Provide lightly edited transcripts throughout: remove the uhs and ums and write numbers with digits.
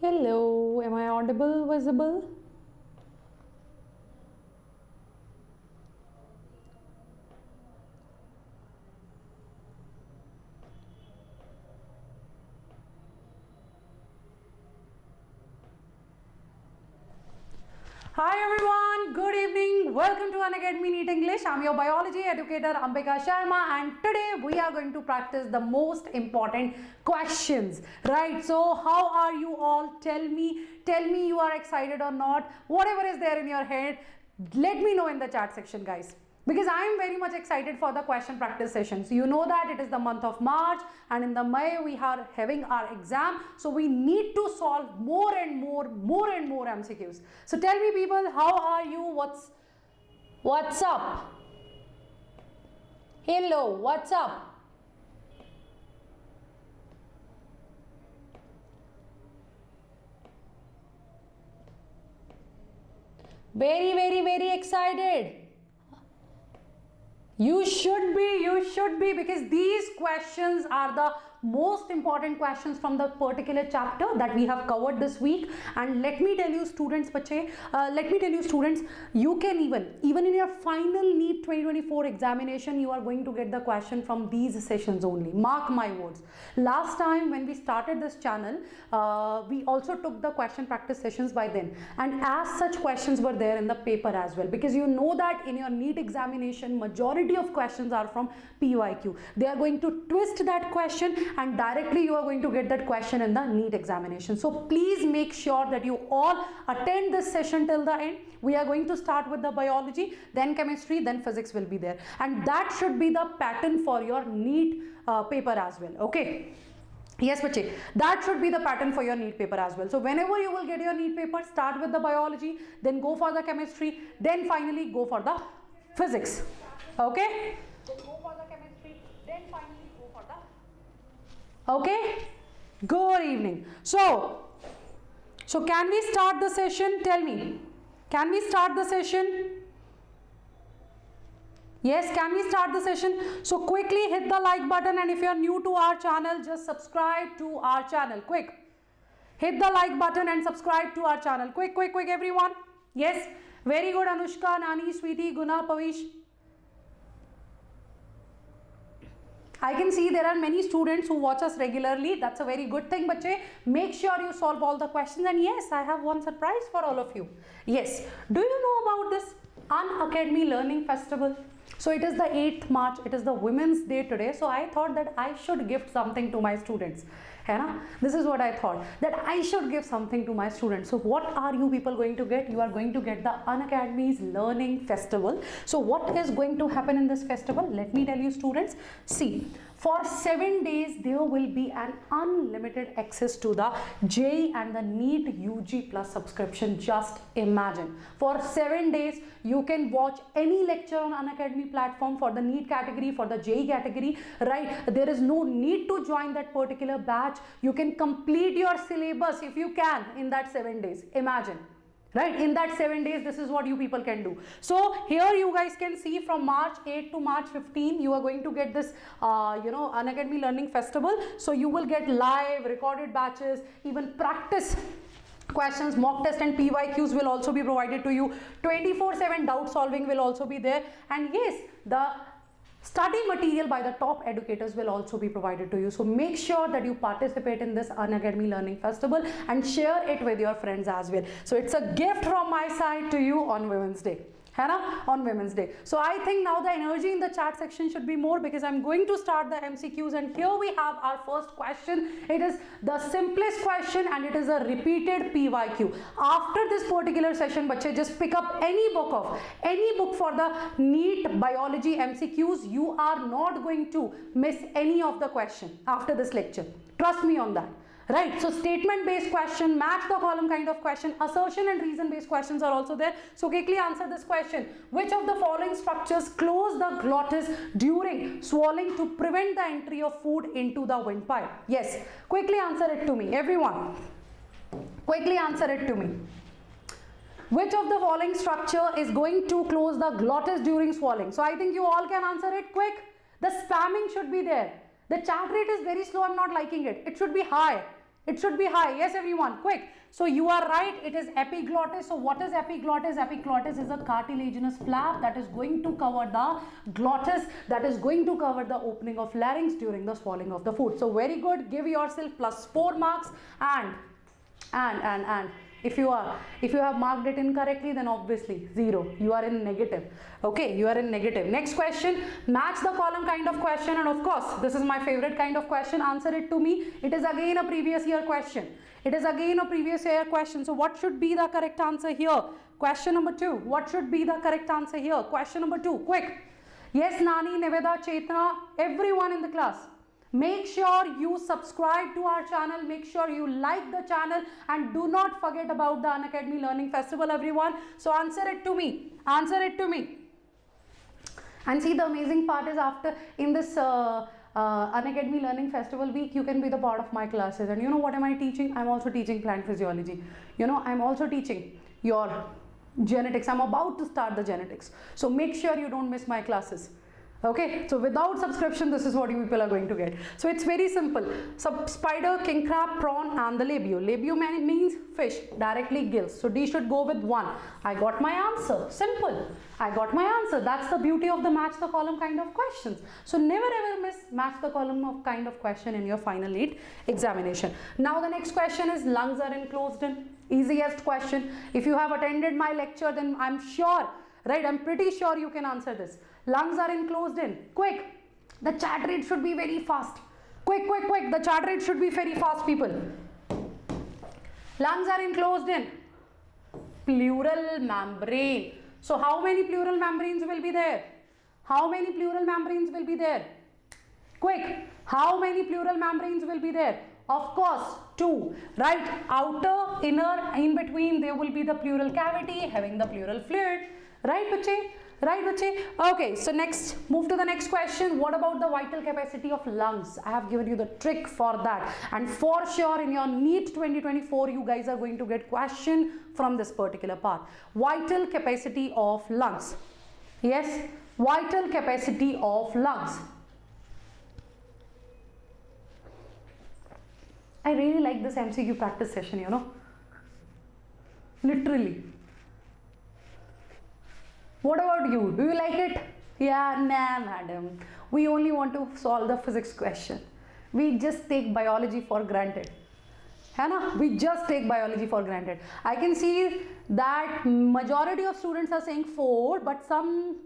Hello, am I audible, visible? Hi everyone, good evening. Welcome to Unacademy NEET English. I'm your biology educator Ambika Sharma, and today we are going to practice the most important questions. Right? So how are you all? Tell me you are excited or not. Whatever is there in your head, let me know in the chat section, guys. Because I am very much excited for the question practice sessions. You know that it is the month of March, and in the May we are having our exam. So we need to solve more and more MCQs. So tell me people, how are you? What's up? Hello, what's up? Very excited. You should be, because these questions are the most important questions from the particular chapter that we have covered this week. And let me tell you students, you can even in your final NEET 2024 examination, you are going to get the question from these sessions only. Mark my words. Last time when we started this channel, we also took the question practice sessions by then, and as such questions were there in the paper as well, because you know that in your NEET examination majority of questions are from PYQ. They are going to twist that question and directly you are going to get that question in the NEET examination. So please make sure that you all attend this session till the end. We are going to start with the biology, then chemistry, then physics will be there, and that should be the pattern for your NEET paper as well. Okay. Yes, bache, that should be the pattern for your NEET paper as well. So whenever you will get your NEET paper, start with the biology, then go for the chemistry, then finally go for the physics. Okay? Then go for the chemistry, then finally go for the... Okay? Good evening. So can we start the session? Tell me. Can we start the session? Yes, can we start the session? So quickly hit the like button, and if you are new to our channel, just subscribe to our channel. Quick. Hit the like button and subscribe to our channel. Quick everyone. Yes. Very good, Anushka, Nani, Sweetie, Guna, Pavish. I can see there are many students who watch us regularly. That's a very good thing, bache. Make sure you solve all the questions. And yes, I have one surprise for all of you. Yes. Do you know about this Unacademy Learning Festival? So it is the 8th March. It is the Women's Day today. So I thought that I should gift something to my students. This is what I thought, that I should give something to my students. So what are you people going to get? You are going to get the Unacademy's Learning Festival. So what is going to happen in this festival? Let me tell you students. See, for 7 days there will be an unlimited access to the JEE and the NEET UG Plus subscription. Just imagine, for 7 days you can watch any lecture on Unacademy platform for the NEET category, for the JEE category, right? There is no need to join that particular batch. You can complete your syllabus if you can in that 7 days. Imagine. Right, in that 7 days, this is what you people can do. So here you guys can see from March 8 to March 15, you are going to get this, Unacademy Learning Festival. So you will get live recorded batches, even practice questions, mock test and PYQs will also be provided to you. 24/7 doubt solving will also be there. And yes, the study material by the top educators will also be provided to you. So make sure that you participate in this Unacademy Learning Festival and share it with your friends as well. So it's a gift from my side to you on Women's Day. On Women's Day. So I think now the energy in the chat section should be more, because I'm going to start the MCQs, and here we have our first question. It is the simplest question and it is a repeated PYQ. After this particular session, bache, just pick up any book for the NEET biology MCQs. You are not going to miss any of the question after this lecture. Trust me on that. Right, so statement based question, match the column kind of question, assertion and reason based questions are also there. So quickly answer this question. Which of the following structures close the glottis during swallowing to prevent the entry of food into the windpipe? Yes, quickly answer it to me, everyone. Quickly answer it to me. Which of the following structure is going to close the glottis during swallowing? So I think you all can answer it quick. The spamming should be there. The chat rate is very slow. I'm not liking it. It should be high. It should be high. Yes, everyone, quick. So you are right, it is epiglottis. So what is epiglottis? Epiglottis is a cartilaginous flap that is going to cover the glottis, that is going to cover the opening of larynx during the swallowing of the food. So very good, give yourself +4 marks. And if you have marked it incorrectly, then obviously 0. You are in negative. Okay, you are in negative. Next question, match the column kind of question, and of course this is my favorite kind of question. Answer it to me. It is again a previous year question. It is again a previous year question. So what should be the correct answer here? Question number 2. What should be the correct answer here? Question number 2. Quick. Yes, Nani, Neveda, Chetna, everyone in the class. Make sure you subscribe to our channel, make sure you like the channel, and do not forget about the Unacademy Learning Festival, everyone. So answer it to me. Answer it to me. And see, the amazing part is after in this Unacademy Learning Festival week, you can be the part of my classes. And you know what am I teaching? I'm also teaching plant physiology. You know, I'm also teaching your genetics. I'm about to start the genetics. So make sure you don't miss my classes. Okay, so without subscription, this is what you people are going to get. So it's very simple. So spider, king crab, prawn, and the labio. Labio means fish, directly gills. So D should go with 1. I got my answer. Simple. I got my answer. That's the beauty of the match the column kind of questions. So never ever miss match the column of kind of question in your final NEET examination. Now the next question is lungs are enclosed in. Easiest question. If you have attended my lecture, then I'm sure, right, I'm pretty sure you can answer this. Lungs are enclosed in. Quick. The chat rate should be very fast. Quick, quick, quick. The chat rate should be very fast, people. Lungs are enclosed in pleural membrane. So how many pleural membranes will be there? How many pleural membranes will be there? Quick. How many pleural membranes will be there? Of course, 2. Right? Outer, inner, in between there will be the pleural cavity having the pleural fluid. Right, bache? Right, bache? Okay, so next, move to the next question. What about the vital capacity of lungs? I have given you the trick for that. And for sure in your NEET 2024, you guys are going to get question from this particular part. Vital capacity of lungs. Yes, vital capacity of lungs. I really like this MCQ practice session, you know. Literally. What about you? Do you like it? Yeah, nah, madam. We only want to solve the physics question. We just take biology for granted. है ना? We just take biology for granted. I can see that majority of students are saying 4, but some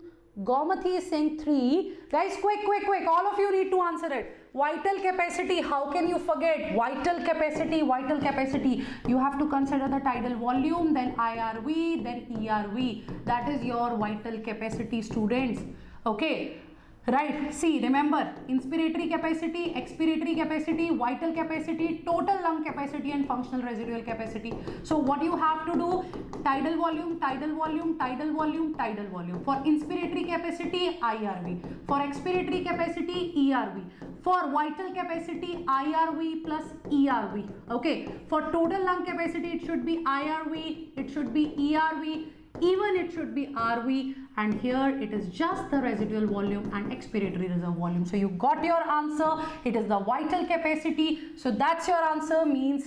Gaumathi is saying 3. Guys, quick, quick, quick. All of you need to answer it. Vital capacity, how can you forget? Vital capacity, vital capacity. You have to consider the tidal volume, then IRV, then ERV. That is your vital capacity, students. Okay. Right, see, remember, inspiratory capacity, expiratory capacity, vital capacity, total lung capacity, and functional residual capacity. So what you have to do, tidal volume, tidal volume, tidal volume, tidal volume. For inspiratory capacity, IRV. For expiratory capacity, ERV. For vital capacity, IRV plus ERV. Okay, for total lung capacity, it should be IRV, it should be ERV, even it should be RV, and here it is just the residual volume and expiratory reserve volume. So you got your answer. It is the vital capacity. So that's your answer, means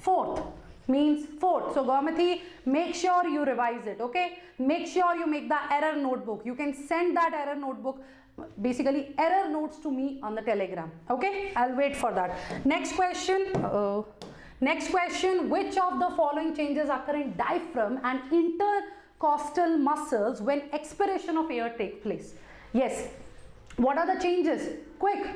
4th. Means 4th. So Gaumathi, make sure you revise it. Okay, make sure you make the error notebook. You can send that error notebook, basically error notes, to me on the Telegram. Okay, I'll wait for that. Next question. Next question, which of the following changes occur in diaphragm and intercostal muscles when expiration of air takes place? Yes, what are the changes? Quick,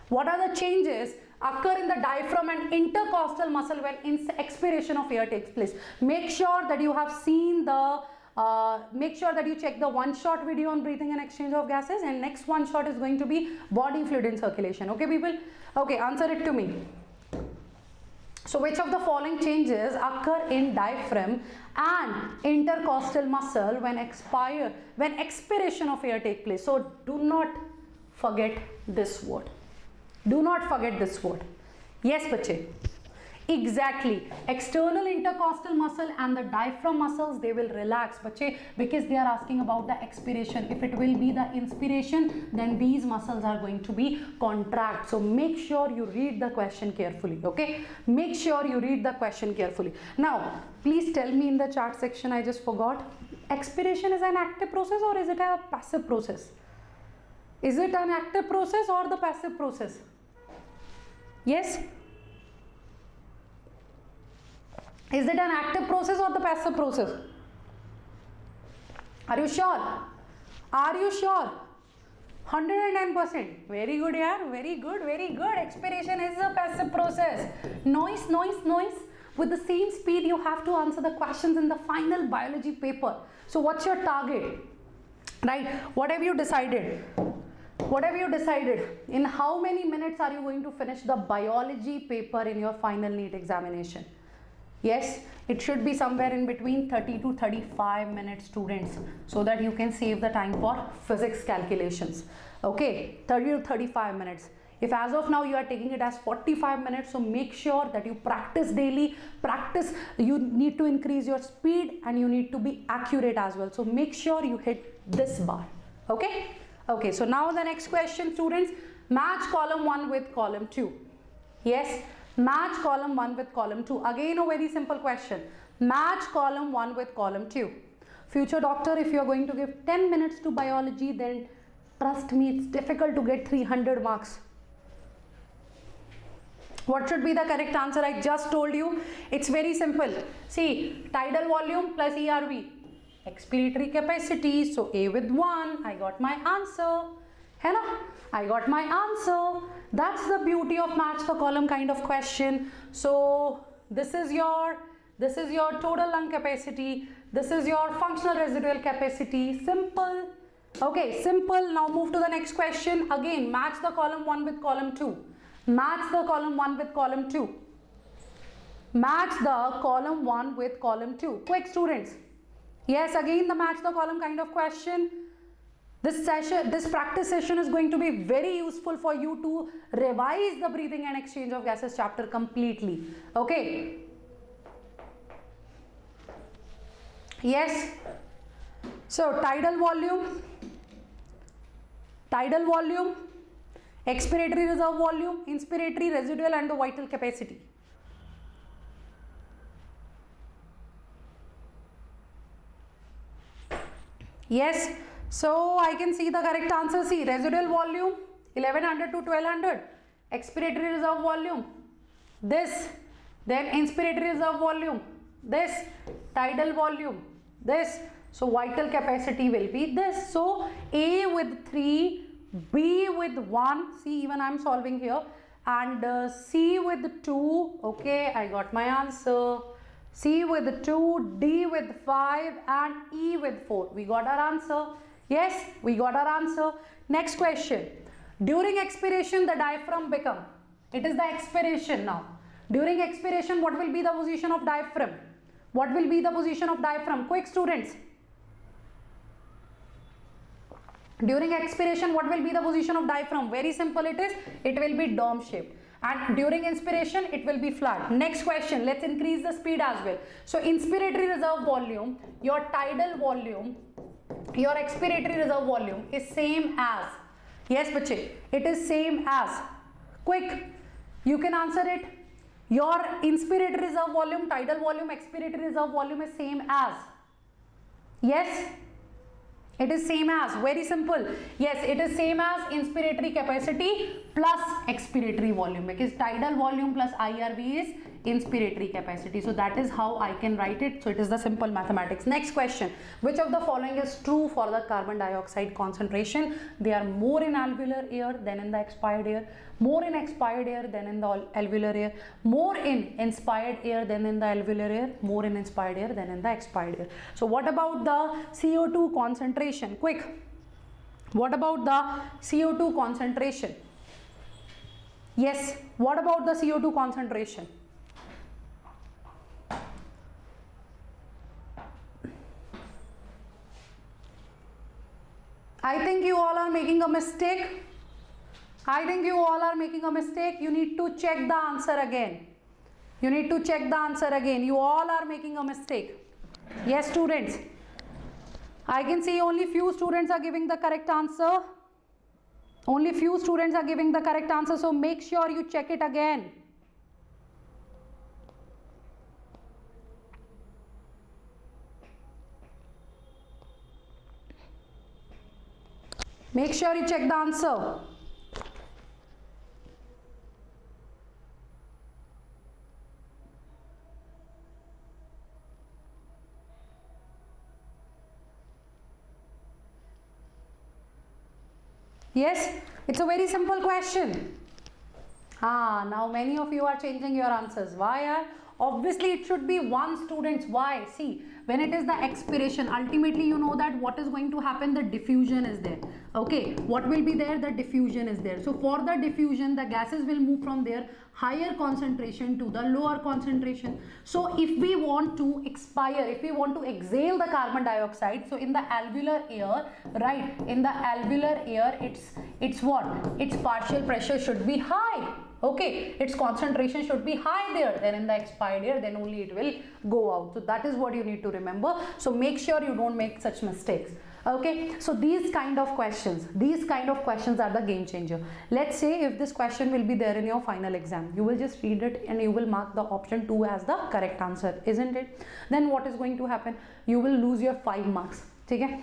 what are the changes occur in the diaphragm and intercostal muscle when expiration of air takes place? Make sure that you have seen the make sure that you check the one-shot video on breathing and exchange of gases, and next one shot is going to be body fluid in circulation. Okay, people? Okay, answer it to me. So which of the following changes occur in diaphragm and intercostal muscle when expiration of air takes place? So do not forget this word. Do not forget this word. Yes, bache. Exactly. External intercostal muscle and the diaphragm muscles, they will relax, bache, because they are asking about the expiration. If it will be the inspiration, then these muscles are going to be contract. So make sure you read the question carefully, okay? Make sure you read the question carefully. Now, please tell me in the chat section, I just forgot. Expiration is an active process or is it a passive process? Is it an active process or the passive process? Yes? Is it an active process or the passive process? Are you sure? Are you sure? 110%. Very good, yaar. Very good, very good. Expiration is a passive process. Noise, noise, noise. With the same speed, you have to answer the questions in the final biology paper. So what's your target? Right? What have you decided? What have you decided? In how many minutes are you going to finish the biology paper in your final NEET examination? Yes, it should be somewhere in between 30 to 35 minutes, students, so that you can save the time for physics calculations. Okay, 30 to 35 minutes. If as of now you are taking it as 45 minutes, so make sure that you practice daily. Practice, you need to increase your speed and you need to be accurate as well. So make sure you hit this bar. Okay? Okay, so now the next question, students, match column 1 with column 2. Yes. Match column 1 with column 2. Again a very simple question. Match column 1 with column 2. Future doctor, if you are going to give 10 minutes to biology, then trust me, it's difficult to get 300 marks. What should be the correct answer? I just told you. It's very simple. See, tidal volume plus ERV. Expiratory capacity. So A with 1. I got my answer. है ना? I got my answer. That's the beauty of match the column kind of question. So this is your total lung capacity. This is your functional residual capacity. Simple. Okay, simple. Now move to the next question. Again, match the column 1 with column 2. Match the column 1 with column 2. Match the column 1 with column 2. Quick, students. Yes, again the match the column kind of question. This practice session is going to be very useful for you to revise the breathing and exchange of gases chapter completely. Okay. Yes. So tidal volume, expiratory reserve volume, inspiratory, residual and the vital capacity. Yes. So I can see the correct answer. See, residual volume 1100 to 1200, expiratory reserve volume this, then inspiratory reserve volume this, tidal volume this. So vital capacity will be this. So A with 3, B with 1, see even I am solving here, and C with 2. Okay, I got my answer. C with 2, D with 5 and E with 4. We got our answer. Yes, we got our answer. Next question. During expiration, the diaphragm become. It is the expiration now. During expiration, what will be the position of diaphragm? What will be the position of diaphragm? Quick, students. During expiration, what will be the position of diaphragm? Very simple it is. It will be dome shaped. And during inspiration, it will be flat. Next question. Let's increase the speed as well. So, inspiratory reserve volume, your tidal volume, your expiratory reserve volume is same as, yes bache, it is same as, quick, you can answer it, your inspiratory reserve volume, tidal volume, expiratory reserve volume is same as, yes, it is same as, very simple, yes, it is same as inspiratory capacity plus expiratory volume, because tidal volume plus IRV is inspiratory capacity. So that is how I can write it. So it is the simple mathematics. Next question. Which of the following is true for the carbon dioxide concentration? They are more in alveolar air than in the expired air, more in expired air than in the alveolar air, more in inspired air than in the alveolar air, more in inspired air than in the expired air. So what about the CO2 concentration? Quick. What about the CO2 concentration? Yes. What about the CO2 concentration? I think you all are making a mistake. I think you all are making a mistake. You need to check the answer again. You need to check the answer again. You all are making a mistake. Yes, students. I can see only few students are giving the correct answer. Only few students are giving the correct answer. So make sure you check it again. Make sure you check the answer. Yes, it's a very simple question. Now many of you are changing your answers. Why? Obviously it should be one student. Why? See, when it is the expiration, ultimately you know that what is going to happen, the diffusion is there. Okay, what will be there? The diffusion is there. So for the diffusion, the gases will move from their higher concentration to the lower concentration. So if we want to expire, if we want to exhale the carbon dioxide, so in the alveolar air, right, in the alveolar air, it's what? Its partial pressure should be high. Okay, its concentration should be high there. Then in the expired air, then only it will go out. So that is what you need to remember. So make sure you don't make such mistakes. Okay, so these kind of questions are the game changer. Let's say if this question will be there in your final exam, you will just read it and you will mark the option 2 as the correct answer, isn't it? Then what is going to happen? You will lose your 5 marks. Okay,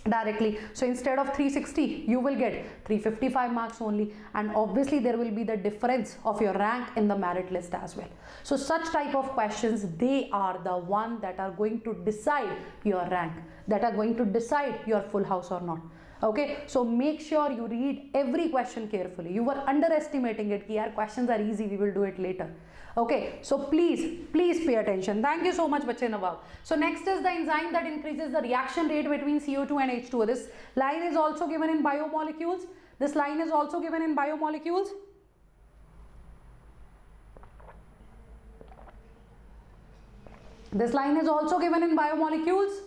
directly. So instead of 360, you will get 355 marks only, and obviously there will be the difference of your rank in the merit list as well. So such type of questions, they are the one that are going to decide your rank, that are going to decide your full house or not. Okay, so make sure you read every question carefully. You were underestimating it. Yaar, questions are easy, we will do it later. Okay, so please pay attention. Thank you so much, Bache Nawab. So next is the enzyme that increases the reaction rate between CO2 and H2O. This line is also given in biomolecules. This line is also given in biomolecules. This line is also given in biomolecules.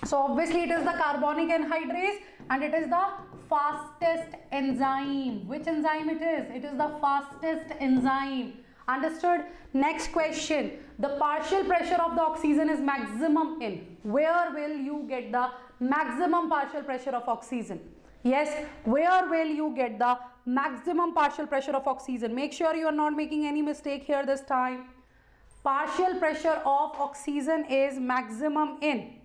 So obviously it is the carbonic anhydrase and it is the fastest enzyme. Which enzyme it is? It is the fastest enzyme. Understood? Next question. The partial pressure of the oxygen is maximum in. Where will you get the maximum partial pressure of oxygen? Yes, where will you get the maximum partial pressure of oxygen? Make sure you are not making any mistake here this time. Partial pressure of oxygen is maximum in.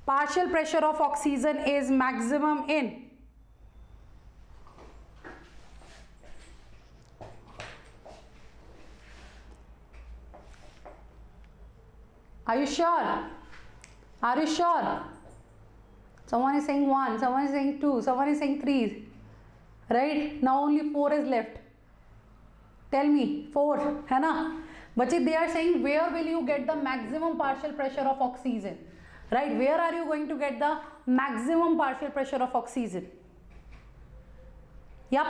Partial pressure of oxygen is maximum in. Are you sure? Are you sure? Someone is saying 1, someone is saying 2, someone is saying 3. Right? Now only 4 is left. Tell me, 4, hai na? But they are saying where will you get the maximum partial pressure of oxygen? Right? Where are you going to get the maximum partial pressure of oxygen? Yup.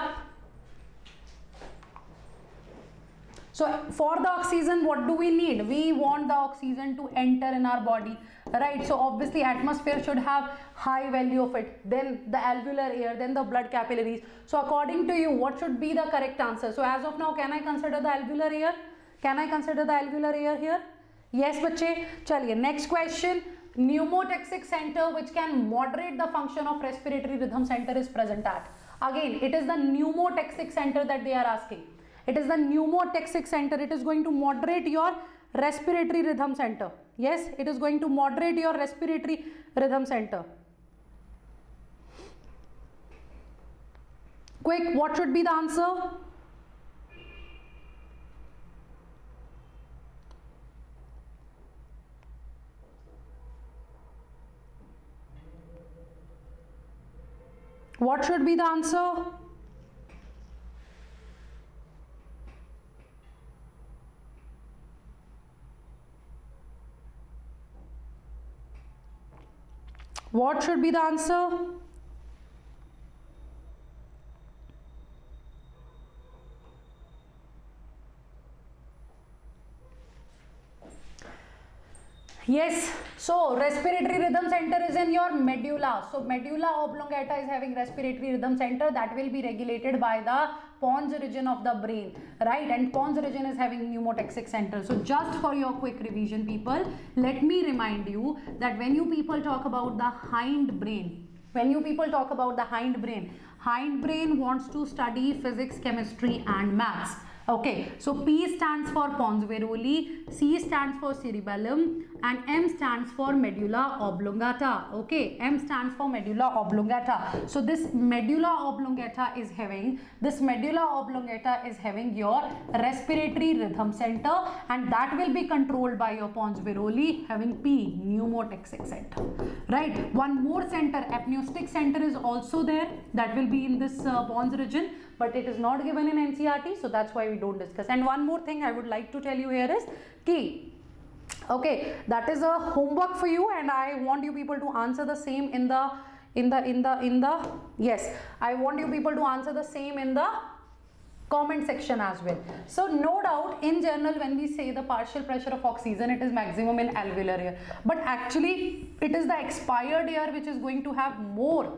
So for the oxygen, what do we need? We want the oxygen to enter in our body, right? So obviously atmosphere should have high value of it, then the alveolar air, then the blood capillaries. So according to you, what should be the correct answer? So as of now, can I consider the alveolar air? Can I consider the alveolar air here? Yes, bache. Chaliye, next question. Pneumotaxic center which can moderate the function of respiratory rhythm center is present at. Again, it is the pneumotaxic center that they are asking. It is the pneumotaxic center. It is going to moderate your respiratory rhythm center. Yes, it is going to moderate your respiratory rhythm center. Quick, what should be the answer? What should be the answer? What should be the answer? Yes, so respiratory rhythm center is in your medulla. So medulla oblongata is having respiratory rhythm center that will be regulated by the pons region of the brain, right? And pons region is having pneumotaxic center. So just for your quick revision, people, let me remind you that when you people talk about the hindbrain, hindbrain wants to study physics, chemistry and maths. Okay, so P stands for pons varoli, C stands for cerebellum and M stands for medulla oblongata. Okay, M stands for medulla oblongata. So this medulla oblongata is having your respiratory rhythm center, and that will be controlled by your pons varoli having P, pneumotaxic center. Right, one more center, apneustic center is also there, that will be in this pons region, but it is not given in NCERT, so that's why we don't discuss. And one more thing I would like to tell you here is key. Okay, that is a homework for you, and I want you people to answer the same in the yes, I want you people to answer the same in the comment section as well. So no doubt, in general, when we say the partial pressure of oxygen, it is maximum in alveolar air, but actually it is the expired air which is going to have more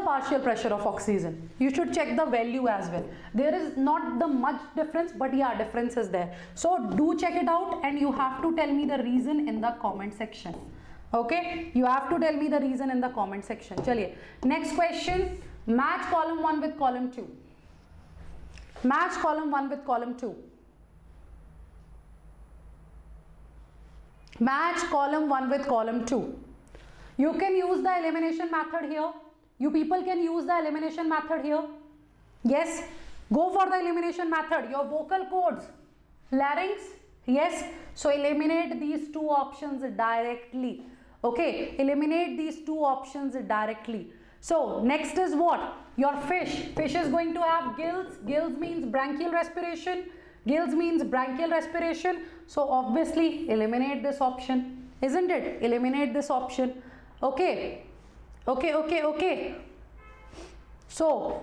partial pressure of oxygen. You should check the value as well. There is not the much difference, but yeah, difference is there. So do check it out, and you have to tell me the reason in the comment section. Okay, you have to tell me the reason in the comment section. Chaliye, next question. Match column 1 with column 2. Match column 1 with column 2. Match column 1 with column 2. You can use the elimination method here. You people can use the elimination method here. Yes, go for the elimination method. Your vocal cords, larynx, yes, so eliminate these two options directly. Okay, eliminate these two options directly. So next is what? Your fish is going to have gills means branchial respiration, so obviously eliminate this option, isn't it? Eliminate this option. Okay. So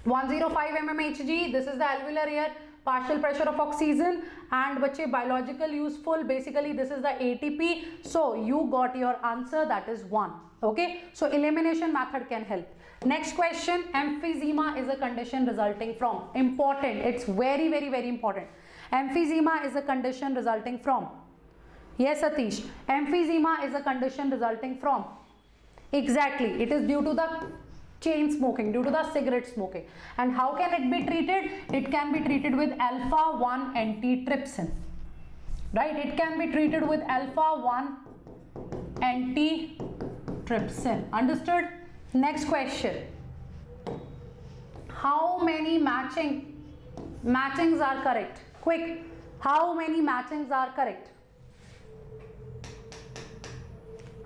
105 mmHg, this is the alveolar air, partial pressure of oxygen, and bache biological useful, basically this is the ATP. So you got your answer, that is 1. Okay, so elimination method can help. Next question, emphysema is a condition resulting from, important, it's very important. Emphysema is a condition resulting from, yes Satish, emphysema is a condition resulting from, exactly, it is due to the chain smoking, due to the cigarette smoking. And how can it be treated? It can be treated with alpha-1 antitrypsin, right? It can be treated with alpha-1 antitrypsin. Understood? Next question. How many matchings are correct? Quick. How many matchings are correct?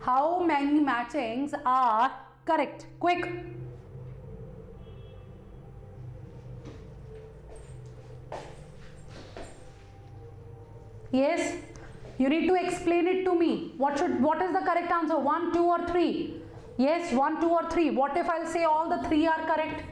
How many matchings are correct? Quick. Yes, you need to explain it to me. What is the correct answer? 1, 2 or 3? Yes, 1, 2 or 3. What if I'll say all the 3 are correct?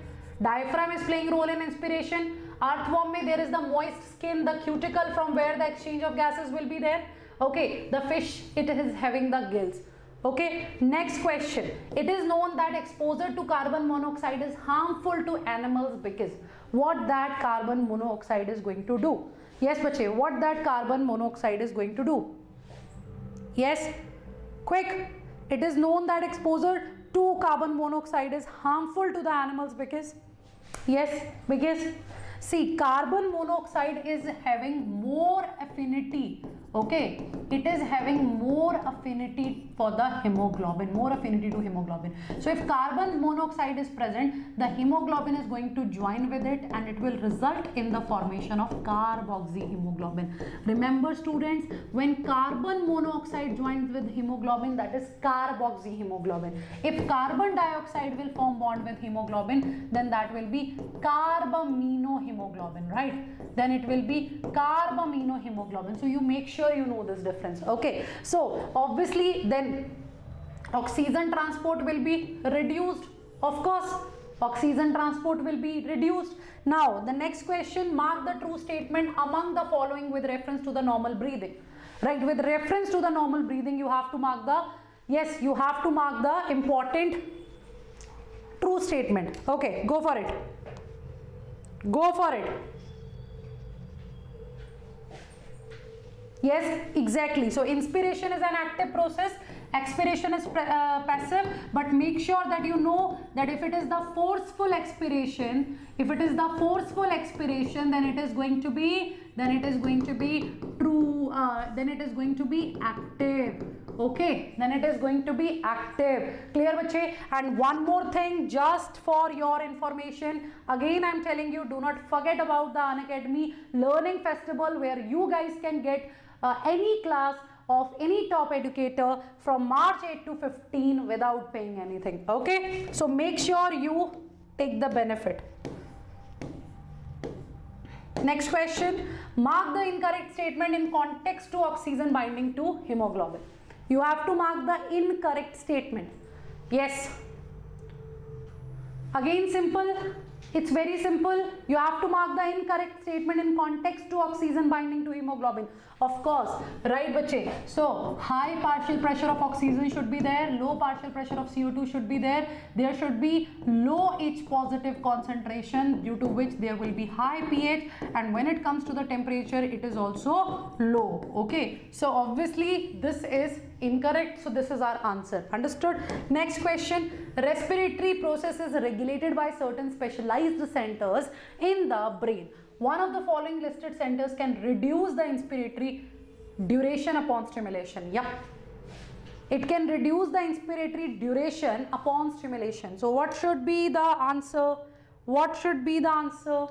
Diaphragm is playing role in inspiration. Earthworm mein there is the moist skin, the cuticle from where the exchange of gases will be there. Okay, the fish, it is having the gills. Okay, next question. It is known that exposure to carbon monoxide is harmful to animals because what that carbon monoxide is going to do? Yes, bache, what that carbon monoxide is going to do? Yes, quick. It is known that exposure to carbon monoxide is harmful to the animals because, yes, because see, carbon monoxide is having more affinity. Okay, it is having more affinity for the hemoglobin, more affinity to hemoglobin. So if carbon monoxide is present, the hemoglobin is going to join with it and it will result in the formation of carboxyhemoglobin. Remember students, when carbon monoxide joins with hemoglobin, that is carboxyhemoglobin. If carbon dioxide will form bond with hemoglobin, then that will be carbaminohemoglobin, right? Then it will be carbaminohemoglobin. So you make sure you know this difference. Okay, so obviously then oxygen transport will be reduced. Of course, oxygen transport will be reduced. Now the next question, mark the true statement among the following with reference to the normal breathing. right? With reference to the normal breathing, you have to mark the, yes, you have to mark the important true statement. Okay, go for it. Go for it. Yes, exactly. So inspiration is an active process, expiration is passive, but make sure that you know that if it is the forceful expiration, if it is the forceful expiration, then it is going to be true, then it is going to be active. Okay, then it is going to be active. Clear, bache? And one more thing, just for your information, again I'm telling you, do not forget about the Unacademy Learning Festival, where you guys can get any class of any top educator from March 8 to 15 without paying anything. Okay, so make sure you take the benefit. Next question, mark the incorrect statement in context to oxygen binding to hemoglobin. You have to mark the incorrect statement. Yes, again simple, it's very simple. You have to mark the incorrect statement in context to oxygen binding to hemoglobin. Of course, right, bache? So high partial pressure of oxygen should be there, low partial pressure of CO2 should be there. There should be low H positive concentration, due to which there will be high pH, and when it comes to the temperature, it is also low. Okay, so obviously this is incorrect, so this is our answer. Understood? Next question, respiratory process is regulated by certain specialized centers in the brain. One of the following listed centers can reduce the inspiratory duration upon stimulation. Yeah, it can reduce the inspiratory duration upon stimulation. So what should be the answer? What should be the answer?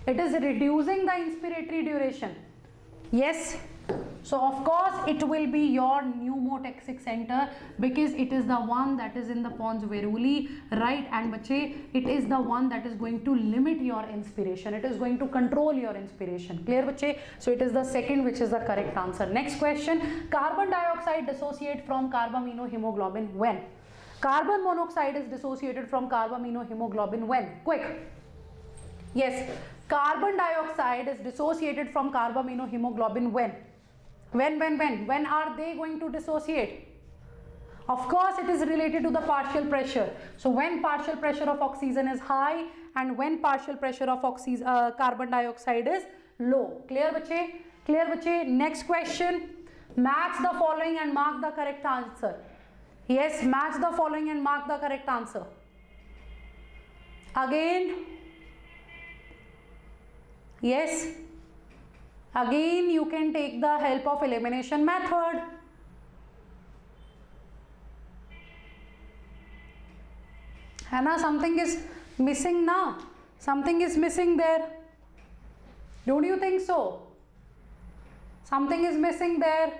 It is reducing the inspiratory duration. Yes. So of course it will be your pneumotaxic center, because it is the one that is in the pons veruli, right? And bache, it is the one that is going to limit your inspiration. It is going to control your inspiration. Clear, bache? So it is the second, which is the correct answer. Next question, carbon dioxide dissociate from carbaminohemoglobin when? Carbon monoxide is dissociated from carbaminohemoglobin when? Quick. Yes, carbon dioxide is dissociated from carbaminohemoglobin when? When are they going to dissociate? Of course, it is related to the partial pressure. So when partial pressure of oxygen is high and when partial pressure of carbon dioxide is low. Clear, bache? Clear, bache? Next question, match the following and mark the correct answer. Yes, match the following and mark the correct answer. Again, yes. Again, you can take the help of elimination method. Hannah, something is missing now. Something is missing there. Don't you think so? Something is missing there.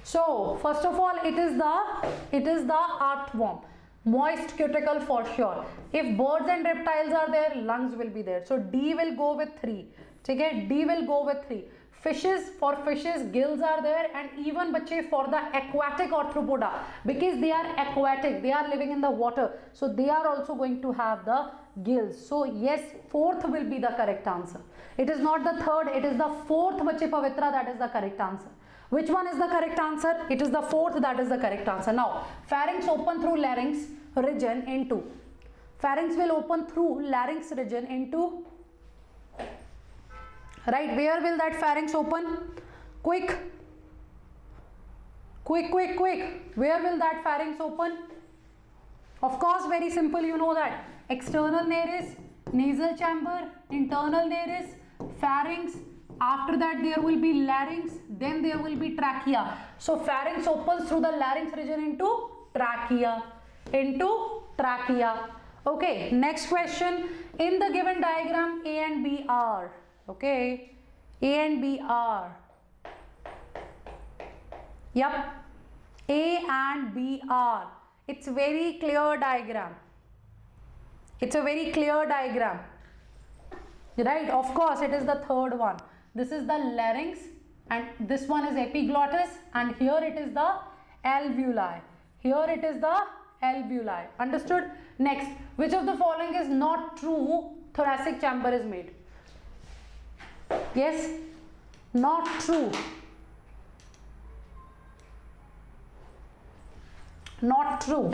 So, first of all, it is the earthworm. Moist cuticle for sure. If birds and reptiles are there, lungs will be there. So D will go with 3. Okay, D will go with 3. Fishes, for fishes, gills are there, and even bache for the aquatic arthropoda, because they are aquatic, they are living in the water, so they are also going to have the gills. So yes, fourth will be the correct answer. It is not the third, it is the fourth, bache Pavitra, that is the correct answer. Which one is the correct answer? It is the fourth, that is the correct answer. Now, pharynx open through larynx region into. Pharynx will open through larynx region into. Right, where will that pharynx open? Quick. Quick. Where will that pharynx open? Of course, very simple, you know that. External nares, nasal chamber, internal nares, pharynx. After that there will be larynx, then there will be trachea. So pharynx opens through the larynx region into trachea. Okay, next question. In the given diagram, A and B are. Okay, A and B are. Yep, A and B are. It's a very clear diagram. It's a very clear diagram. Right, of course, it is the third one. This is the larynx and this one is epiglottis, and here it is the alveoli. Here it is the alveoli. Understood? Next, which of the following is not true? Thoracic chamber is made. Yes, not true. Not true.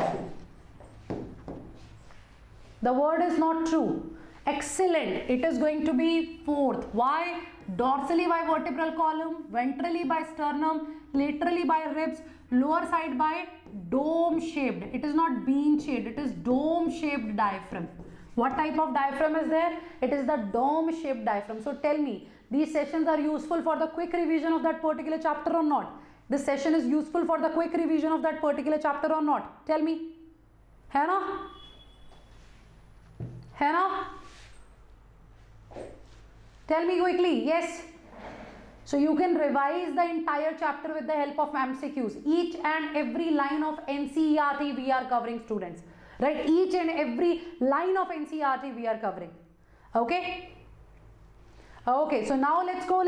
The word is not true. Excellent. It is going to be fourth. Why? Dorsally by vertebral column, ventrally by sternum, laterally by ribs, lower side by dome shaped. It is not bean shaped. It is dome shaped diaphragm. What type of diaphragm is there? It is the dome shaped diaphragm. So tell me, these sessions are useful for the quick revision of that particular chapter or not? This session is useful for the quick revision of that particular chapter or not? Tell me. है ना? है ना? Tell me quickly. Yes. So you can revise the entire chapter with the help of MCQs. Each and every line of NCERT we are covering, students. Right? Each and every line of NCERT we are covering. Okay? Okay, so now let's start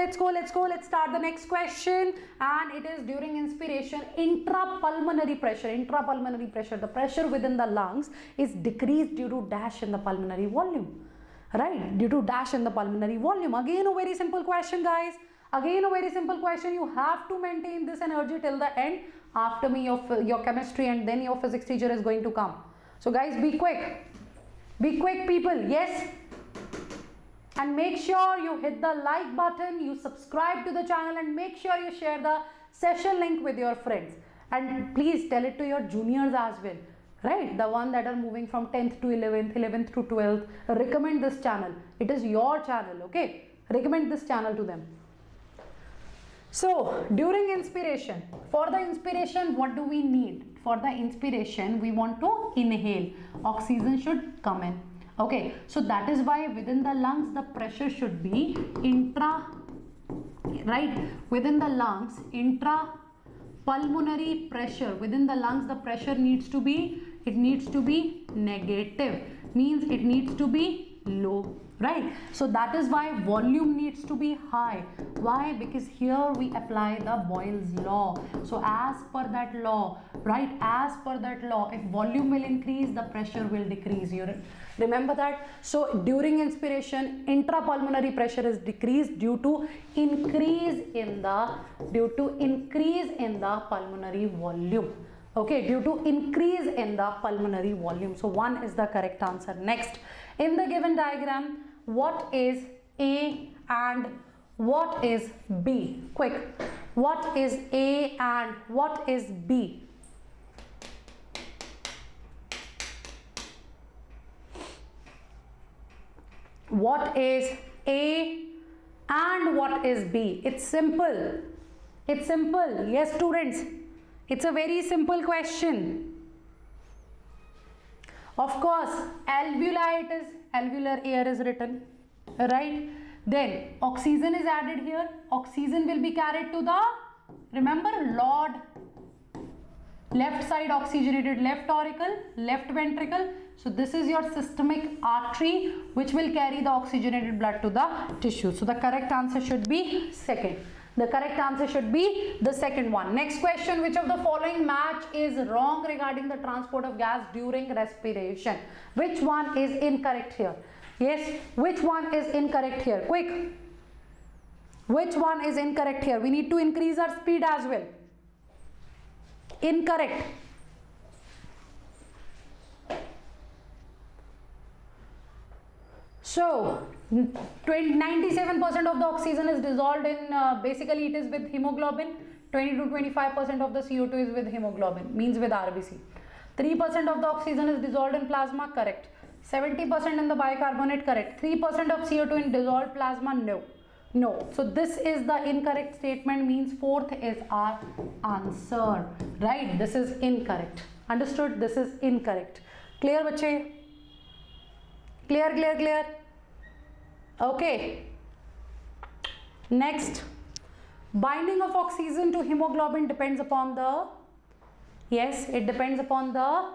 the next question, and it is during inspiration, intrapulmonary pressure, the pressure within the lungs is decreased due to dash in the pulmonary volume, right? Due to dash in the pulmonary volume. Again a very simple question, guys. Again a very simple question. You have to maintain this energy till the end. After me your chemistry and then your physics teacher is going to come. So guys, be quick people. Yes. And make sure you hit the like button, you subscribe to the channel, and make sure you share the session link with your friends. And please tell it to your juniors as well, right? The one that are moving from 10th to 11th, 11th to 12th. Recommend this channel. It is your channel, okay? Recommend this channel to them. So, during inspiration, for the inspiration, what do we need? For the inspiration, we want to inhale. Oxygen should come in. Okay, so that is why within the lungs the pressure should be within the lungs, intrapulmonary pressure. Within the lungs the pressure needs to be negative, means it needs to be low, right? So that is why volume needs to be high. Why? Because here we apply the Boyle's law. So as per that law, right, as per that law, if volume will increase, the pressure will decrease. You remember that? So during inspiration, intrapulmonary pressure is decreased due to increase in the pulmonary volume. Okay, due to increase in the pulmonary volume. So 1 is the correct answer. Next, in the given diagram, what is A and what is B? Quick. What is A and what is B? What is A and what is B? It's simple. It's simple. Yes, students. It's a very simple question. Of course, alveolar air is written, right? Then oxygen is added here. Oxygen will be carried to the, remember, LOD. Left side oxygenated, left auricle, left ventricle. So this is your systemic artery which will carry the oxygenated blood to the tissue. So the correct answer should be second. The correct answer should be the second one. Next question, which of the following match is wrong regarding the transport of gas during respiration? Which one is incorrect here? Yes, which one is incorrect here? Quick. Which one is incorrect here? We need to increase our speed as well. Incorrect. So 97% of the oxygen is dissolved in, basically it is with hemoglobin. 20 to 25% of the CO2 is with hemoglobin, means with RBC. 3% of the oxygen is dissolved in plasma, correct. 70% in the bicarbonate, correct. 3% of CO2 in dissolved plasma, no. No. So this is the incorrect statement, means fourth is our answer, right? This is incorrect. Understood? This is incorrect. Clear, bache? Clear, clear, clear. Okay. Next, binding of oxygen to hemoglobin depends upon the, yes, it depends upon the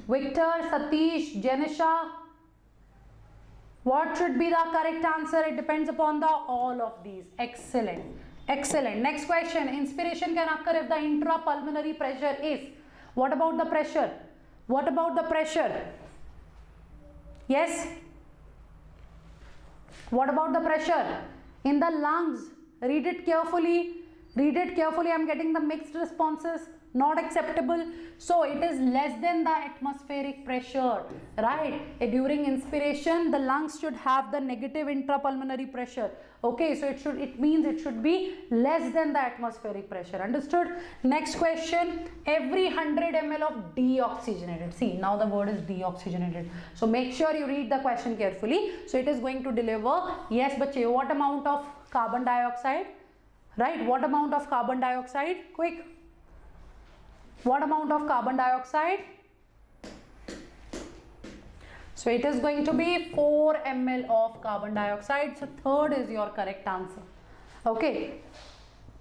Victor, Satish, Janisha. What should be the correct answer? It depends upon the all of these. Excellent. Excellent. Next question. Inspiration can occur if the intrapulmonary pressure is. What about the pressure? What about the pressure? Yes. What about the pressure in the lungs? Read it carefully. Read it carefully. I am getting the mixed responses. Not acceptable. So it is less than the atmospheric pressure, right? During inspiration, the lungs should have the negative intrapulmonary pressure. Okay, so it means it should be less than the atmospheric pressure. Understood? Next question. Every 100 ml of deoxygenated. See, now the word is deoxygenated. So make sure you read the question carefully. So it is going to deliver, yes, but what amount of carbon dioxide? Right? What amount of carbon dioxide? Quick. What amount of carbon dioxide? So it is going to be 4 ml of carbon dioxide. So third is your correct answer. Okay.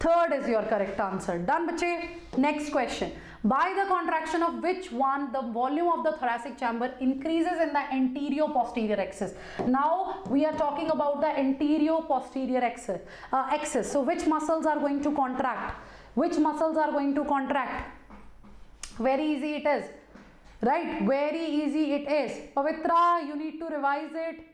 Third is your correct answer. Done, bache? Next question. By the contraction of which one the volume of the thoracic chamber increases in the anterior posterior axis? Now we are talking about the anterior posterior axis. So which muscles are going to contract? Which muscles are going to contract? Very easy it is, right? Very easy it is. Pavitra, you need to revise it.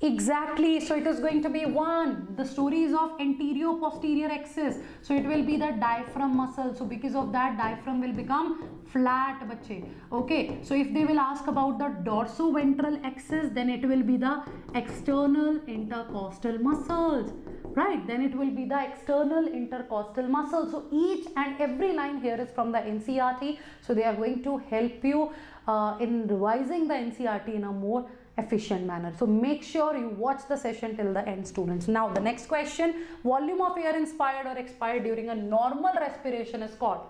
Exactly. So it is going to be 1. The stories of anterior posterior axis. So it will be the diaphragm muscle. So because of that, diaphragm will become flat, bache. Okay. So if they will ask about the dorsoventral axis, then it will be the external intercostal muscles. Right, then it will be the external intercostal muscle. So each and every line here is from the NCERT. So they are going to help you in revising the NCERT in a more efficient manner. So make sure you watch the session till the end, students. Now the next question, volume of air inspired or expired during a normal respiration is called.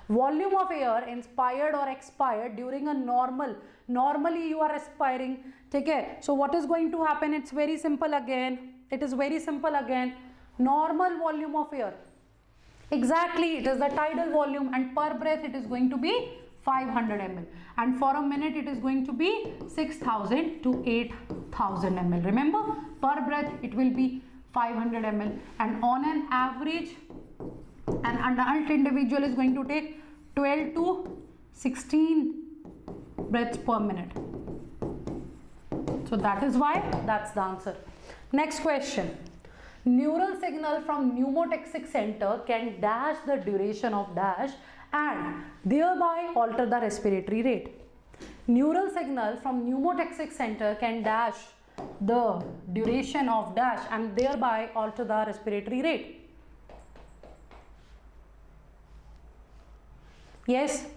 Volume of air inspired or expired during a normally you are respiring. Okay, so what is going to happen? It's very simple again. It is very simple again. Normal volume of air. Exactly, it is the tidal volume, and per breath it is going to be 500 ml. And for a minute it is going to be 6000 to 8000 ml. Remember, per breath it will be 500 ml. And on an average, an adult individual is going to take 12 to 16 breaths per minute. So that is why that's the answer. Next question. Neural signal from pneumotaxic center can dash the duration of dash and thereby alter the respiratory rate. Neural signal from pneumotaxic center can dash the duration of dash and thereby alter the respiratory rate. Yes.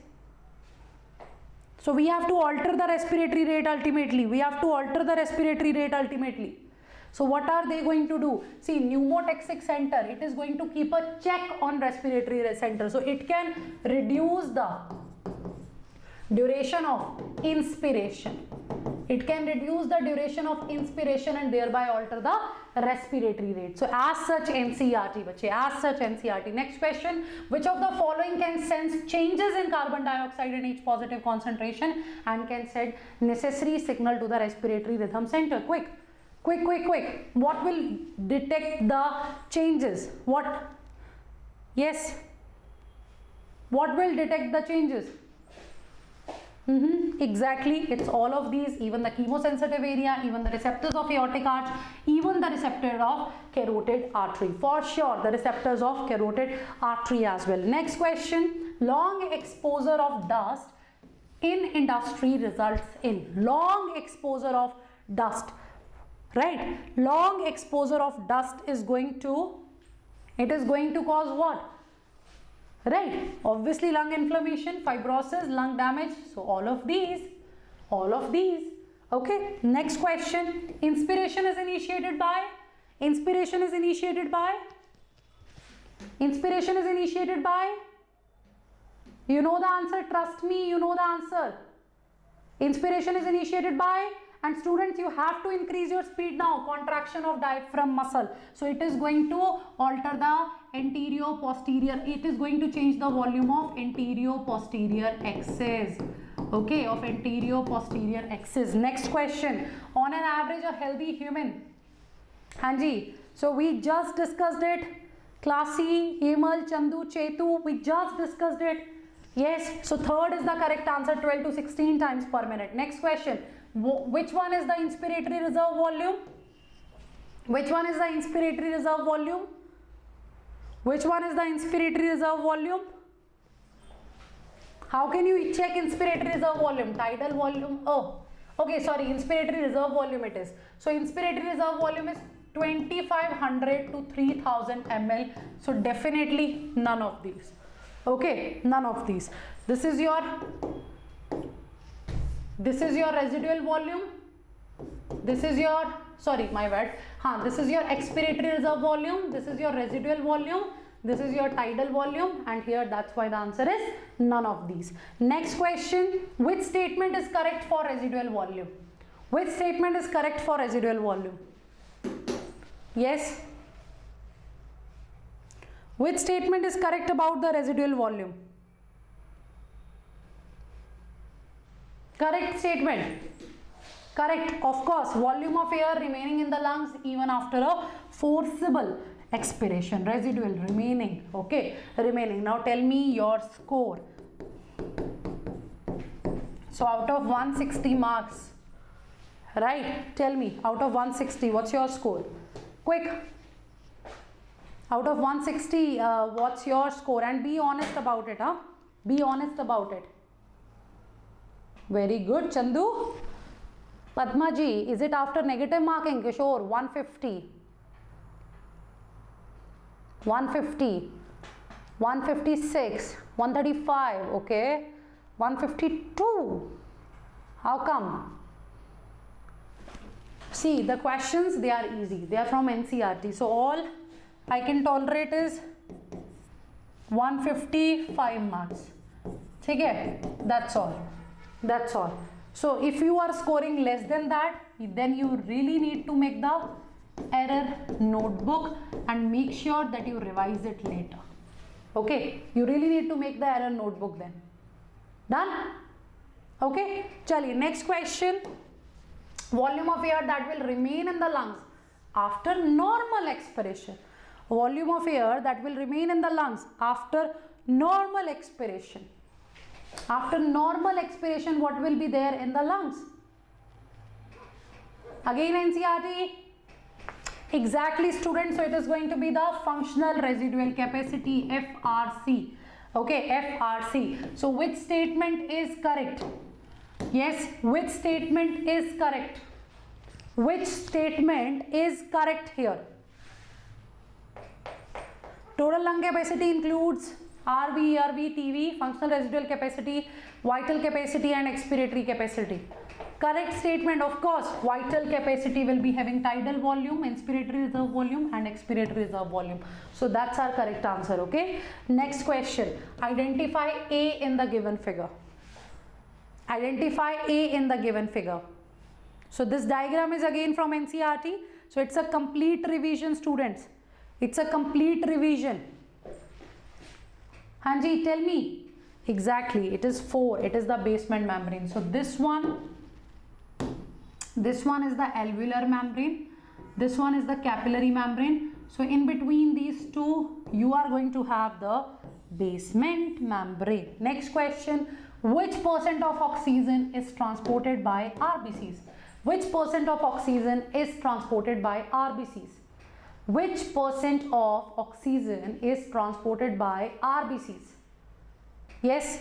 So we have to alter the respiratory rate ultimately. We have to alter the respiratory rate ultimately. So what are they going to do? See, pneumotaxic center, it is going to keep a check on respiratory center. So it can reduce the duration of inspiration. It can reduce the duration of inspiration and thereby alter the respiratory rate. So as such NCERT, bache, as such NCERT. Next question, which of the following can sense changes in carbon dioxide in each positive concentration and can send necessary signal to the respiratory rhythm center? Quick. What will detect the changes? What? Yes. What will detect the changes? Exactly, it's all of these, even the chemosensitive area, even the receptors of aortic arch, even the receptor of carotid artery. For sure, the receptors of carotid artery as well. Next question, long exposure of dust in industry results in long exposure of dust. Right, long exposure of dust is going to, it is going to cause what? Right, obviously lung inflammation, fibrosis, lung damage. So all of these. Okay, next question, inspiration is initiated by, you know the answer, trust me, you know the answer. Inspiration is initiated by, and students, you have to increase your speed now. Contraction of diaphragm muscle. So it is going to alter the anterior posterior. It is going to change the volume of anterior posterior axis. Okay, of anterior posterior axis. Next question. On an average, a healthy human. Hanji. So we just discussed it. Klasi, Hemal, Chandu, Chetu. We just discussed it. Yes. So third is the correct answer. 12 to 16 times per minute. Next question. Which one is the inspiratory reserve volume? Which one is the inspiratory reserve volume? Which one is the inspiratory reserve volume? How can you check inspiratory reserve volume? Tidal volume. Oh, okay, sorry, inspiratory reserve volume it is. So inspiratory reserve volume is 2500 to 3000 ml. So definitely none of these. Okay, none of these. This is your residual volume. This is your, sorry, my bad. This is your expiratory reserve volume. This is your residual volume. This is your tidal volume, and here that's why the answer is none of these. Next question, which statement is correct for residual volume? Which statement is correct for residual volume? Yes? Which statement is correct about the residual volume? Correct statement. Correct, of course, volume of air remaining in the lungs even after a forcible expiration, residual remaining, okay, remaining. Now tell me your score. So out of 160 marks, right, tell me, out of 160, what's your score? Quick, out of 160, what's your score? And be honest about it, be honest about it. Very good, Chandu. Padma ji, is it after negative marking? Kishore, 150. 150, 156, 135, okay, 152. How come? See, the questions, they are easy. They are from NCERT. So all I can tolerate is 155 marks. Okay, that's all. That's all. So if you are scoring less than that, then you really need to make the error notebook and make sure that you revise it later. Okay, you really need to make the error notebook then. Done? Okay, chali, next question. Volume of air that will remain in the lungs after normal expiration. Volume of air that will remain in the lungs after normal expiration. After normal expiration, what will be there in the lungs? Again NCERT. Exactly, students. So it is going to be the functional residual capacity, FRC. Okay, FRC. So which statement is correct? Yes, which statement is correct? Which statement is correct here? Total lung capacity includes RV, ERV, TV, functional residual capacity, vital capacity and expiratory capacity. Correct statement, of course, vital capacity will be having tidal volume, inspiratory reserve volume and expiratory reserve volume. So that's our correct answer, okay? Next question, identify A in the given figure. Identify A in the given figure. So this diagram is again from NCERT. So it's a complete revision, students. It's a complete revision. Hanji, tell me. Exactly, it is 4. It is the basement membrane. So this one is the alveolar membrane. This one is the capillary membrane. So in between these two, you are going to have the basement membrane. Next question, which percent of oxygen is transported by RBCs? Which percent of oxygen is transported by RBCs? Which percent of oxygen is transported by RBCs? Yes,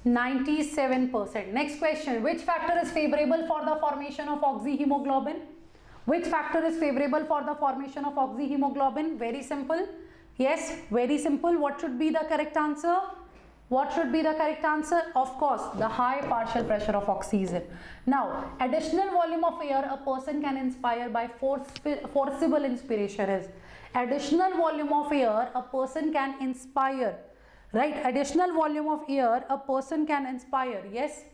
97%. Next question, which factor is favorable for the formation of oxyhemoglobin? Which factor is favorable for the formation of oxyhemoglobin? Very simple. Yes, very simple. What should be the correct answer? What should be the correct answer? Of course, the high partial pressure of oxygen. Now, additional volume of air a person can inspire by forcible inspiration is. Additional volume of air a person can inspire. Right? Additional volume of air a person can inspire. Yes?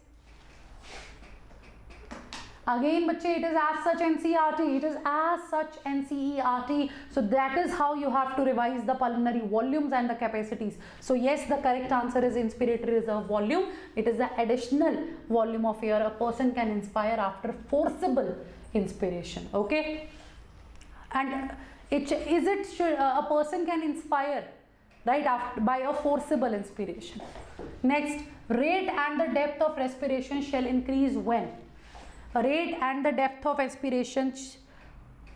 Again, bache, it is as such NCERT. It is as such NCERT. So that is how you have to revise the pulmonary volumes and the capacities. So yes, the correct answer is inspiratory reserve volume. It is the additional volume of air a person can inspire after forcible inspiration. Okay? And a person can inspire, right, after, by a forcible inspiration. Next, rate and the depth of respiration shall increase when? Rate and the depth of expiration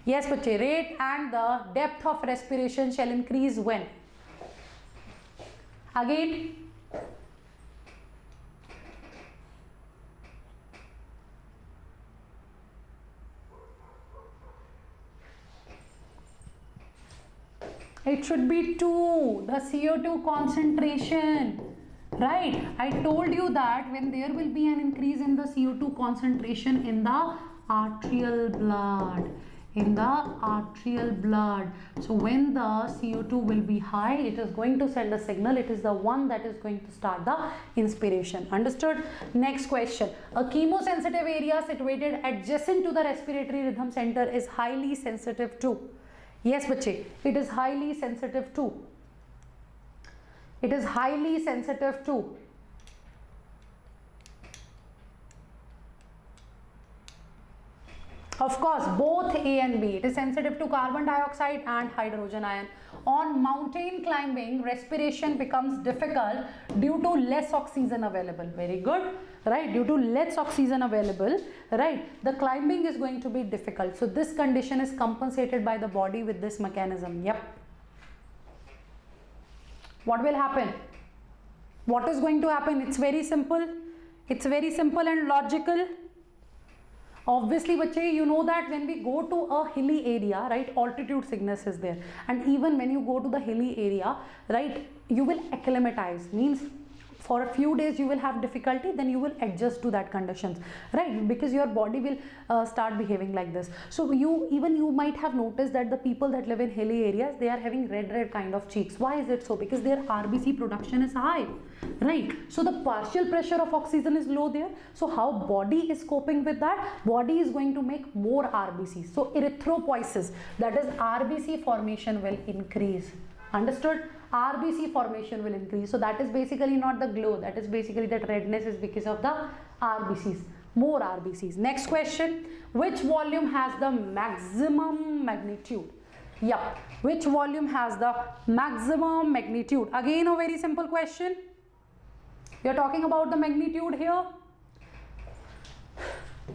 Yes बच्चे, rate and the depth of respiration shall increase when? Again, it should be 2, the CO2 concentration, right? I told you that when there will be an increase in the CO2 concentration in the arterial blood, so when the CO2 will be high, it is going to send a signal. It is the one that is going to start the inspiration. Understood? Next question. A chemosensitive area situated adjacent to the respiratory rhythm center is highly sensitive to. Yes बच्चे, it is highly sensitive to. It is highly sensitive to. Of course, both A and B. It is sensitive to carbon dioxide and hydrogen ion. On mountain climbing, respiration becomes difficult due to less oxygen available. Very good, right? Due to less oxygen available, right? The climbing is going to be difficult. So this condition is compensated by the body with this mechanism. Yep. What will happen? What is going to happen? It's very simple. It's very simple and logical. Obviously बच्चे, you know that when we go to a hilly area, right, altitude sickness is there, and even when you go to the hilly area, right, you will acclimatize, means for a few days you will have difficulty, then you will adjust to that conditions, right, because your body will start behaving like this. So you might have noticed that the people that live in hilly areas, they are having red kind of cheeks. Why is it so? Because their RBC production is high, right? So the partial pressure of oxygen is low there. So how body is coping with that? Body is going to make more RBC. So erythropoiesis, that is RBC formation, will increase. Understood? RBC formation will increase. So that is basically not the glow, that is basically that redness is because of the RBCs, more RBCs. Next question, which volume has the maximum magnitude? Yep, which volume has the maximum magnitude? Again a very simple question. We are talking about the magnitude here.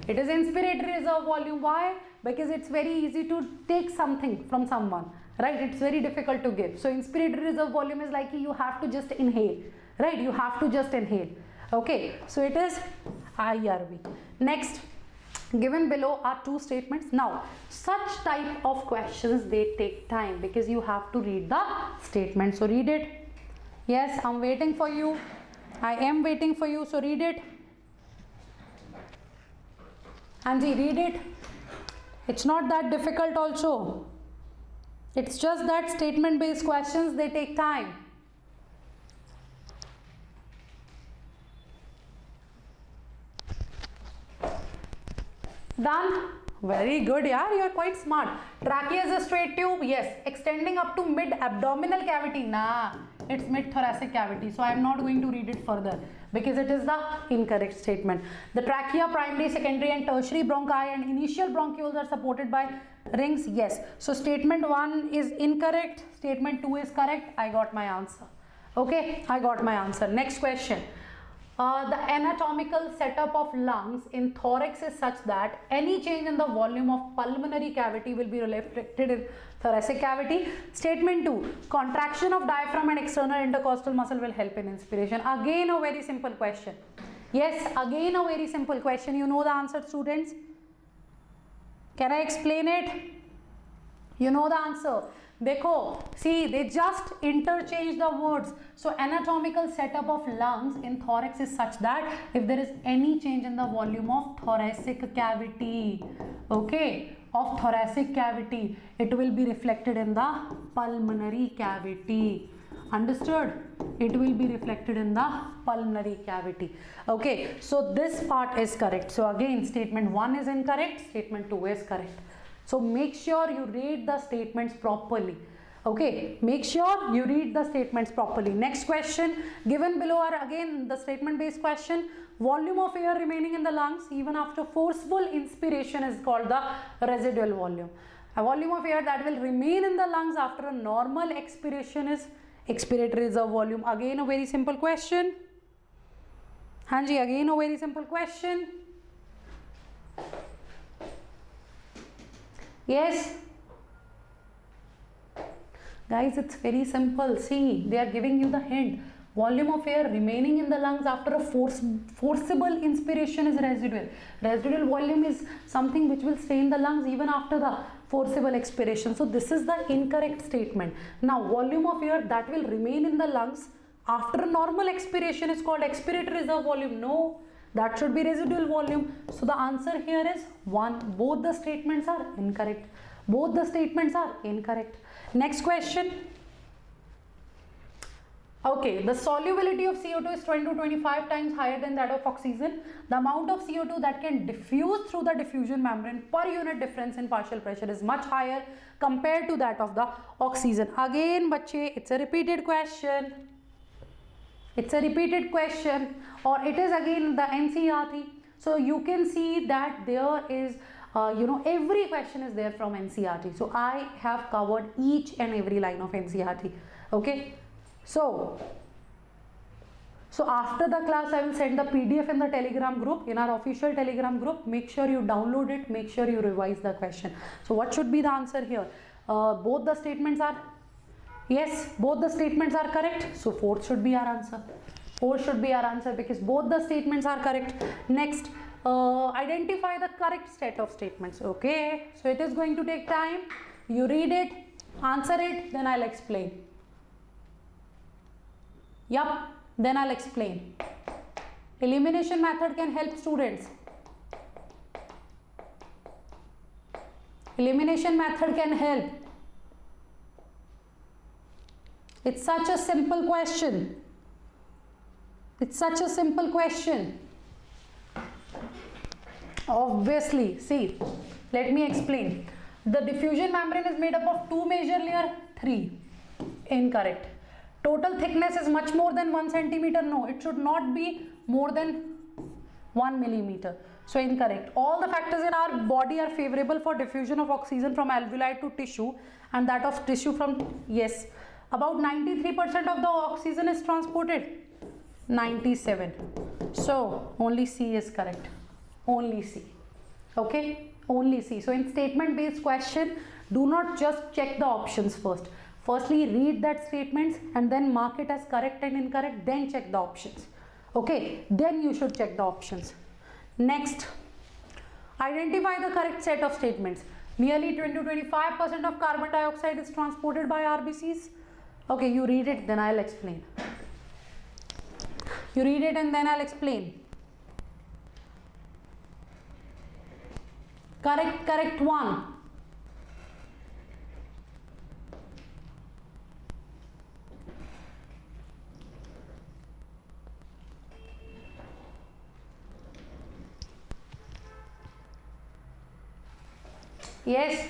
It is inspiratory reserve volume. Why? Because it's very easy to take something from someone, right? It's very difficult to give. So inspiratory reserve volume is like you have to just inhale, right? You have to just inhale. Okay, so it is IRV. Next, given below are two statements. Now such type of questions, they take time because you have to read the statement. So read it. Yes, I'm waiting for you. I am waiting for you. So read it. Anji, read it. It's not that difficult also. It's just that statement based questions, they take time. Done? Very good, yeah, you are quite smart. Trachea is a straight tube, yes. Extending up to mid-abdominal cavity, nah, it's mid-thoracic cavity. So I am not going to read it further because it is the incorrect statement. The trachea, primary, secondary and tertiary bronchi and initial bronchioles are supported by rings, yes. So statement 1 is incorrect, statement 2 is correct. I got my answer. Okay, I got my answer. Next question. The anatomical setup of lungs in thorax is such that any change in the volume of pulmonary cavity will be reflected in thoracic cavity. Statement 2, contraction of diaphragm and external intercostal muscle will help in inspiration. Again a very simple question. Yes, again a very simple question. You know the answer, students? Can I explain it? You know the answer. Dekho, see, they just interchange the words. So anatomical setup of lungs in thorax is such that if there is any change in the volume of thoracic cavity, okay, of thoracic cavity, it will be reflected in the pulmonary cavity. Understood? It will be reflected in the pulmonary cavity. Okay, so this part is correct. So again, statement 1 is incorrect, statement 2 is correct. So make sure you read the statements properly. Okay, make sure you read the statements properly. Next question, given below are again the statement based question. Volume of air remaining in the lungs even after forceful inspiration is called the residual volume. A volume of air that will remain in the lungs after a normal expiration is expiratory reserve volume. Again a very simple question. Hanji, again a very simple question. Yes. Guys, it's very simple. See, they are giving you the hint. Volume of air remaining in the lungs after a forcible inspiration is residual. Residual volume is something which will stay in the lungs even after the forcible expiration. So this is the incorrect statement. Now, volume of air that will remain in the lungs after normal expiration is called expiratory reserve volume. No, that should be residual volume. So the answer here is 1. Both the statements are incorrect. Both the statements are incorrect. Next question. Okay, the solubility of CO2 is 20 to 25 times higher than that of oxygen. The amount of CO2 that can diffuse through the diffusion membrane per unit difference in partial pressure is much higher compared to that of the oxygen. Again, bache, it's a repeated question. It's a repeated question, or it is again the NCERT. So you can see that there is every question is there from NCERT. So I have covered each and every line of NCERT. Okay. So after the class, I will send the PDF in the Telegram group, in our official Telegram group. Make sure you download it. Make sure you revise the question. So what should be the answer here? Both the statements are, yes, both the statements are correct. So 4th should be our answer. 4 should be our answer because both the statements are correct. Next, identify the correct set of statements. Okay, so it is going to take time. You read it, answer it, then I'll explain. Yup, then I'll explain. Elimination method can help students. Elimination method can help. It's such a simple question. It's such a simple question. Obviously, see, let me explain. The diffusion membrane is made up of 2 major layers, 3. Incorrect. Total thickness is much more than 1 centimeter. No, it should not be more than 1 millimeter. So incorrect. All the factors in our body are favorable for diffusion of oxygen from alveoli to tissue and that of tissue from, yes. About 93% of the oxygen is transported. 97. So only C is correct. Only C. Okay, only C. So in statement based question, do not just check the options first. Firstly, read that statements and then mark it as correct and incorrect, then check the options. Okay, then you should check the options. Next, identify the correct set of statements. Nearly 20 to 25% of carbon dioxide is transported by RBCs. Okay, you read it, then I'll explain. You read it and then I'll explain. Correct one. Yes,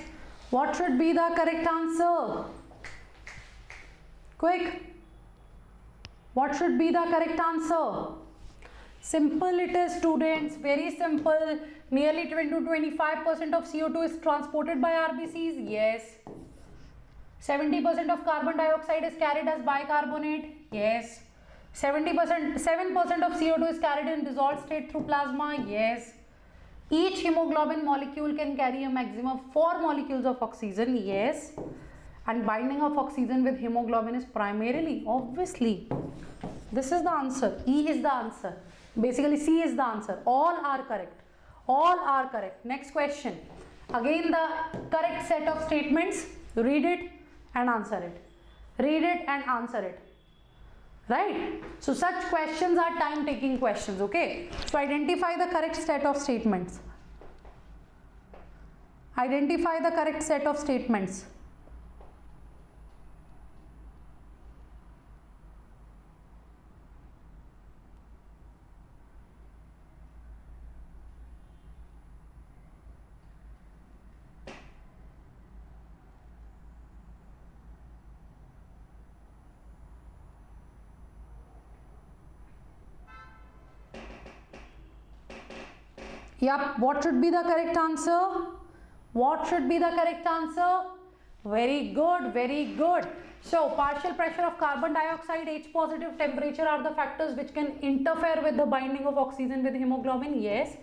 what should be the correct answer? Quick. What should be the correct answer? Simple it is, students, very simple. Nearly 20 to 25% of CO2 is transported by RBCs. Yes. 70% of carbon dioxide is carried as bicarbonate. Yes. 7% of CO2 is carried in dissolved state through plasma. Yes. Each hemoglobin molecule can carry a maximum of 4 molecules of oxygen. Yes. And binding of oxygen with hemoglobin is primarily, obviously. This is the answer. E is the answer. Basically, C is the answer. All are correct. All are correct. Next question. Again, the correct set of statements. Read it and answer it. Read it and answer it. Right? So, such questions are time-taking questions. Okay? So, identify the correct set of statements. Identify the correct set of statements. Yup, what should be the correct answer? What should be the correct answer? Very good, very good. So, partial pressure of carbon dioxide, H positive temperature are the factors which can interfere with the binding of oxygen with hemoglobin. Yes.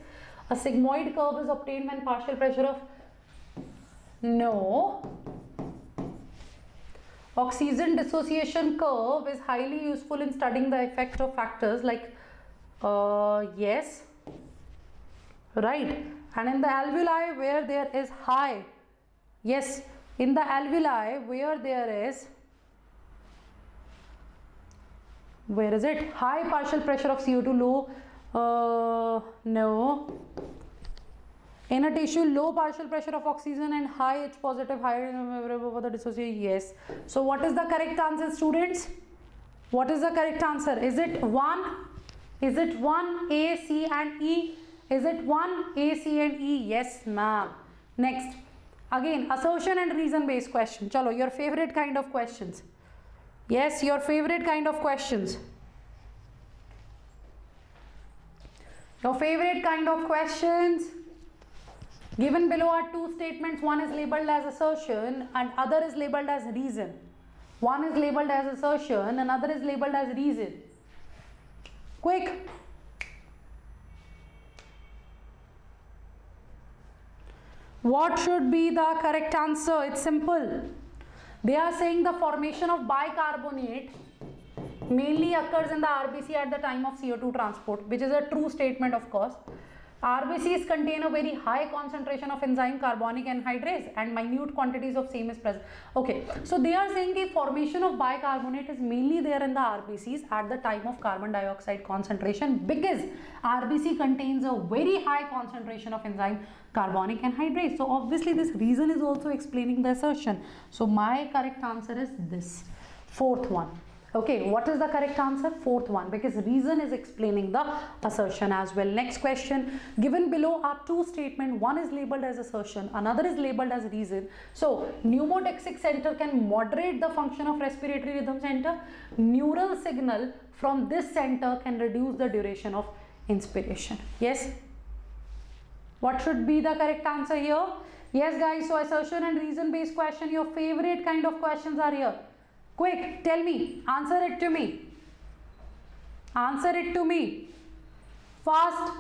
A sigmoid curve is obtained when partial pressure of No. Oxygen dissociation curve is highly useful in studying the effect of factors like yes, right. And in the alveoli where there is high, yes, in the alveoli where there is, where is it, high partial pressure of CO2, low, no. In a tissue, low partial pressure of oxygen and high H positive, higher over the dissociation, yes. So what is the correct answer, students? What is the correct answer? Is it 1? Is it 1, A, C and E? Is it 1, A, C and E? Yes, ma'am. Next, again, assertion and reason based question. Chalo, your favorite kind of questions. Yes, your favorite kind of questions. Your favorite kind of questions. Given below are two statements. One is labeled as assertion and other is labeled as reason. One is labeled as assertion, another is labeled as reason. Quick. What should be the correct answer? It's simple. They are saying the formation of bicarbonate mainly occurs in the RBC at the time of CO2 transport, which is a true statement, of course. RBCs contain a very high concentration of enzyme carbonic anhydrase and minute quantities of same is present. Okay, so they are saying the formation of bicarbonate is mainly there in the RBCs at the time of carbon dioxide concentration because RBC contains a very high concentration of enzyme carbonic anhydrase. So obviously this reason is also explaining the assertion. So my correct answer is this, fourth one. Okay, what is the correct answer? Fourth one, because reason is explaining the assertion as well. Next question, given below are two statements. One is labeled as assertion, another is labeled as reason. So pneumotaxic center can moderate the function of respiratory rhythm center. Neural signal from this center can reduce the duration of inspiration. Yes, what should be the correct answer here? Yes guys, so assertion and reason based question, your favorite kind of questions are here. Quick, tell me, answer it to me. Answer it to me. Fast.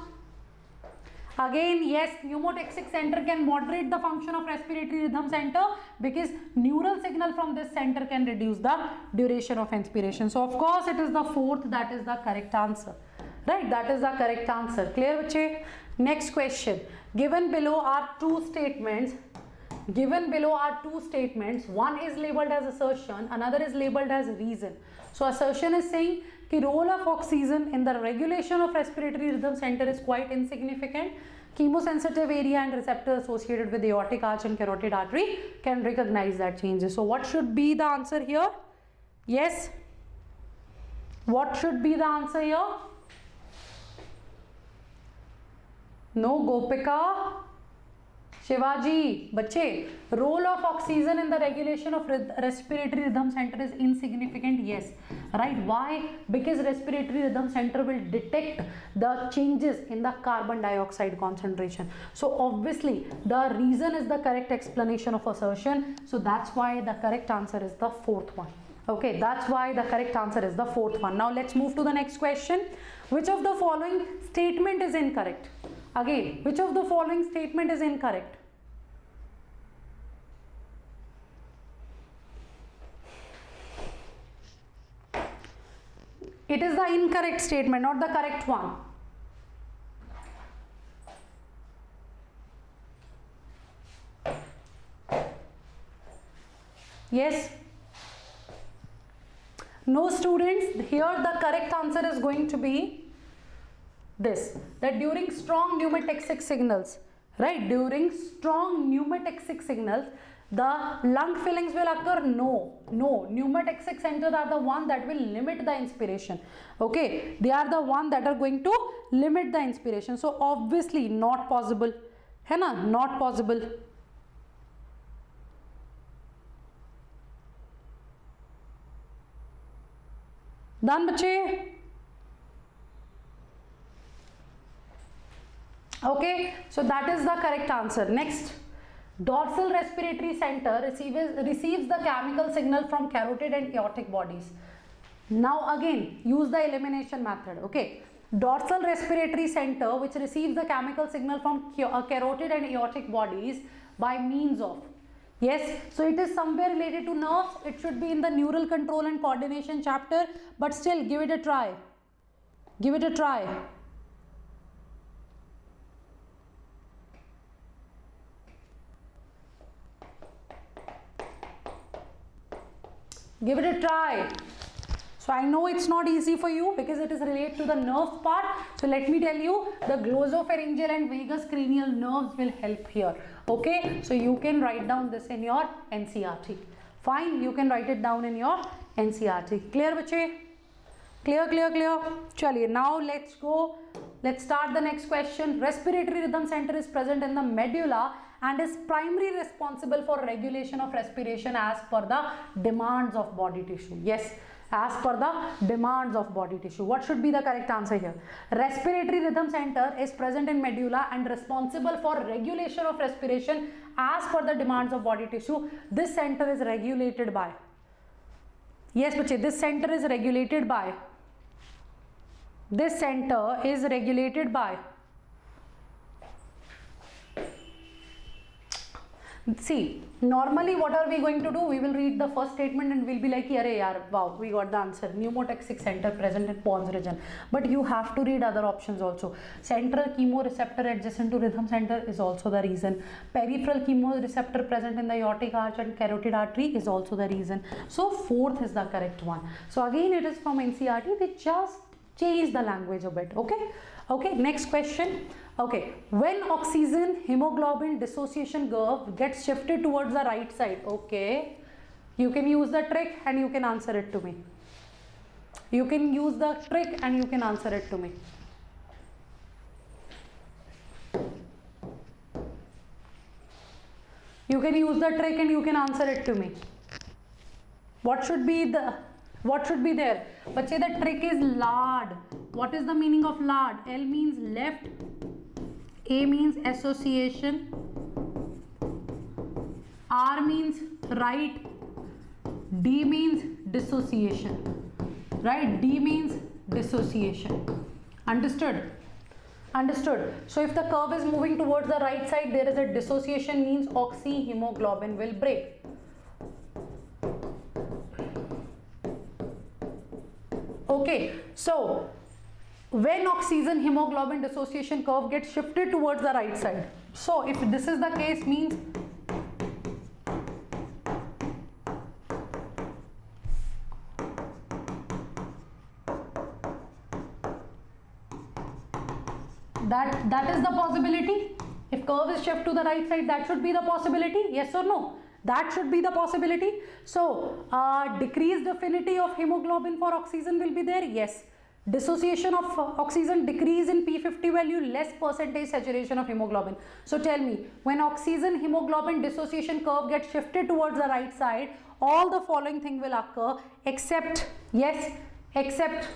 Again, yes, pneumotaxic center can moderate the function of respiratory rhythm center because neural signal from this center can reduce the duration of inspiration. So, of course, it is the fourth, that is the correct answer. Right, that is the correct answer. Clear, bache? Next question. Given below are two statements. Given below are two statements. One is labeled as assertion, another is labeled as reason. So assertion is saying the role of oxygen in the regulation of respiratory rhythm center is quite insignificant. Chemosensitive area and receptor associated with aortic arch and carotid artery can recognize that changes. So what should be the answer here? Yes. What should be the answer here? No, Gopika. Shivaji, bache, role of oxygen in the regulation of respiratory rhythm center is insignificant. Yes, right. Why? Because respiratory rhythm center will detect the changes in the carbon dioxide concentration. So obviously the reason is the correct explanation of assertion. So that's why the correct answer is the fourth one. Okay, that's why the correct answer is the fourth one. Now let's move to the next question. Which of the following statement is incorrect? Again, which of the following statement is incorrect? It is the incorrect statement, not the correct one. Yes? No, students, here the correct answer is going to be this, that during strong pneumotaxic signals, right, during strong pneumotaxic signals, the lung fillings will occur? No, pneumotaxic centers are the one that will limit the inspiration. Okay, they are the one that are going to limit the inspiration. So obviously not possible, है ना, not possible. Done, bache? Okay, so that is the correct answer. Next. Dorsal respiratory center receives the chemical signal from carotid and aortic bodies. Now again, use the elimination method. Okay, dorsal respiratory center which receives the chemical signal from carotid and aortic bodies by means of Yes, so it is somewhere related to nerves. It should be in the neural control and coordination chapter, but still give it a try. Give it a try. Give it a try. So I know it's not easy for you because it is related to the nerve part. So let me tell you, the glossopharyngeal and vagus cranial nerves will help here. Okay, so you can write down this in your NCERT. Fine, you can write it down in your NCERT. Clear, bache? Clear, clear, clear. Chaliye, now let's go. Let's start the next question. Respiratory rhythm center is present in the medulla and is primarily responsible for regulation of respiration as per the demands of body tissue. Yes, as per the demands of body tissue. What should be the correct answer here? Respiratory rhythm center is present in medulla and responsible for regulation of respiration as per the demands of body tissue. This center is regulated by, yes bache, this center is regulated by, this center is regulated by, see, normally what are we going to do? We will read the first statement and we'll be like, "Arey yaar, wow, we got the answer. Pneumotaxic center present in pons region." But you have to read other options also. Central chemoreceptor adjacent to rhythm center is also the reason. Peripheral chemoreceptor present in the aortic arch and carotid artery is also the reason. So fourth is the correct one. So again, it is from NCERT. They just change the language a bit. Okay. Okay. Next question. Okay, when oxygen hemoglobin dissociation curve gets shifted towards the right side, okay, you can use the trick and you can answer it to me. You can use the trick and you can answer it to me. You can use the trick and you can answer it to me. What should be there? Bache, the trick is LARD. What is the meaning of LARD? L means left, A means association, R means right, D means dissociation, right? D means dissociation. Understood? Understood. So if the curve is moving towards the right side, there is a dissociation, means oxyhemoglobin will break. Okay, so when oxygen hemoglobin dissociation curve gets shifted towards the right side, so if this is the case, means that is the possibility. If curve is shifted to the right side, that should be the possibility. Yes or no? That should be the possibility. So decreased affinity of hemoglobin for oxygen will be there. Yes. Dissociation of oxygen, decrease in P50 value, less percentage saturation of hemoglobin. So tell me, when oxygen hemoglobin dissociation curve gets shifted towards the right side, all the following thing will occur except, yes, except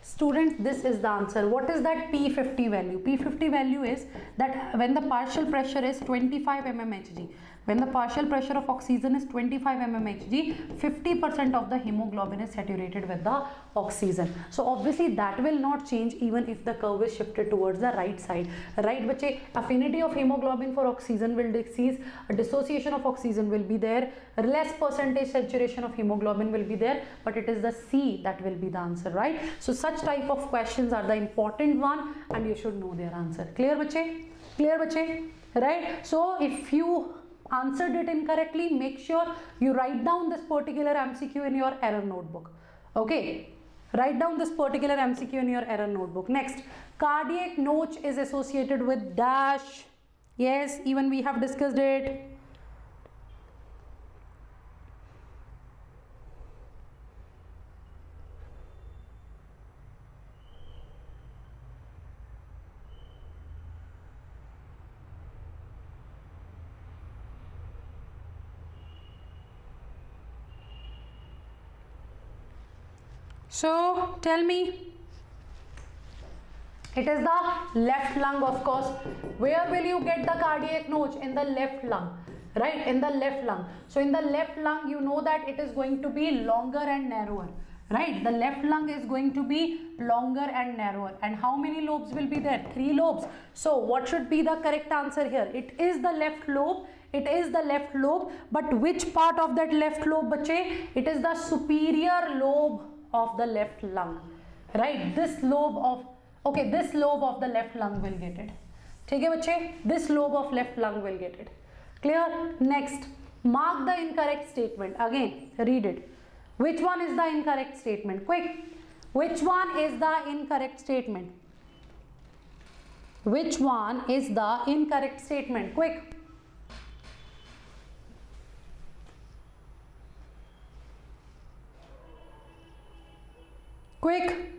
students, this is the answer. What is that P50 value? P50 value is that when the partial pressure is 25 mmHg, when the partial pressure of oxygen is 25 mmHg, 50% of the hemoglobin is saturated with the oxygen. So obviously that will not change even if the curve is shifted towards the right side. Right, bache? Affinity of hemoglobin for oxygen will decrease, dissociation of oxygen will be there, less percentage saturation of hemoglobin will be there, but it is the C that will be the answer, right? So such type of questions are the important one and you should know their answer. Clear, bache? Clear, bache? Right? So if you answered it incorrectly, make sure you write down this particular MCQ in your error notebook. Okay, write down this particular MCQ in your error notebook. Next, cardiac notch is associated with dash. Yes, even we have discussed it. So tell me, it is the left lung, of course. Where will you get the cardiac notch? In the left lung, right? In the left lung. So in the left lung, you know that it is going to be longer and narrower, right? The left lung is going to be longer and narrower. And how many lobes will be there? 3 lobes. So what should be the correct answer here? It is the left lobe. It is the left lobe. But which part of that left lobe, bache? It is the superior lobe of the left lung, right? This lobe of, okay, this lobe of the left lung will get it. Okay, bache? This lobe of left lung will get it. Clear? Next, mark the incorrect statement. Again, read it. Which one is the incorrect statement? Quick. Which one is the incorrect statement? Which one is the incorrect statement? Quick. Quick.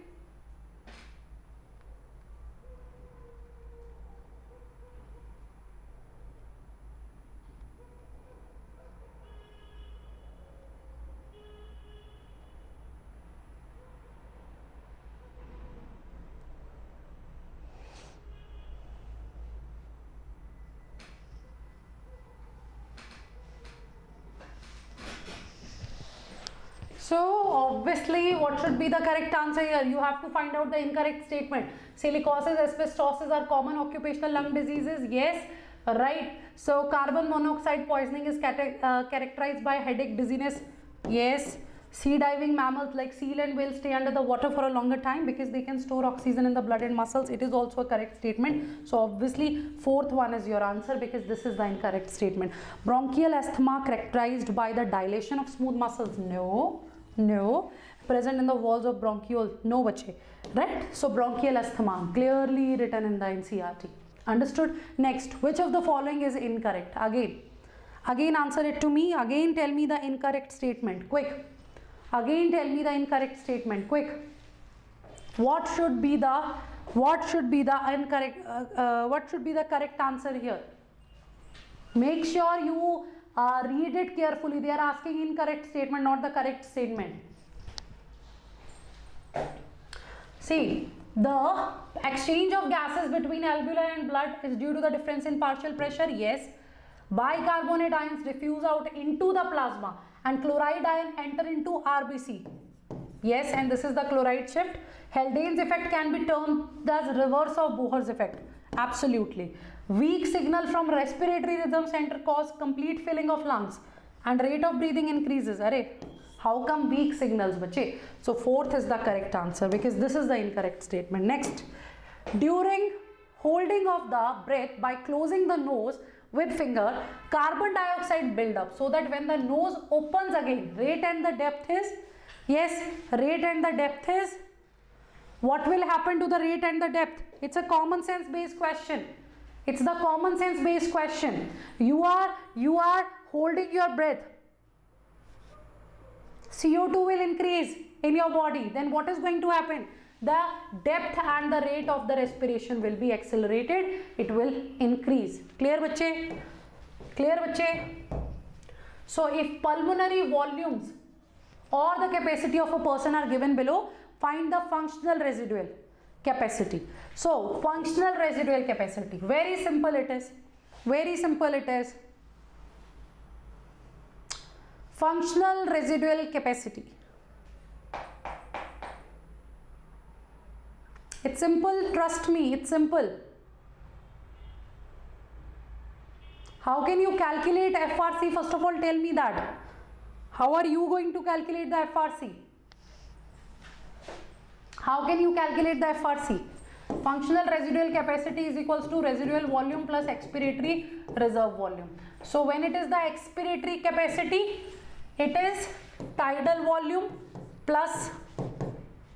So obviously what should be the correct answer here? You have to find out the incorrect statement. Silicosis, asbestosis are common occupational lung diseases. Yes, right. So carbon monoxide poisoning is characterized by headache, dizziness. Yes. Sea diving mammals like seal and whales stay under the water for a longer time because they can store oxygen in the blood and muscles. It is also a correct statement. So obviously fourth one is your answer because this is the incorrect statement. Bronchial asthma characterized by the dilation of smooth muscles. No. No. Present in the walls of bronchiole. No, bache. Right? So bronchial asthma clearly written in the NCERT. Understood? Next, which of the following is incorrect? Again answer it to me. Again tell me the incorrect statement. Quick. Again tell me the incorrect statement. Quick. What should be the correct answer here? Make sure you read it carefully. They are asking incorrect statement, not the correct statement. See, the exchange of gases between alveoli and blood is due to the difference in partial pressure. Yes. Bicarbonate ions diffuse out into the plasma and chloride ion enter into RBC. Yes, and this is the chloride shift. Haldane's effect can be termed as reverse of Bohr's effect. Absolutely. Weak signal from respiratory rhythm center cause complete filling of lungs and rate of breathing increases. Array, how come weak signals, bache? So fourth is the correct answer because this is the incorrect statement. Next, during holding of the breath by closing the nose with finger, carbon dioxide build up so that when the nose opens again, rate and the depth is, yes, rate and the depth is, what will happen to the rate and the depth? It's a common sense based question. It's the common sense based question. You are holding your breath. CO2 will increase in your body. Then what is going to happen? The depth and the rate of the respiration will be accelerated. It will increase. Clear, bache? Clear, bache? So if pulmonary volumes or the capacity of a person are given below, find the functional residual capacity. So functional residual capacity, very simple it is. Very simple it is. Functional residual capacity. It's simple, trust me, it's simple. How can you calculate FRC? First of all, tell me that. How are you going to calculate the FRC? How can you calculate the FRC? Functional residual capacity is equals to residual volume plus expiratory reserve volume. So when it is the expiratory capacity, it is tidal volume plus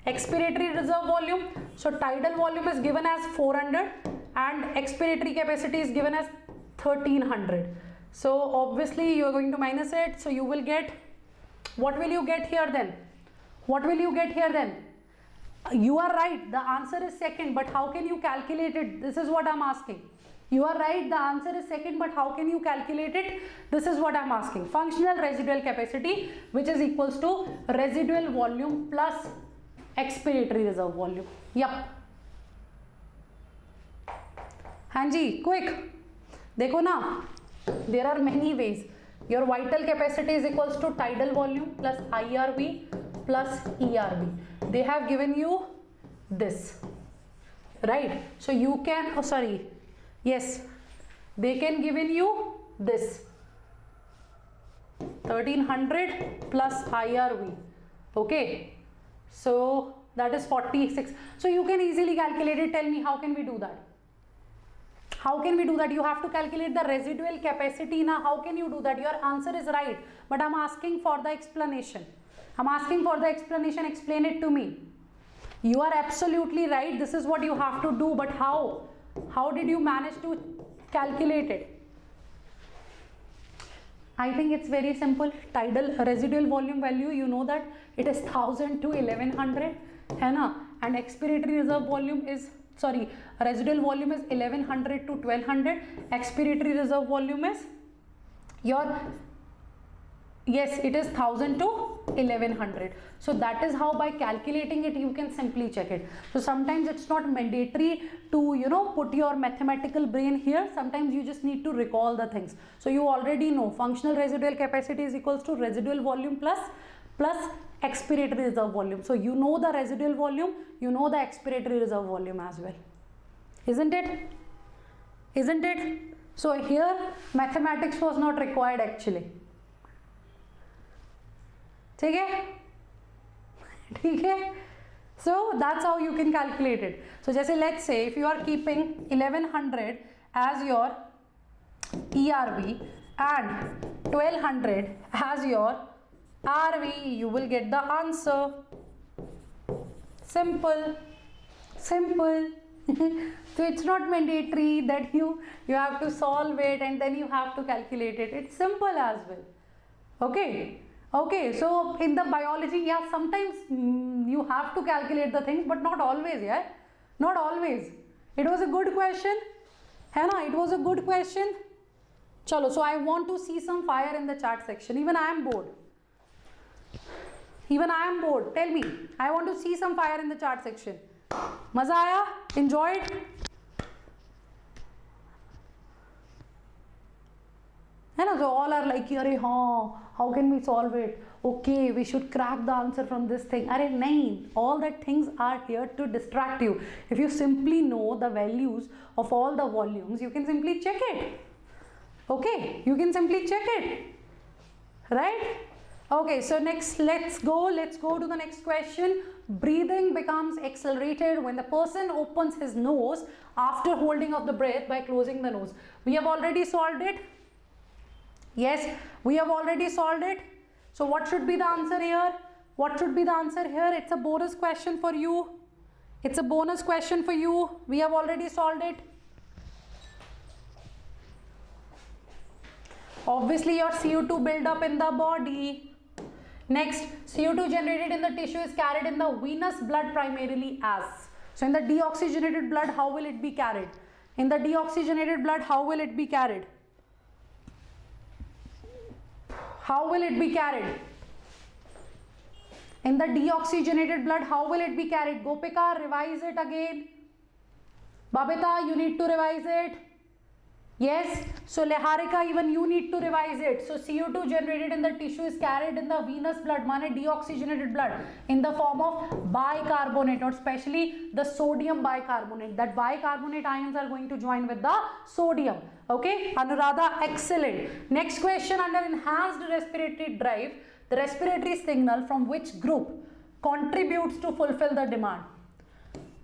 expiratory reserve volume. So tidal volume is given as 400 and expiratory capacity is given as 1300. So obviously you are going to minus it. So you will get, what will you get here then? What will you get here then? You are right, the answer is second, but how can you calculate it? This is what I am asking. You are right, the answer is second, but how can you calculate it? This is what I am asking. Functional residual capacity, which is equals to residual volume plus expiratory reserve volume. Yup. Hanji, quick. Dekho na, there are many ways. Your vital capacity is equals to tidal volume plus IRV plus ERV. They have given you this, right? So you can, oh sorry, yes, they can given you this 1300 plus IRV. Okay, so that is 46. So you can easily calculate it. Tell me, how can we do that? How can we do that? You have to calculate the residual capacity. Now, how can you do that? Your answer is right, but I'm asking for the explanation. I'm asking for the explanation. Explain it to me. You are absolutely right. This is what you have to do, but how? How did you manage to calculate it? I think it's very simple. Tidal residual volume value, you know that it is 1000 to 1100, है ना? And expiratory reserve volume is, sorry, residual volume is 1100 to 1200. Expiratory reserve volume is your, yes, it is 1000 to 1100. So that is how by calculating it you can simply check it. So sometimes it's not mandatory to, you know, put your mathematical brain here. Sometimes you just need to recall the things. So you already know functional residual capacity is equals to residual volume plus expiratory reserve volume. So you know the residual volume, you know the expiratory reserve volume as well, isn't it? Isn't it? So here mathematics was not required actually. ठीक है? ठीक है? So that's how you can calculate it. So जैसे let's say if you are keeping 1100 as your ERV and 1200 as your RV, you will get the answer. Simple, simple. So it's not mandatory that you have to solve it and then you have to calculate it. It's simple as well. Okay. Okay, so in the biology, yeah, sometimes you have to calculate the things, but not always, yeah? Not always. It was a good question. Hannah, it was a good question. Chalo, so I want to see some fire in the chat section. Even I am bored. Even I am bored. Tell me. I want to see some fire in the chat section. Maza aaya? Enjoyed? So all are like, how can we solve it? Okay, we should crack the answer from this thing. Arey nahin, all that things are here to distract you. If you simply know the values of all the volumes, you can simply check it. Okay, you can simply check it. Right? Okay, so next, let's go to the next question. Breathing becomes accelerated when the person opens his nose after holding of the breath by closing the nose. We have already solved it. Yes, we have already solved it. So what should be the answer here? What should be the answer here? It's a bonus question for you. It's a bonus question for you. We have already solved it. Obviously your CO2 build up in the body. Next, CO2 generated in the tissue is carried in the venous blood primarily as. So in the deoxygenated blood, how will it be carried? In the deoxygenated blood, how will it be carried? How will it be carried? In the deoxygenated blood, how will it be carried? Gopika, revise it again. Babita, you need to revise it. Yes. So Leharika, even you need to revise it. So CO2 generated in the tissue is carried in the venous blood, mane deoxygenated blood, in the form of bicarbonate, or especially the sodium bicarbonate. That bicarbonate ions are going to join with the sodium. Okay, Anuradha, excellent. Next question, under enhanced respiratory drive, the respiratory signal from which group contributes to fulfill the demand?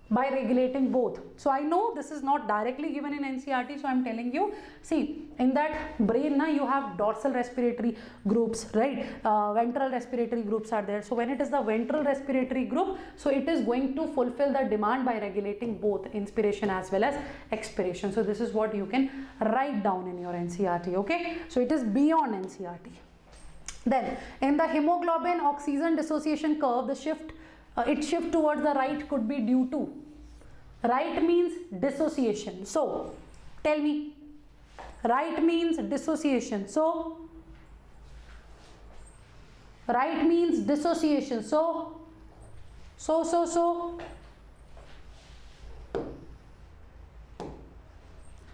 By regulating both. So I know this is not directly given in NCERT, so I am telling you, see, in that brain na, you have dorsal respiratory groups, right? Ventral respiratory groups are there. So when it is the ventral respiratory group, so it is going to fulfill the demand by regulating both inspiration as well as expiration. So this is what you can write down in your NCERT, okay? So it is beyond NCERT. Then in the hemoglobin oxygen dissociation curve, the shift towards the right could be due to, right means dissociation. So tell me, right means dissociation. So right means dissociation. So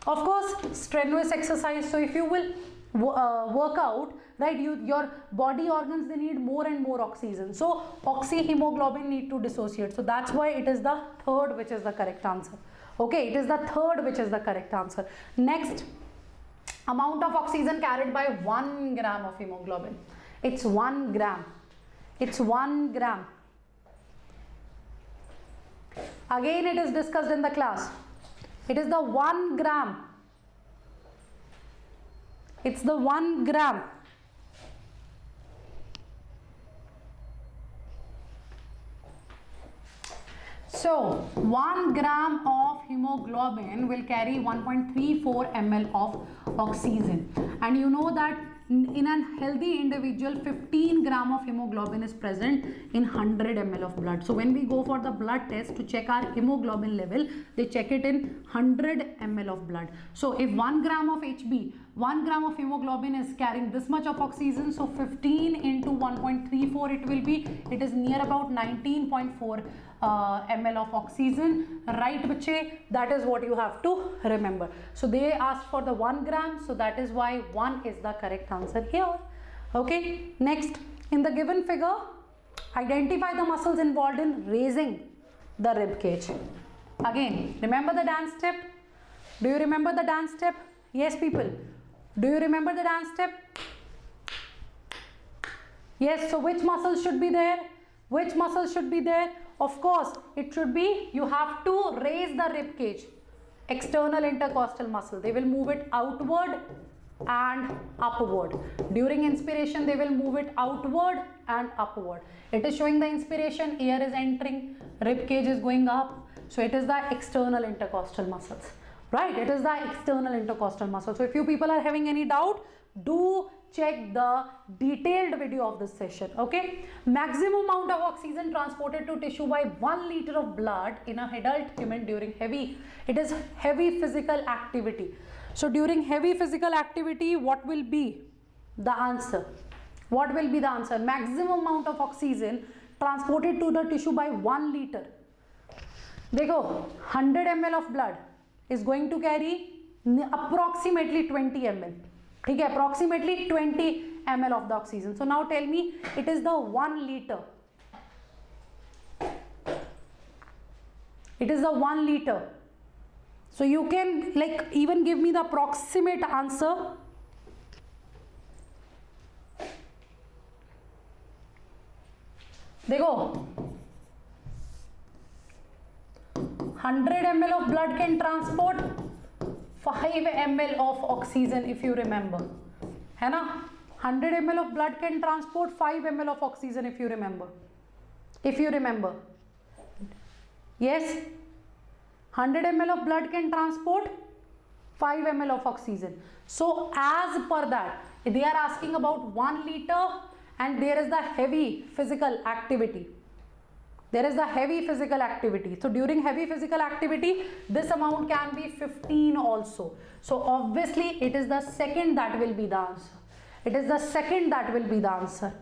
of course strenuous exercise. So if you will work out, right, your body organs, they need more and more oxygen, so oxyhemoglobin need to dissociate. So that's why it is the third which is the correct answer. Okay, it is the third which is the correct answer. Next, amount of oxygen carried by 1 gram of hemoglobin. It's 1 gram. It's 1 gram. Again, it is discussed in the class. It is the 1 gram. It's the 1 gram. So 1 gram of hemoglobin will carry 1.34 ml of oxygen, and you know that in a healthy individual 15 gram of hemoglobin is present in 100 ml of blood. So when we go for the blood test to check our hemoglobin level, they check it in 100 ml of blood. So if 1 gram of HB, 1 gram of hemoglobin is carrying this much of oxygen, so 15 into 1.34 it will be, it is near about 19.4 ml of oxygen, right bache? That is what you have to remember. So they asked for the 1 gram, so that is why 1 is the correct answer here. Okay, next, in the given figure, identify the muscles involved in raising the rib cage. Again, remember the dance step? Do you remember the dance step? Yes, people. Do you remember the dance step? Yes, so which muscles should be there? Which muscles should be there? Of course, it should be, you have to raise the rib cage. External intercostal muscle. They will move it outward and upward. During inspiration, they will move it outward and upward. It is showing the inspiration, air is entering, rib cage is going up. So it is the external intercostal muscles. Right? It is the external intercostal muscle. So if you people are having any doubt, do check the detailed video of this session. Okay, maximum amount of oxygen transported to tissue by 1 liter of blood in an adult human during heavy physical activity. So during heavy physical activity, what will be the answer? What will be the answer? Maximum amount of oxygen transported to the tissue by 1 liter. Dekho, 100 ml of blood is going to carry approximately 20 ml. Okay, approximately 20 ml of the oxygen. So now tell me, it is the 1 liter. It is the 1 liter. So you can like even give me the approximate answer. Dekho, 100 ml of blood can transport 5 ml of oxygen, if you remember. है ना? 100 ml of blood can transport 5 ml of oxygen, if you remember. If you remember. Yes? 100 ml of blood can transport 5 ml of oxygen. So as per that, they are asking about 1 liter and there is the heavy physical activity. There is the heavy physical activity. So during heavy physical activity, this amount can be 15 also. So obviously it is the second that will be the answer. It is the second that will be the answer.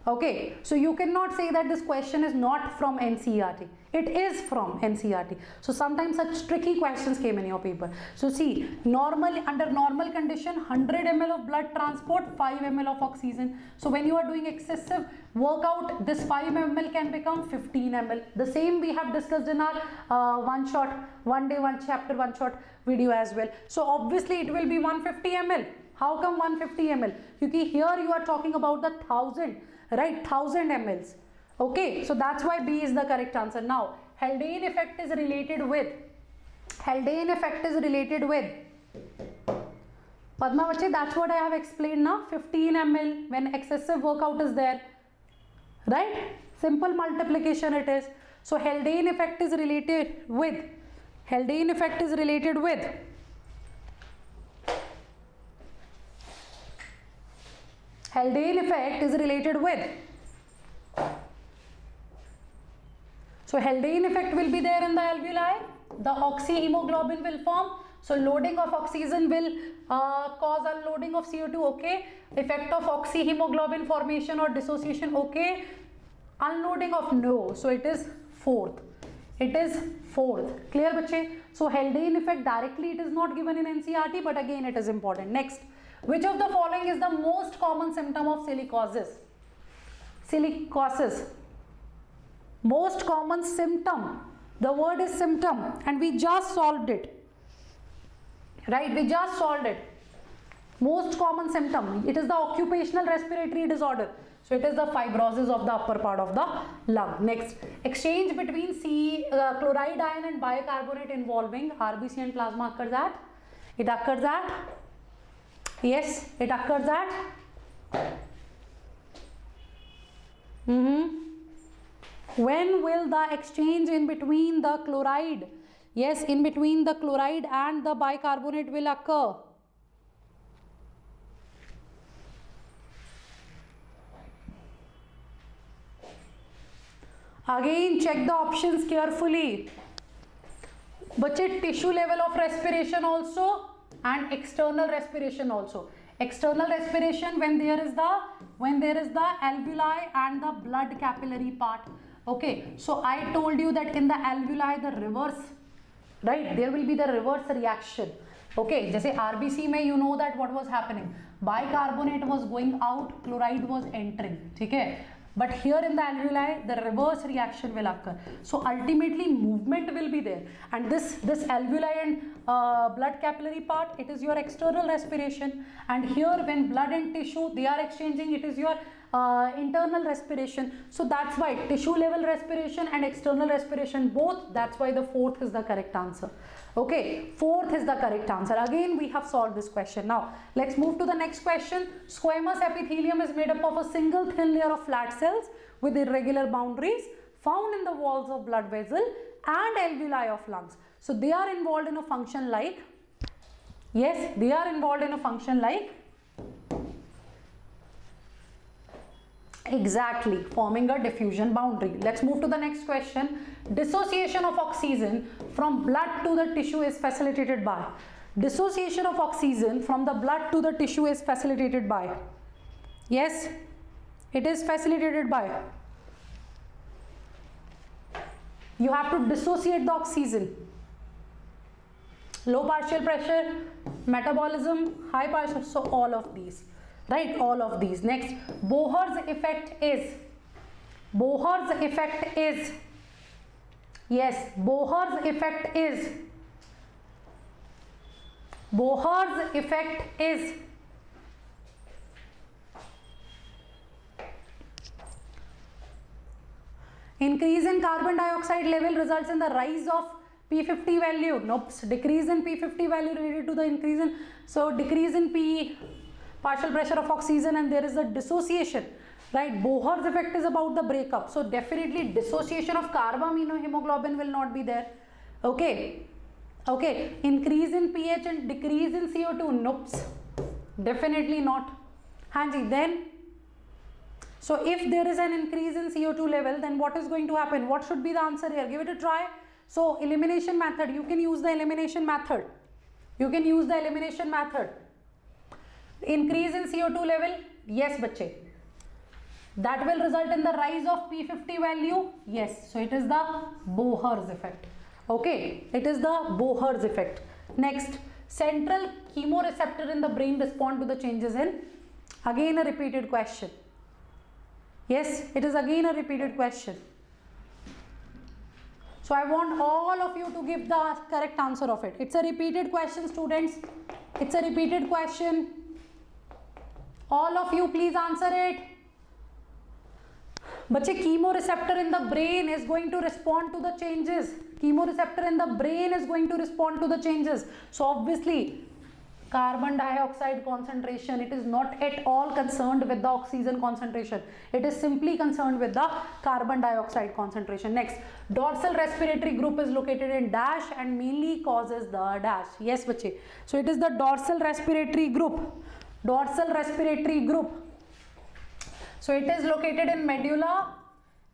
Okay, so you cannot say that this question is not from NCERT. It is from NCERT. So sometimes such tricky questions came in your paper. So see, normally under normal condition, 100 ml of blood transport 5 ml of oxygen. So when you are doing excessive workout, this 5 ml can become 15 ml. The same we have discussed in our one day, one chapter, one shot video as well. So obviously it will be 150 ml. How come 150 ml? Because here you are talking about the 1000, right? 1000 mLs. Okay, so that's why B is the correct answer. Now, Haldane effect is related with, Padma Bache, that's what I have explained now. 15 ml when excessive workout is there, right? Simple multiplication it is. So Haldane effect is related with, Haldane effect is related with So Haldane effect will be there in the alveoli. The oxyhemoglobin will form. So loading of oxygen will cause unloading of CO2. Okay. Effect of oxyhemoglobin formation or dissociation. Okay. Unloading of no. So it is fourth. It is fourth. Clear, bache? So Haldane effect directly it is not given in NCERT, but again it is important. Next, Which of the following is the most common symptom of silicosis? Silicosis. Most common symptom. The word is symptom, and we just solved it. Right? We just solved it. Most common symptom. It is the occupational respiratory disorder. So it is the fibrosis of the upper part of the lung. Next, exchange between chloride ion and bicarbonate involving RBC and plasma occurs at? It occurs at? Yes, it occurs at? When will the exchange in between the chloride, yes, in between the chloride and the bicarbonate will occur? Again, check the options carefully. Bachche, tissue level of respiration also and external respiration also. External respiration when there is the alveoli and the blood capillary part. Okay, so I told you that in the alveoli the reverse, right, there will be the reverse reaction. Okay, जैसे RBC में you know that what was happening, bicarbonate was going out, chloride was entering, ठीक है. But here in the alveoli, the reverse reaction will occur. So ultimately movement will be there. And this alveoli and blood capillary part, it is your external respiration. And here when blood and tissue, they are exchanging, it is your internal respiration. So that's why tissue level respiration and external respiration both, that's why the fourth is the correct answer. Okay, fourth is the correct answer. Again, we have solved this question. Now, let's move to the next question. Squamous epithelium is made up of a single thin layer of flat cells with irregular boundaries found in the walls of blood vessel and alveoli of lungs. So, they are involved in a function like, yes, they are involved in a function like, exactly, forming a diffusion boundary. Let's move to the next question. Dissociation of oxygen from blood to the tissue is facilitated by. Dissociation of oxygen from the blood to the tissue is facilitated by. Yes, it is facilitated by. You have to dissociate the oxygen. Low partial pressure, metabolism, high partial, so all of these. Right, all of these. Next, Bohr's effect is, Bohr's effect is, yes, Bohr's effect is, Bohr's effect is, increase in carbon dioxide level results in the rise of P50 value. Nope, decrease in P50 value related to the increase in, so decrease in P partial pressure of oxygen, and there is a dissociation, right? Bohr's effect is about the breakup, so definitely dissociation of carbaminohemoglobin will not be there. Okay, okay, increase in pH and decrease in CO2, nope, definitely not. Hanji, then, so if there is an increase in CO2 level, then what is going to happen? What should be the answer here? Give it a try. So elimination method, you can use the elimination method. You can use the elimination method. Increase in CO2 level, yes bachche, that will result in the rise of P50 value, yes, so it is the Bohr's effect. Okay, it is the Bohr's effect. Next, central chemoreceptor in the brain respond to the changes in, again a repeated question. Yes, it is again a repeated question. So I want all of you to give the correct answer of it. It's a repeated question, students. It's a repeated question. All of you please answer it. Bache, chemoreceptor in the brain is going to respond to the changes. Chemoreceptor in the brain is going to respond to the changes. So obviously, carbon dioxide concentration, it is not at all concerned with the oxygen concentration. It is simply concerned with the carbon dioxide concentration. Next, dorsal respiratory group is located in dash and mainly causes the dash. Yes, bache. So it is the dorsal respiratory group. Dorsal respiratory group. So it is located in medulla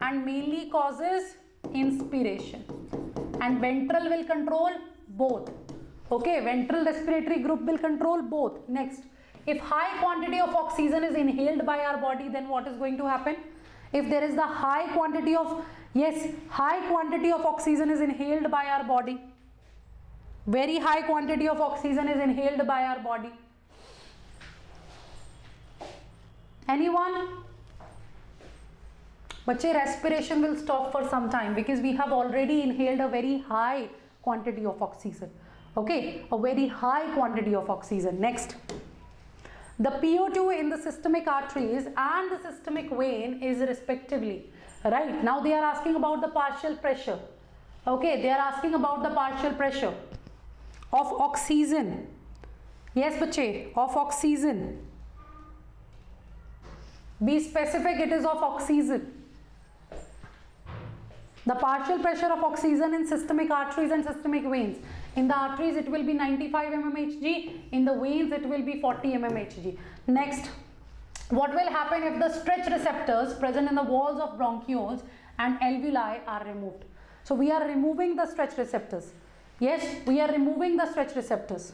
and mainly causes inspiration. And ventral will control both. Okay, ventral respiratory group will control both. Next, if high quantity of oxygen is inhaled by our body, then what is going to happen? If there is the high quantity of, yes, high quantity of oxygen is inhaled by our body. Very high quantity of oxygen is inhaled by our body. Anyone? Bache, respiration will stop for some time because we have already inhaled a very high quantity of oxygen. Okay, a very high quantity of oxygen. Next, the PO2 in the systemic arteries and the systemic vein is respectively, right? Now they are asking about the partial pressure. Okay, they are asking about the partial pressure of oxygen. Yes, bache, of oxygen. Be specific, it is of oxygen. The partial pressure of oxygen in systemic arteries and systemic veins. In the arteries it will be 95 mmHg, in the veins it will be 40 mmHg. Next, what will happen if the stretch receptors present in the walls of bronchioles and alveoli are removed? So we are removing the stretch receptors. Yes, we are removing the stretch receptors.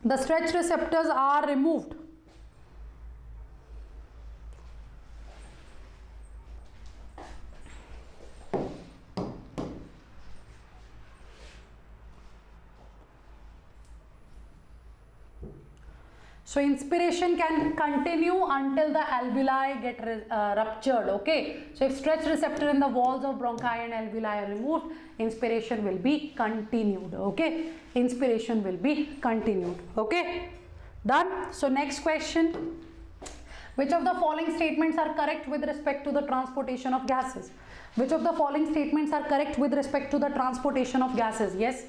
The stretch receptors are removed. So inspiration can continue until the alveoli get ruptured. Okay, so if stretch receptor in the walls of bronchi and alveoli are removed, inspiration will be continued. Okay, inspiration will be continued. Okay, done. So next question, which of the following statements are correct with respect to the transportation of gases? Which of the following statements are correct with respect to the transportation of gases? Yes,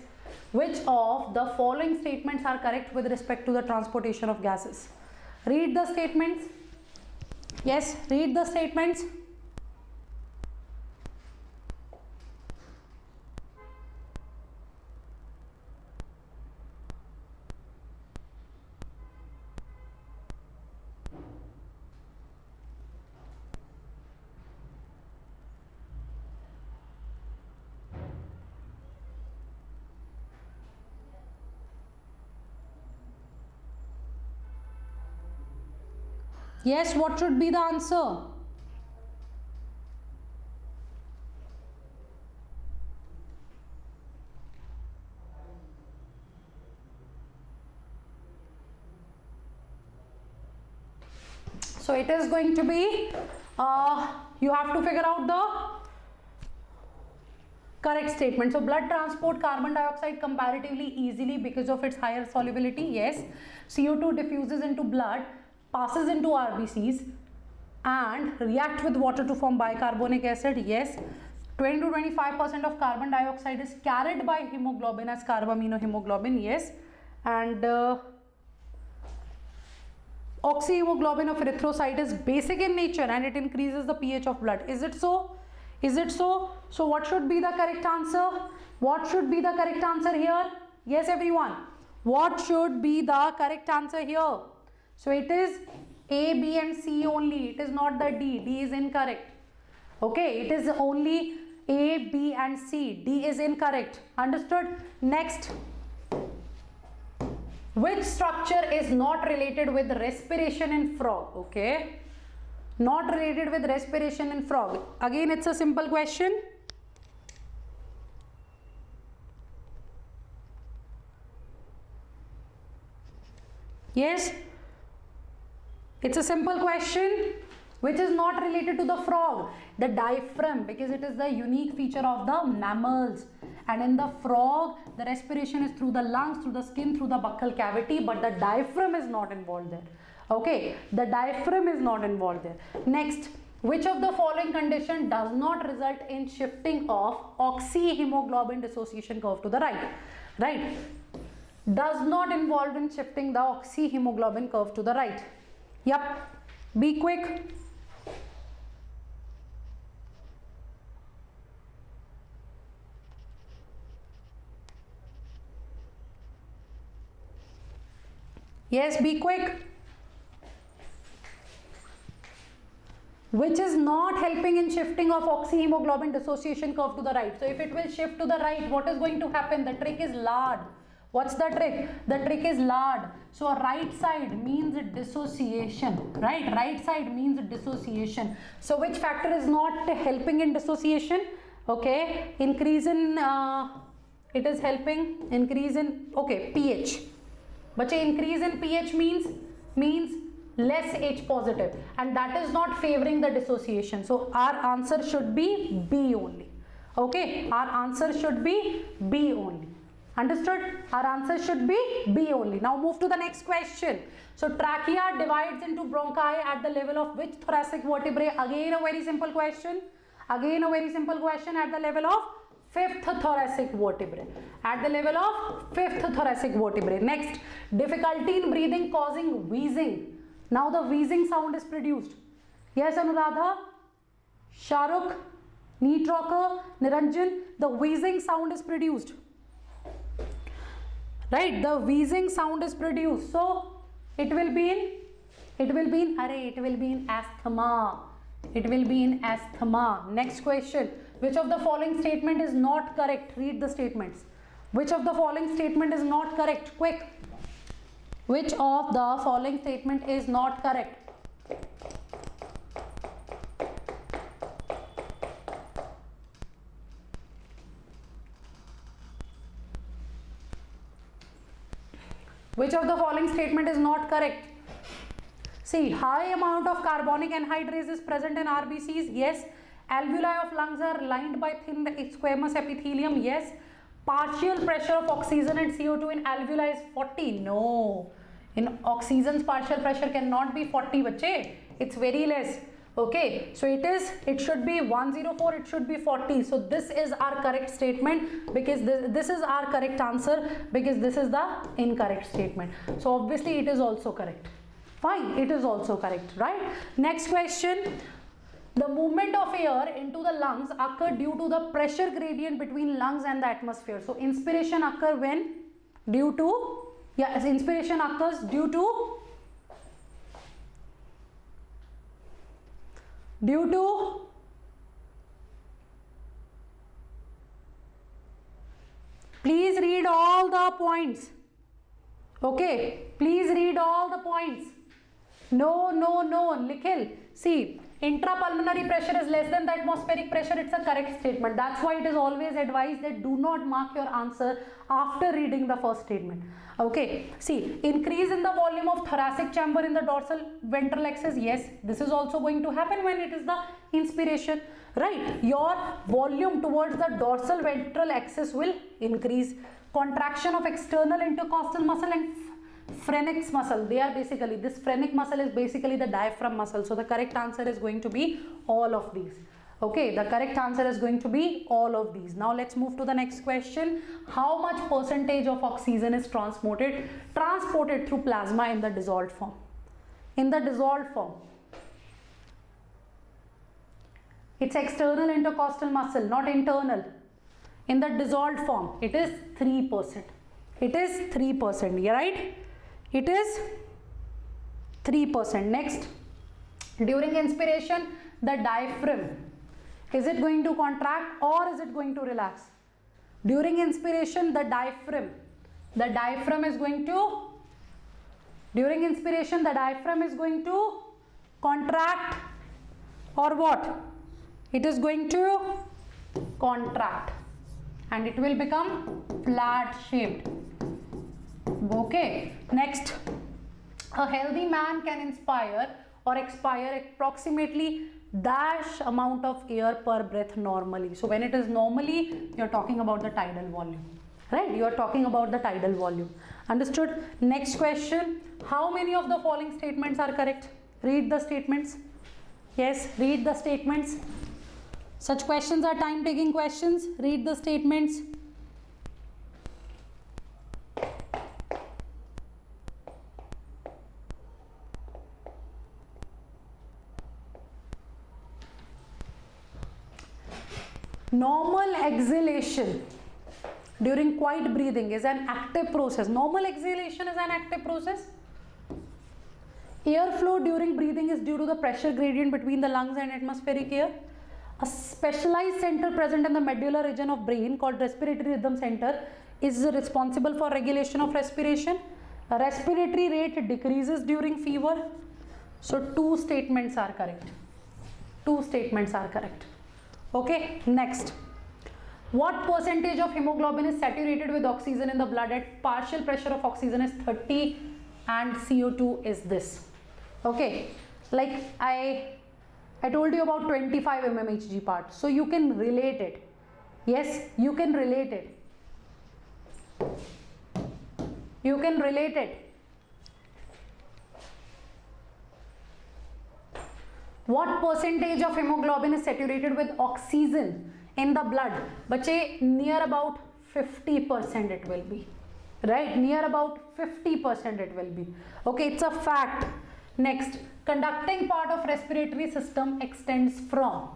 which of the following statements are correct with respect to the transportation of gases? Read the statements. Yes, read the statements. Yes, what should be the answer? So it is going to be, you have to figure out the correct statement. So blood transport carbon dioxide comparatively easily because of its higher solubility. Yes, CO2 diffuses into blood, passes into RBCs and react with water to form bicarbonic acid. Yes, 20 to 25% of carbon dioxide is carried by hemoglobin as carbaminohemoglobin. Yes, and oxyhemoglobin of erythrocyte is basic in nature and it increases the pH of blood. Is it so? Is it so? So what should be the correct answer? What should be the correct answer here? Yes, everyone. What should be the correct answer here? So it is A, B and C only. It is not the D. D is incorrect. Okay, it is only A, B and C. D is incorrect. Understood? Next. Which structure is not related with respiration in frog? Okay. Not related with respiration in frog. Again, it's a simple question. Yes. It's a simple question which is not related to the frog. The diaphragm, because it is the unique feature of the mammals. And in the frog, the respiration is through the lungs, through the skin, through the buccal cavity, but the diaphragm is not involved there. Okay, the diaphragm is not involved there. Next, which of the following condition does not result in shifting of oxyhemoglobin dissociation curve to the right? Right. Does not involve in shifting the oxyhemoglobin curve to the right. Yep, be quick. Yes, be quick. Which is not helping in shifting of oxyhemoglobin dissociation curve to the right. So if it will shift to the right, what is going to happen? The trick is lard. What's the trick? The trick is lard. So right side means dissociation, right? Right side means dissociation. So which factor is not helping in dissociation? Okay, increase in, it is helping, increase in, okay, pH. But increase in pH means less H positive, and that is not favoring the dissociation. So our answer should be B only. Okay, our answer should be B only. Understood? Our answer should be B only. Now move to the next question. So trachea divides into bronchi at the level of which thoracic vertebrae? Again a very simple question. Again a very simple question, at the level of fifth thoracic vertebrae. At the level of fifth thoracic vertebrae. Next, difficulty in breathing causing wheezing. Now the wheezing sound is produced. Yes, Anuradha, Shahrukh, Neat Rocker, Niranjan, the wheezing sound is produced. Right, the wheezing sound is produced. So it will be in asthma. It will be in asthma. Next question. Which of the following statement is not correct? Read the statements. Which of the following statement is not correct? Quick. Which of the following statement is not correct? Which of the following statement is not correct? See, high amount of carbonic anhydrase is present in RBCs. Yes. Alveoli of lungs are lined by thin squamous epithelium. Yes. Partial pressure of oxygen and CO2 in alveoli is 40. No. In oxygen's partial pressure cannot be 40, bache. It's very less. Okay. So it should be 104, it should be 40. So this is our correct statement, because this is our correct answer, because this is the incorrect statement. So obviously it is also correct. Fine, it is also correct, right? Next question. The movement of air into the lungs occur due to the pressure gradient between lungs and the atmosphere. So inspiration occur when? Due to, yes, inspiration occurs due to please read all the points. Okay, please read all the points. No, Nikhil. See, intrapulmonary pressure is less than the atmospheric pressure. It's a correct statement. That's why it is always advised that do not mark your answer after reading the first statement. Okay. See, increase in the volume of thoracic chamber in the dorsal ventral axis. Yes, this is also going to happen when it is the inspiration. Right. Your volume towards the dorsal ventral axis will increase. Contraction of external intercostal muscle and phrenic muscle, they are basically, this phrenic muscle is basically the diaphragm muscle. So the correct answer is going to be all of these. Okay, the correct answer is going to be all of these. Now let's move to the next question. How much percentage of oxygen is transported through plasma in the dissolved form? In the dissolved form, it's external intercostal muscle, not internal. In the dissolved form, it is 3%. It is 3%, yeah, right? It is 3%. Next, during inspiration, the diaphragm, is it going to contract or is it going to relax? During inspiration, the diaphragm is going to, during inspiration, the diaphragm is going to contract or what? It is going to contract and it will become flat shaped. Okay. Next, a healthy man can inspire or expire approximately dash amount of air per breath normally. So when it is normally, you are talking about the tidal volume, right? You are talking about the tidal volume. Understood? Next question. How many of the following statements are correct? Read the statements. Yes, read the statements. Such questions are time-taking questions. Read the statements. Normal exhalation during quiet breathing is an active process. Normal exhalation is an active process. Airflow during breathing is due to the pressure gradient between the lungs and atmospheric air. A specialized center present in the medulla region of brain called respiratory rhythm center is responsible for regulation of respiration. Respiratory rate decreases during fever. So 2 statements are correct. 2 statements are correct. Okay, next. What percentage of hemoglobin is saturated with oxygen in the blood at partial pressure of oxygen is 30 and CO2 is this? Okay, like I told you about 25 mmHg part, so you can relate it. Yes, you can relate it. You can relate it. What percentage of hemoglobin is saturated with oxygen in the blood? Bache, near about 50% it will be. Right? Near about 50% it will be. Okay, it's a fact. Next, conducting part of respiratory system extends from.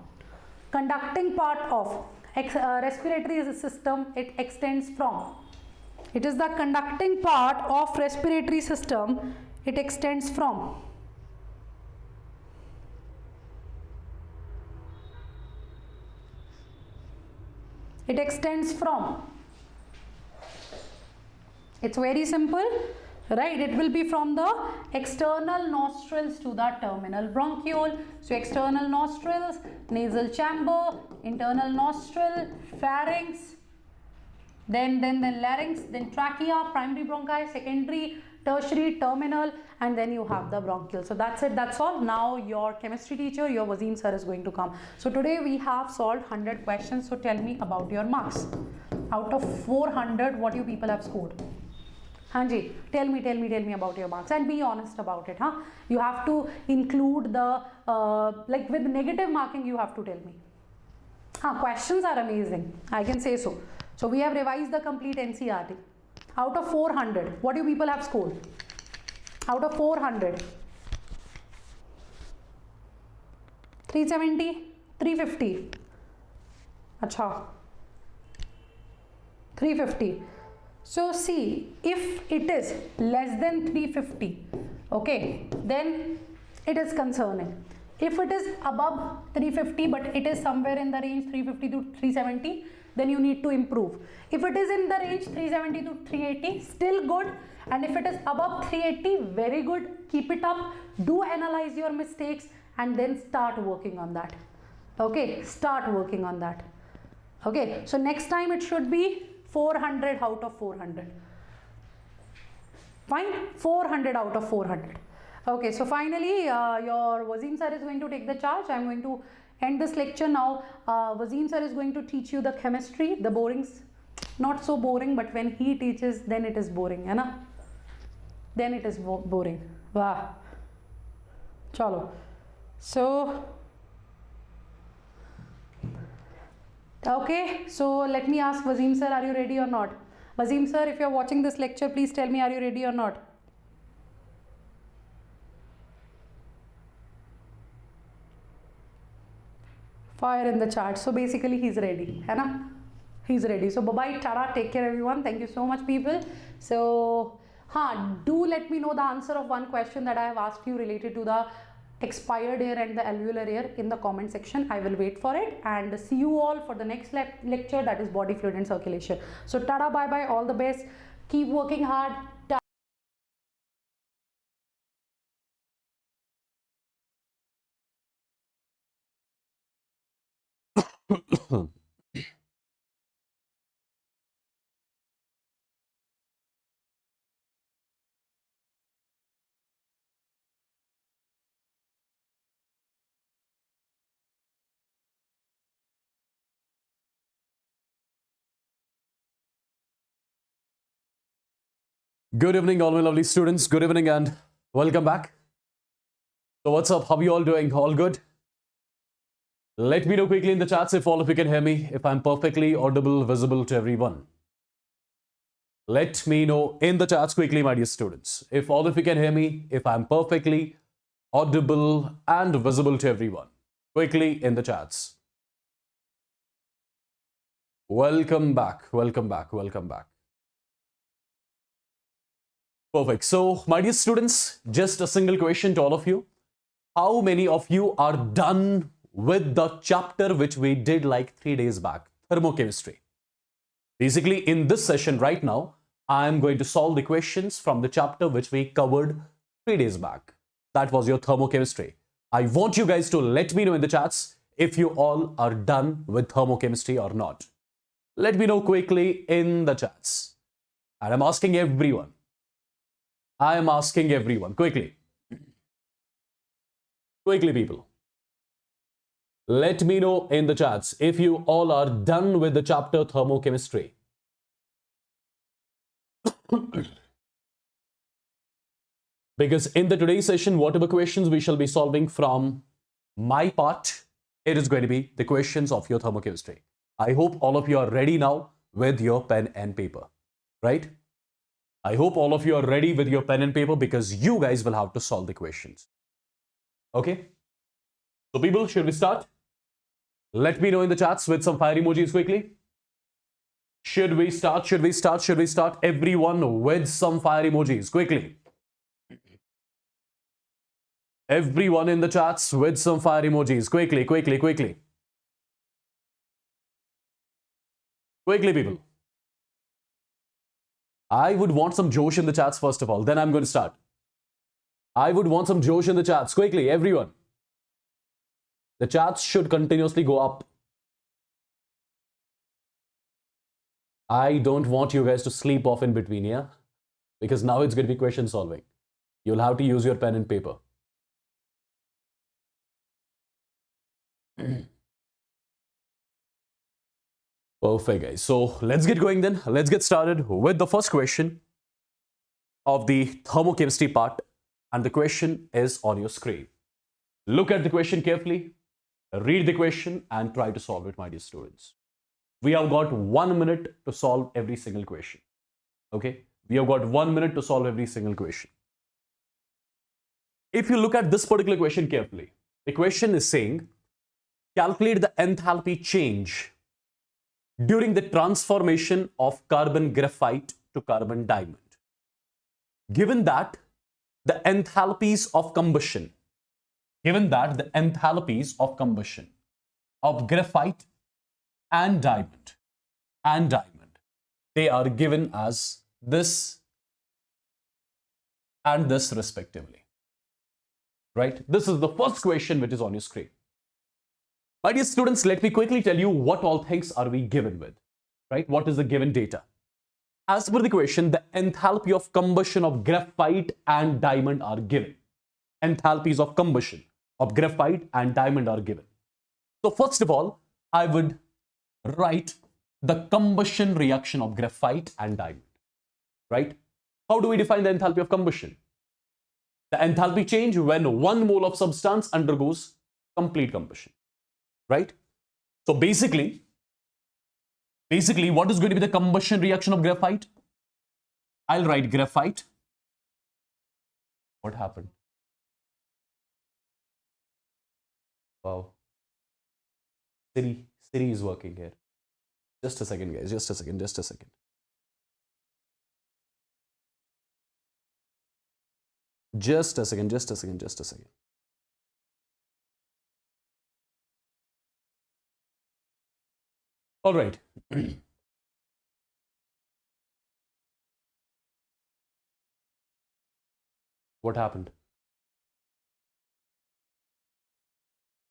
Conducting part of respiratory system, it extends from. It is the conducting part of respiratory system, it extends from. It extends from. It's very simple, right? It will be from the external nostrils to the terminal bronchiole. So external nostrils, nasal chamber, internal nostril, pharynx, then larynx, then trachea, primary bronchi, secondary, tertiary, terminal, and then you have the bronchial. So that's it, that's all. Now your chemistry teacher, your Wasim sir, is going to come. So today we have solved 100 questions. So tell me about your marks. Out of 400, what you people have scored? Hanji, tell me about your marks and be honest about it. Huh? You have to include the, like with negative marking, you have to tell me. Questions are amazing, I can say so. So we have revised the complete NCERT. Out of 400, what do people have scored? Out of 400, 370, 350. Acha, 350. So see, if it is less than 350, okay, then it is concerning. If it is above 350 but it is somewhere in the range 350 to 370, then you need to improve. If it is in the range 370 to 380, still good. And if it is above 380, very good. Keep it up. Do analyze your mistakes and then start working on that. Okay, start working on that. Okay, so next time it should be 400 out of 400. Fine, 400 out of 400. Okay, so finally your Wasim sir is going to take the charge. I am going to end this lecture now. Wasim sir is going to teach you the chemistry, the borings. Not so boring, but when he teaches, then it is boring, है ना? Then it is boring. Wow. Chalo. So, okay, so let me ask Wasim sir, are you ready or not? Wasim sir, if you are watching this lecture, please tell me, are you ready or not? Fire in the chat. So basically he's ready, है ना? He's ready. So bye bye, tara, take care everyone. Thank you so much people. So do let me know the answer of one question that I have asked you related to the expired air and the alveolar air in the comment section. I will wait for it and see you all for the next lecture, that is body fluid and circulation. So tada, bye bye, all the best. Keep working hard. Good evening, all my lovely students. Good evening and welcome back. So what's up? How are you all doing? All good? Let me know quickly in the chats if all of you can hear me, if I'm perfectly audible, visible to everyone. Let me know in the chats quickly, my dear students, if all of you can hear me, if I'm perfectly audible and visible to everyone. Quickly in the chats. Welcome back, welcome back, welcome back. Perfect. So, my dear students, just a single question to all of you. How many of you are done with the chapter which we did like 3 days back, thermochemistry? Basically, in this session right now, I am going to solve the questions from the chapter which we covered 3 days back. That was your thermochemistry. I want you guys to let me know in the chats if you all are done with thermochemistry or not. Let me know quickly in the chats. And I'm asking everyone. I am asking everyone quickly. Quickly, people. Let me know in the chats if you all are done with the chapter thermochemistry. Because in the today's session, whatever questions we shall be solving from my part, it is going to be the questions of your thermochemistry. I hope all of you are ready now with your pen and paper, right? I hope all of you are ready with your pen and paper because you guys will have to solve the questions. Okay? So people, should we start? Let me know in the chats with some fire emojis quickly. Should we start? Should we start? Should we start? Everyone with some fire emojis quickly. Everyone in the chats with some fire emojis quickly, quickly, quickly. Quickly, people. I would want some Josh in the chats first of all. Then I'm going to start. I would want some Josh in the chats quickly, everyone. The chats should continuously go up. I don't want you guys to sleep off in between, yeah? Because now it's going to be question solving. You'll have to use your pen and paper. Perfect, guys. So let's get going then. Let's get started with the first question of the thermochemistry part. And the question is on your screen. Look at the question carefully. Read the question and try to solve it, my dear students. We have got 1 minute to solve every single question. Okay? We have got 1 minute to solve every single question. If you look at this particular question carefully, the question is saying, calculate the enthalpy change during the transformation of carbon graphite to carbon diamond. Given that the enthalpies of combustion of graphite and diamond, they are given as this and this respectively. Right? This is the first question which is on your screen. My dear students, let me quickly tell you what all things are we given with. Right? What is the given data? As per the question, the enthalpy of combustion of graphite and diamond are given. Enthalpies of combustion of graphite and diamond are given. So first of all, I would write the combustion reaction of graphite and diamond. Right? How do we define the enthalpy of combustion? The enthalpy change when 1 mole of substance undergoes complete combustion. Right? So basically, what is going to be the combustion reaction of graphite? I'll write graphite. What happened? Wow. Siri is working here. Just a second, guys. Just a second. All right. What happened?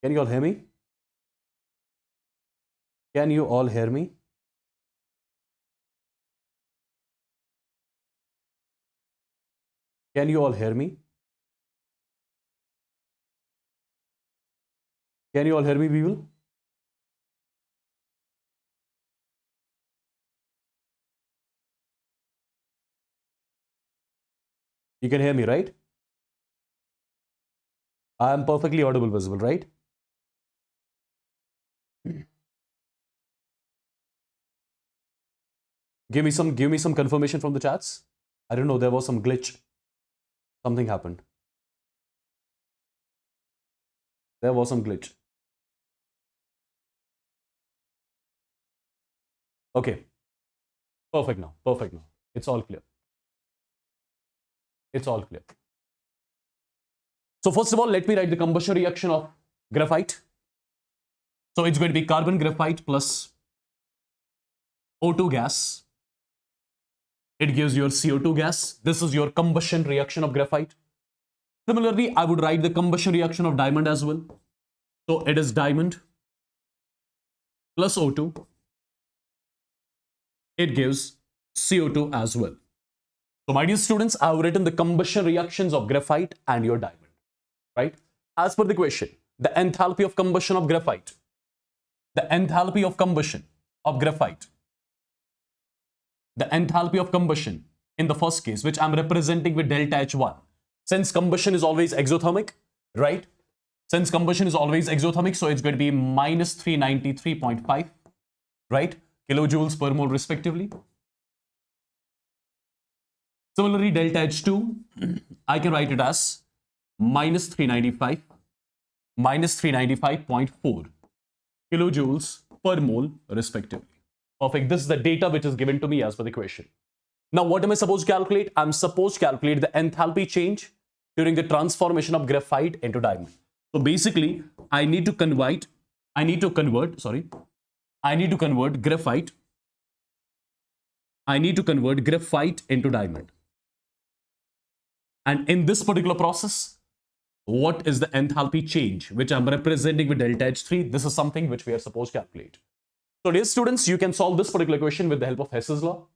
Can you all hear me? Can you all hear me? Can you all hear me? Can you all hear me, people? You can hear me, right? I am perfectly audible, visible, right? Give me some confirmation from the chats. I don't know, there was some glitch. Something happened. There was some glitch. Okay. Perfect now. It's all clear. So first of all, let me write the combustion reaction of graphite. So it's going to be carbon graphite plus O2 gas. It gives your CO2 gas. This is your combustion reaction of graphite. Similarly, I would write the combustion reaction of diamond as well. So it is diamond plus O2. It gives CO2 as well. So my dear students, I have written the combustion reactions of graphite and your diamond, right? As per the question, the enthalpy of combustion of graphite, the enthalpy of combustion of graphite, the enthalpy of combustion in the first case, which I'm representing with delta H1. Since combustion is always exothermic, right? Since combustion is always exothermic, so it's going to be minus 393.5, right? Kilojoules per mole respectively. Similarly, delta H2, I can write it as minus 395.4 kilojoules per mole respectively. Perfect. This is the data which is given to me as per the question. Now, what am I supposed to calculate? I'm supposed to calculate the enthalpy change during the transformation of graphite into diamond. So basically, I need to convert graphite into diamond. And in this particular process, what is the enthalpy change, which I'm representing with delta H3? This is something which we are supposed to calculate. So dear students, you can solve this particular question with the help of Hess's law.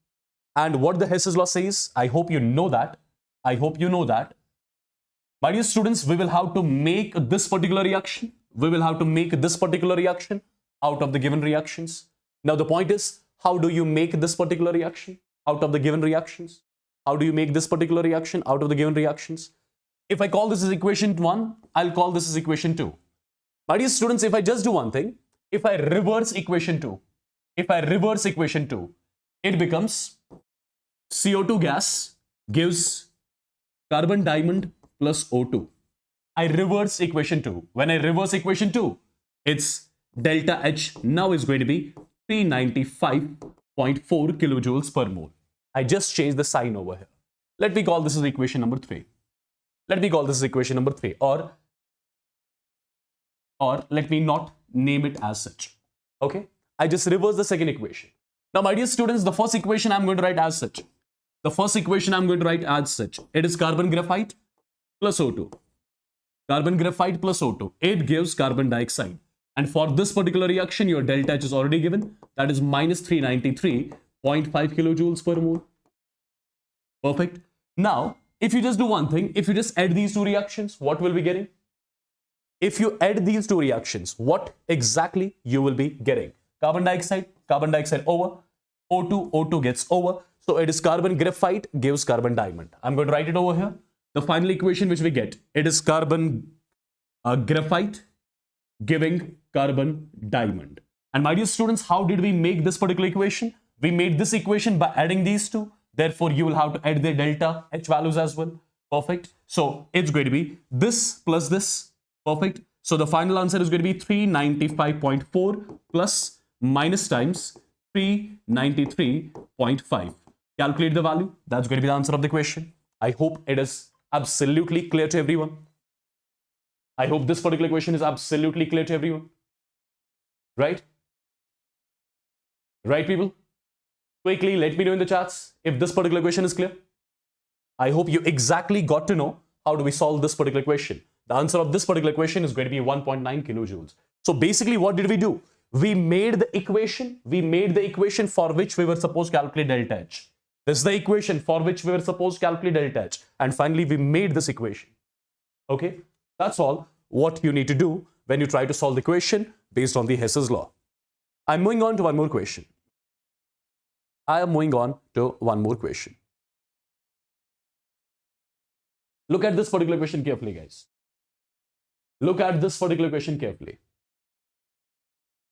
And what the Hess's law says, I hope you know that. My dear students, we will have to make this particular reaction. out of the given reactions. Now the point is, how do you make this particular reaction out of the given reactions? If I call this as equation 1, I'll call this as equation 2. My dear students, if I just do one thing, if I reverse equation 2, it becomes CO2 gas gives carbon diamond plus O2. I reverse equation 2. When I reverse equation 2, its delta H now is going to be 395.4 kilojoules per mole. I just changed the sign over here. Let me call this as equation number 3. Or let me not name it as such. Okay? I just reverse the second equation. Now, my dear students, the first equation I'm going to write as such. It is carbon graphite plus O2. It gives carbon dioxide. And for this particular reaction, your delta H is already given. That is minus 393.5 kilojoules per mole. Perfect. Now, if you just do one thing, if you just add these two reactions, what will be getting? If you add these two reactions, what exactly you will be getting? Carbon dioxide over. O2 gets over. So it is carbon graphite gives carbon diamond. I'm going to write it over here. The final equation which we get, it is carbon graphite giving carbon diamond. And my dear students, how did we make this particular equation? We made this equation by adding these two. Therefore, you will have to add the delta H values as well. Perfect. So it's going to be this plus this. Perfect. So the final answer is going to be 395.4 plus minus times 393.5. Calculate the value. That's going to be the answer of the question. I hope it is absolutely clear to everyone. I hope this particular question is absolutely clear to everyone. Right? Right, people? Quickly, let me know in the chats if this particular question is clear. I hope you exactly got to know how do we solve this particular question. The answer of this particular question is going to be 1.9 kilojoules. So basically, what did we do? We made the equation for which we were supposed to calculate delta H. This is the equation for which we were supposed to calculate delta H. And finally, we made this equation. Okay? That's all what you need to do when you try to solve the equation based on the Hess's law. I'm moving on to one more question. Look at this particular question carefully, guys. Look at this particular question carefully.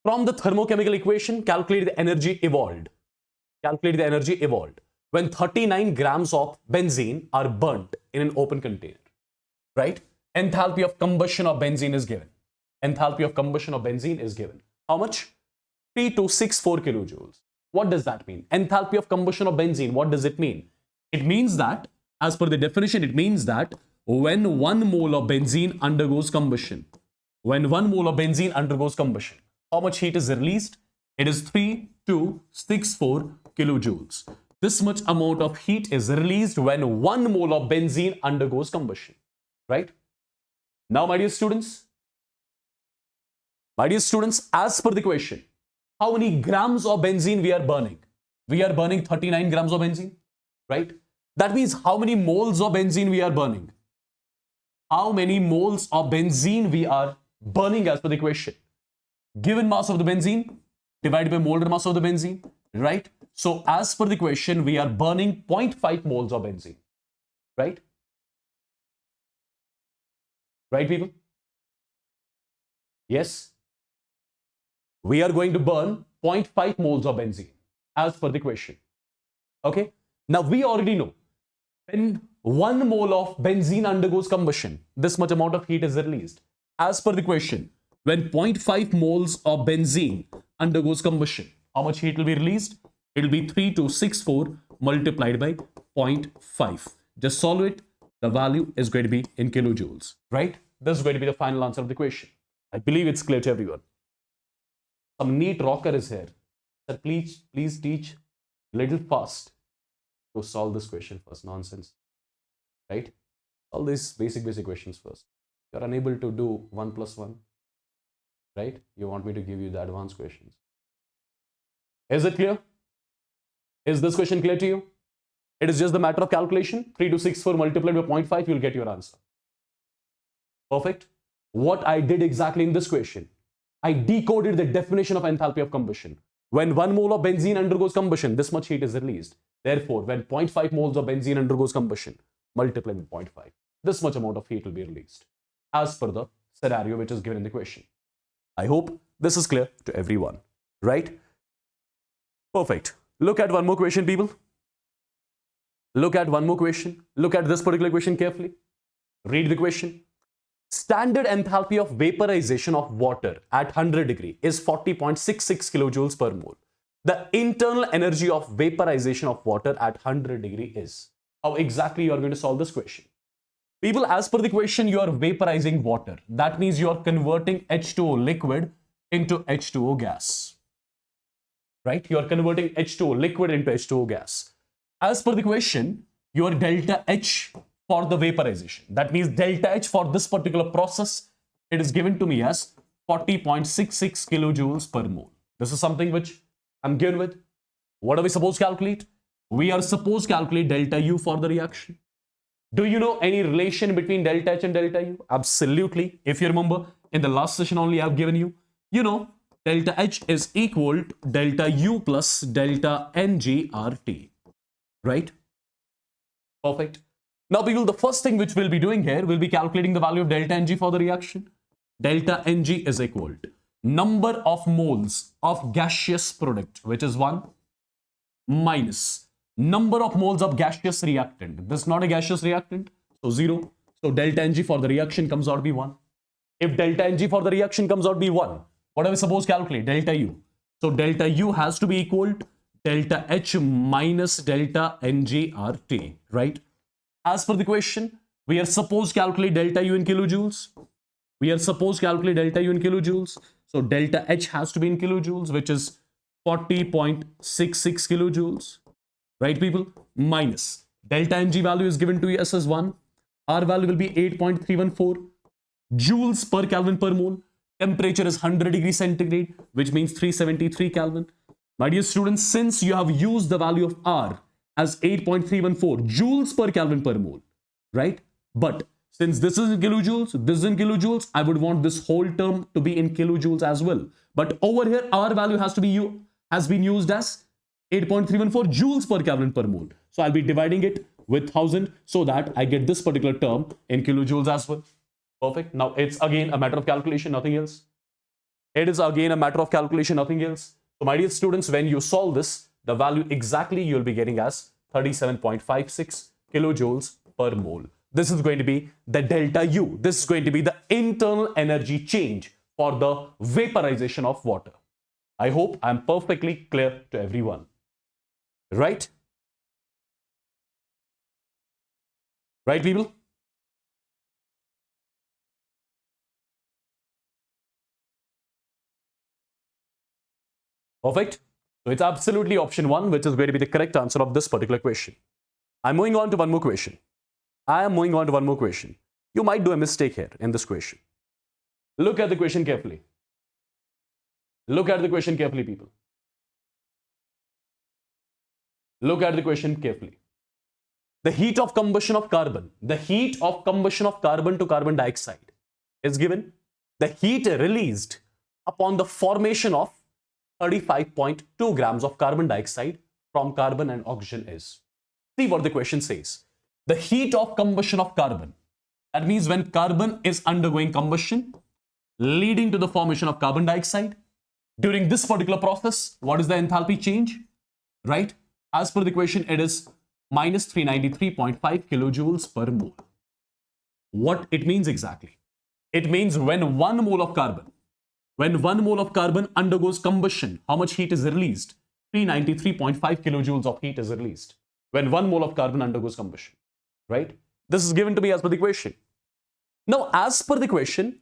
From the thermochemical equation, calculate the energy evolved. When 39 grams of benzene are burnt in an open container. Right? Enthalpy of combustion of benzene is given. How much? 3264 kilojoules. What does that mean? Enthalpy of combustion of benzene, what does it mean? It means that, as per the definition, it means that when 1 mole of benzene undergoes combustion, how much heat is released? It is 3 3264 kilojoules. This much amount of heat is released when 1 mole of benzene undergoes combustion. Right? Now, my dear students, as per the question, how many grams of benzene we are burning? We are burning 39 grams of benzene, right? That means how many moles of benzene we are burning? How many moles of benzene we are burning as per the question? Given mass of the benzene divided by molar mass of the benzene, right? So as per the question, we are burning 0.5 moles of benzene, right? Right, people? Yes. We are going to burn 0.5 moles of benzene as per the question. Okay. Now we already know when 1 mole of benzene undergoes combustion, this much amount of heat is released. As per the question, when 0.5 moles of benzene undergoes combustion, how much heat will be released? It will be 3264 multiplied by 0.5. Just solve it. The value is going to be in kilojoules, right? This is going to be the final answer of the question. I believe it's clear to everyone. Some neat rocker is here. Sir, please teach little fast to solve this question first. Nonsense, right? All these basic questions first. You're unable to do 1 plus 1, right? You want me to give you the advanced questions. Is it clear? Is this question clear to you? It is just the matter of calculation. 3264 multiplied by 0.5, you'll get your answer. Perfect. What I did exactly in this question, I decoded the definition of enthalpy of combustion. When 1 mole of benzene undergoes combustion, this much heat is released. Therefore, when 0.5 moles of benzene undergoes combustion, multiply by 0.5. This much amount of heat will be released as per the scenario which is given in the question. I hope this is clear to everyone, right? Perfect. Look at one more question, people. Look at one more question. Look at this particular question carefully. Read the question. Standard enthalpy of vaporization of water at 100 degree is 40.66 kilojoules per mole. The internal energy of vaporization of water at 100 degree is. How exactly you are going to solve this question? People, as per the question, you are vaporizing water. That means you are converting H2O liquid into H2O gas. Right? You are converting H2O liquid into H2O gas. As per the question, your delta H for the vaporization. That means delta H for this particular process, it is given to me as 40.66 kilojoules per mole. This is something which I'm given with. What are we supposed to calculate? We are supposed to calculate delta U for the reaction. Do you know any relation between delta H and delta U? Absolutely. If you remember, in the last session only I've given you, delta H is equal to delta U plus delta NGRT. Right? Perfect. Now, people, the first thing which we'll be doing here, we'll be calculating the value of delta Ng for the reaction. Delta Ng is equal to number of moles of gaseous product, which is 1, minus number of moles of gaseous reactant. This is not a gaseous reactant, so 0. So delta Ng for the reaction comes out to be 1. If delta Ng for the reaction comes out to be 1, what are we supposed to calculate? Delta U. So delta U has to be equal to delta H minus delta NGRT, right? As per the question, we are supposed to calculate delta U in kilojoules. So delta H has to be in kilojoules, which is 40.66 kilojoules. Right, people? Minus delta Ng value is given to us as 1. R value will be 8.314 joules per Kelvin per mole. Temperature is 100 degrees centigrade, which means 373 Kelvin. My dear students, since you have used the value of R as 8.314 joules per Kelvin per mole, right? But since this is in kilojoules, I would want this whole term to be in kilojoules as well. But over here, R value has been used as 8.314 joules per Kelvin per mole. So I'll be dividing it with 1000 so that I get this particular term in kilojoules as well. Perfect. Now it's again a matter of calculation, nothing else. So my dear students, when you solve this, the value exactly you'll be getting as 37.56 kilojoules per mole. This is going to be the delta U. This is going to be the internal energy change for the vaporization of water. I hope I'm perfectly clear to everyone. Right? Right, people? Perfect. So it's absolutely option 1, which is going to be the correct answer of this particular question. I'm moving on to one more question. You might do a mistake here in this question. Look at the question carefully. Look at the question carefully, people. Look at the question carefully. The heat of combustion of carbon, to carbon dioxide is given. The heat released upon the formation of 35.2 grams of carbon dioxide from carbon and oxygen is. See what the question says. The heat of combustion of carbon. That means when carbon is undergoing combustion, leading to the formation of carbon dioxide. During this particular process, what is the enthalpy change? Right? As per the question, it is minus 393.5 kilojoules per mole. What it means exactly? It means when 1 mole of carbon undergoes combustion, how much heat is released? 393.5 kilojoules of heat is released when 1 mole of carbon undergoes combustion. Right? This is given to me as per the question. Now, as per the question,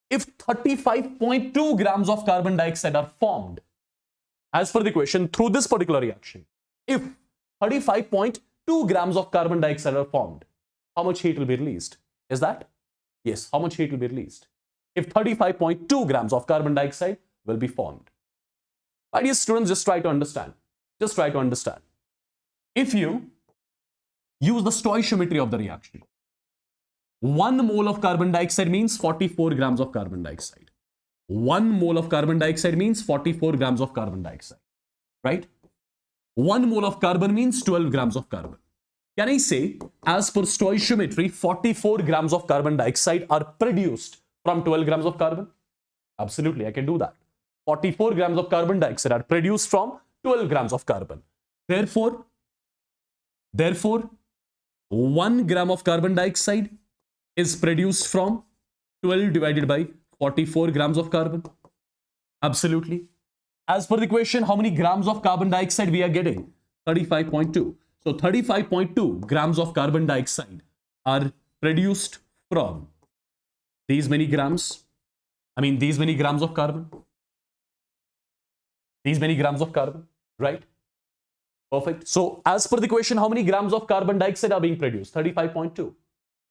if 35.2 grams of carbon dioxide are formed, as per the question, through this particular reaction, if 35.2 grams of carbon dioxide are formed, how much heat will be released? Is that? Yes, how much heat will be released? If 35.2 grams of carbon dioxide will be formed. My dear students, just try to understand. If you use the stoichiometry of the reaction, 1 mole of carbon dioxide means 44 grams of carbon dioxide. 1 mole of carbon dioxide means 44 grams of carbon dioxide. Right? 1 mole of carbon means 12 grams of carbon. Can I say, as per stoichiometry, 44 grams of carbon dioxide are produced from 12 grams of carbon? Absolutely, I can do that. 44 grams of carbon dioxide are produced from 12 grams of carbon. Therefore, 1 gram of carbon dioxide is produced from 12 divided by 44 grams of carbon. Absolutely. As per the question, how many grams of carbon dioxide we are getting? 35.2. So 35.2 grams of carbon dioxide are produced from these many grams. These many grams of carbon. Right? Perfect. So as per the question, how many grams of carbon dioxide are being produced? 35.2.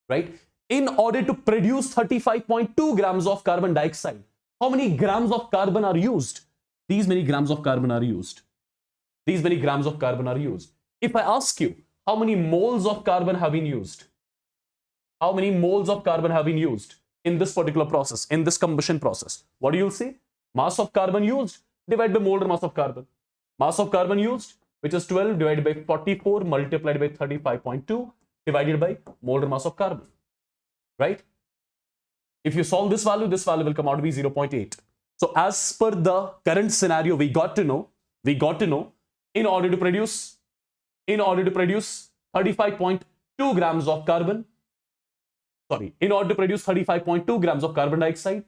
Right? In order to produce 35.2 grams of carbon dioxide, how many grams of carbon are used? These many grams of carbon are used. If I ask you, how many moles of carbon have been used? How many moles of carbon have been used in this particular process, in this combustion process? What do you see? Mass of carbon used divided by molar mass of carbon. Mass of carbon used, which is 12 divided by 44 multiplied by 35.2 divided by molar mass of carbon. Right? If you solve this value will come out to be 0.8. So as per the current scenario, we got to know, in order to produce 35.2 grams of carbon, in order to produce 35.2 grams of carbon dioxide,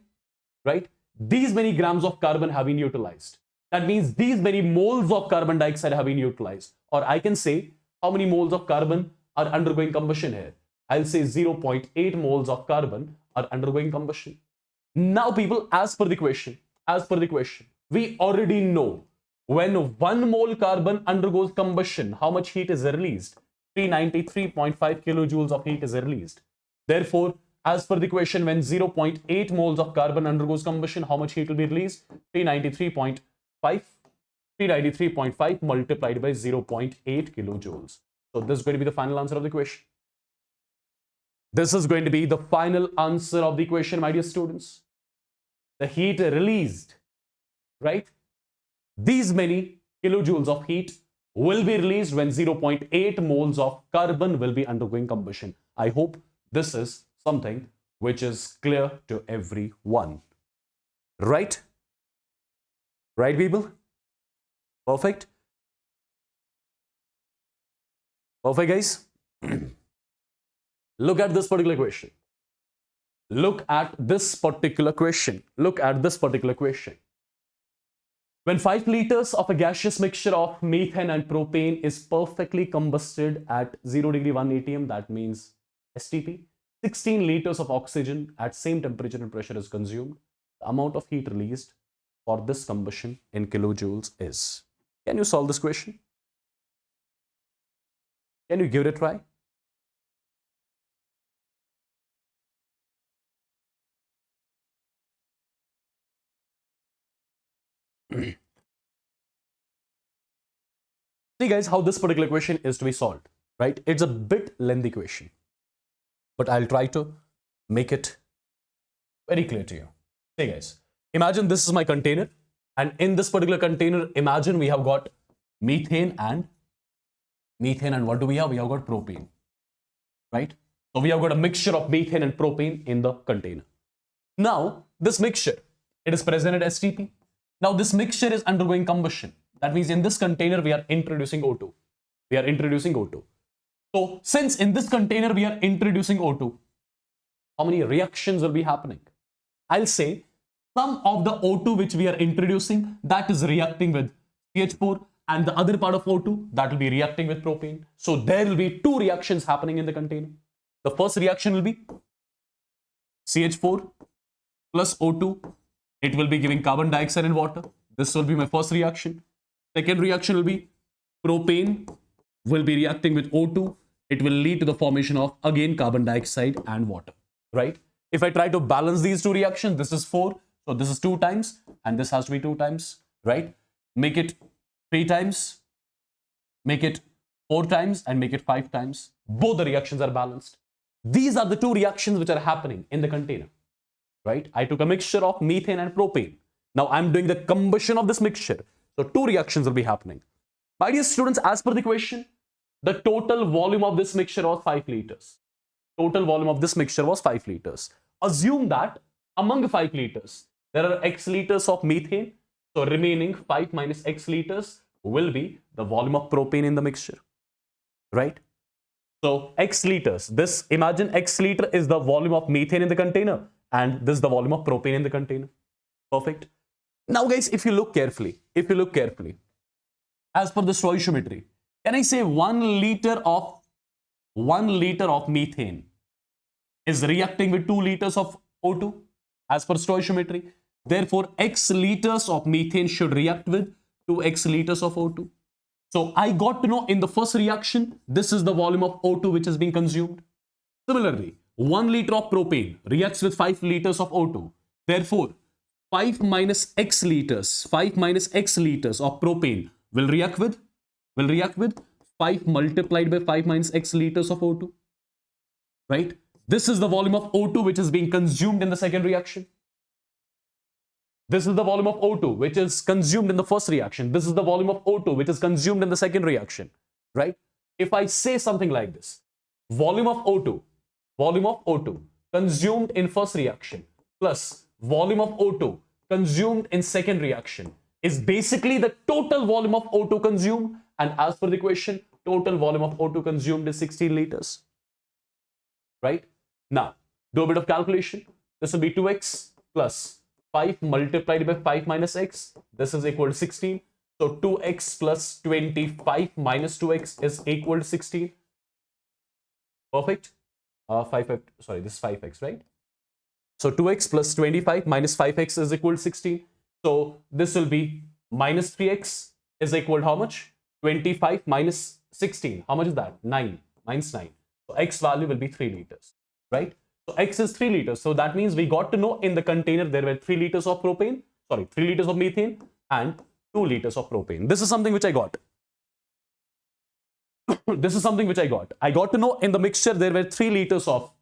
right? These many grams of carbon have been utilized. That means these many moles of carbon dioxide have been utilized. Or I can say how many moles of carbon are undergoing combustion here. I'll say 0.8 moles of carbon are undergoing combustion. Now people, as per the question, we already know when 1 mole carbon undergoes combustion, how much heat is released? 393.5 kilojoules of heat is released. Therefore, as per the question, when 0.8 moles of carbon undergoes combustion, how much heat will be released? 393.5 multiplied by 0.8 kilojoules. So this is going to be the final answer of the question. This is going to be the final answer of the question, my dear students. The heat released, right? These many kilojoules of heat will be released when 0.8 moles of carbon will be undergoing combustion. I hope this is something which is clear to everyone. Right? Right, people? Perfect. Perfect, guys. Look at this particular question. Look at this particular question. When 5 liters of a gaseous mixture of methane and propane is perfectly combusted at 0 degree 1 atm, that means STP, 16 liters of oxygen at same temperature and pressure is consumed. The amount of heat released for this combustion in kilojoules is. Can you solve this question? Can you give it a try? See guys, how this particular question is to be solved, right? It's a bit lengthy question, but I'll try to make it very clear to you. See guys, imagine this is my container, and in this particular container, imagine we have got methane and what do we have? We have got propane, right? So we have got a mixture of methane and propane in the container. Now, this mixture, it is present at STP. Now, this mixture is undergoing combustion. That means in this container, we are introducing O2. We are introducing O2. So, since in this container, we are introducing O2, how many reactions will be happening? I'll say some of the O2 which we are introducing, that is reacting with CH4, and the other part of O2, that will be reacting with propane. So, there will be two reactions happening in the container. The first reaction will be CH4 plus O2. It will be giving carbon dioxide and water. This will be my first reaction. Second reaction will be propane will be reacting with O2. It will lead to the formation of, again, carbon dioxide and water, right? If I try to balance these two reactions, this is 4. So this is 2 times and this has to be 2 times, right? Make it 3 times, make it 4 times and make it 5 times. Both the reactions are balanced. These are the two reactions which are happening in the container, right? I took a mixture of methane and propane. Now I'm doing the combustion of this mixture. So 2 reactions will be happening. My dear students, as per the question, the total volume of this mixture was 5 liters. Total volume of this mixture was 5 liters. Assume that among 5 liters, there are X liters of methane. So remaining 5 minus X liters will be the volume of propane in the mixture, right? So X liters, this, imagine X liter is the volume of methane in the container and this is the volume of propane in the container. Perfect. Now guys, if you look carefully, as per the stoichiometry, can I say 1 liter of methane is reacting with 2 liters of O2 as per stoichiometry. Therefore, X liters of methane should react with 2X liters of O2. So I got to know in the first reaction, this is the volume of O2 which is being consumed. Similarly, 1 liter of propane reacts with 5 liters of O2. Therefore, 5 minus X liters of propane will react with 5 multiplied by 5 minus X liters of O2, right? This is the volume of O2 which is being consumed in the second reaction. This is the volume of O2 which is consumed in the first reaction. This is the volume of O2 which is consumed in the second reaction, right? If I say something like this, volume of O2 consumed in first reaction plus volume of O2 consumed in second reaction is basically the total volume of O2 consumed, and as per the question, total volume of O2 consumed is 16 liters, right? Now, do a bit of calculation. This will be 2x plus 5 multiplied by 5 minus x. This is equal to 16. So 2x plus 25 minus 2x is equal to 16. Perfect. This is 5x, right? So 2x plus 25 minus 5x is equal to 16. So this will be minus 3x is equal to how much? 25 minus 16. How much is that? 9. Minus 9. So x value will be 3 liters, right? So x is 3 liters. So that means we got to know in the container there were 3 liters of methane and 2 liters of propane. This is something which I got. I got to know in the mixture there were 3 liters of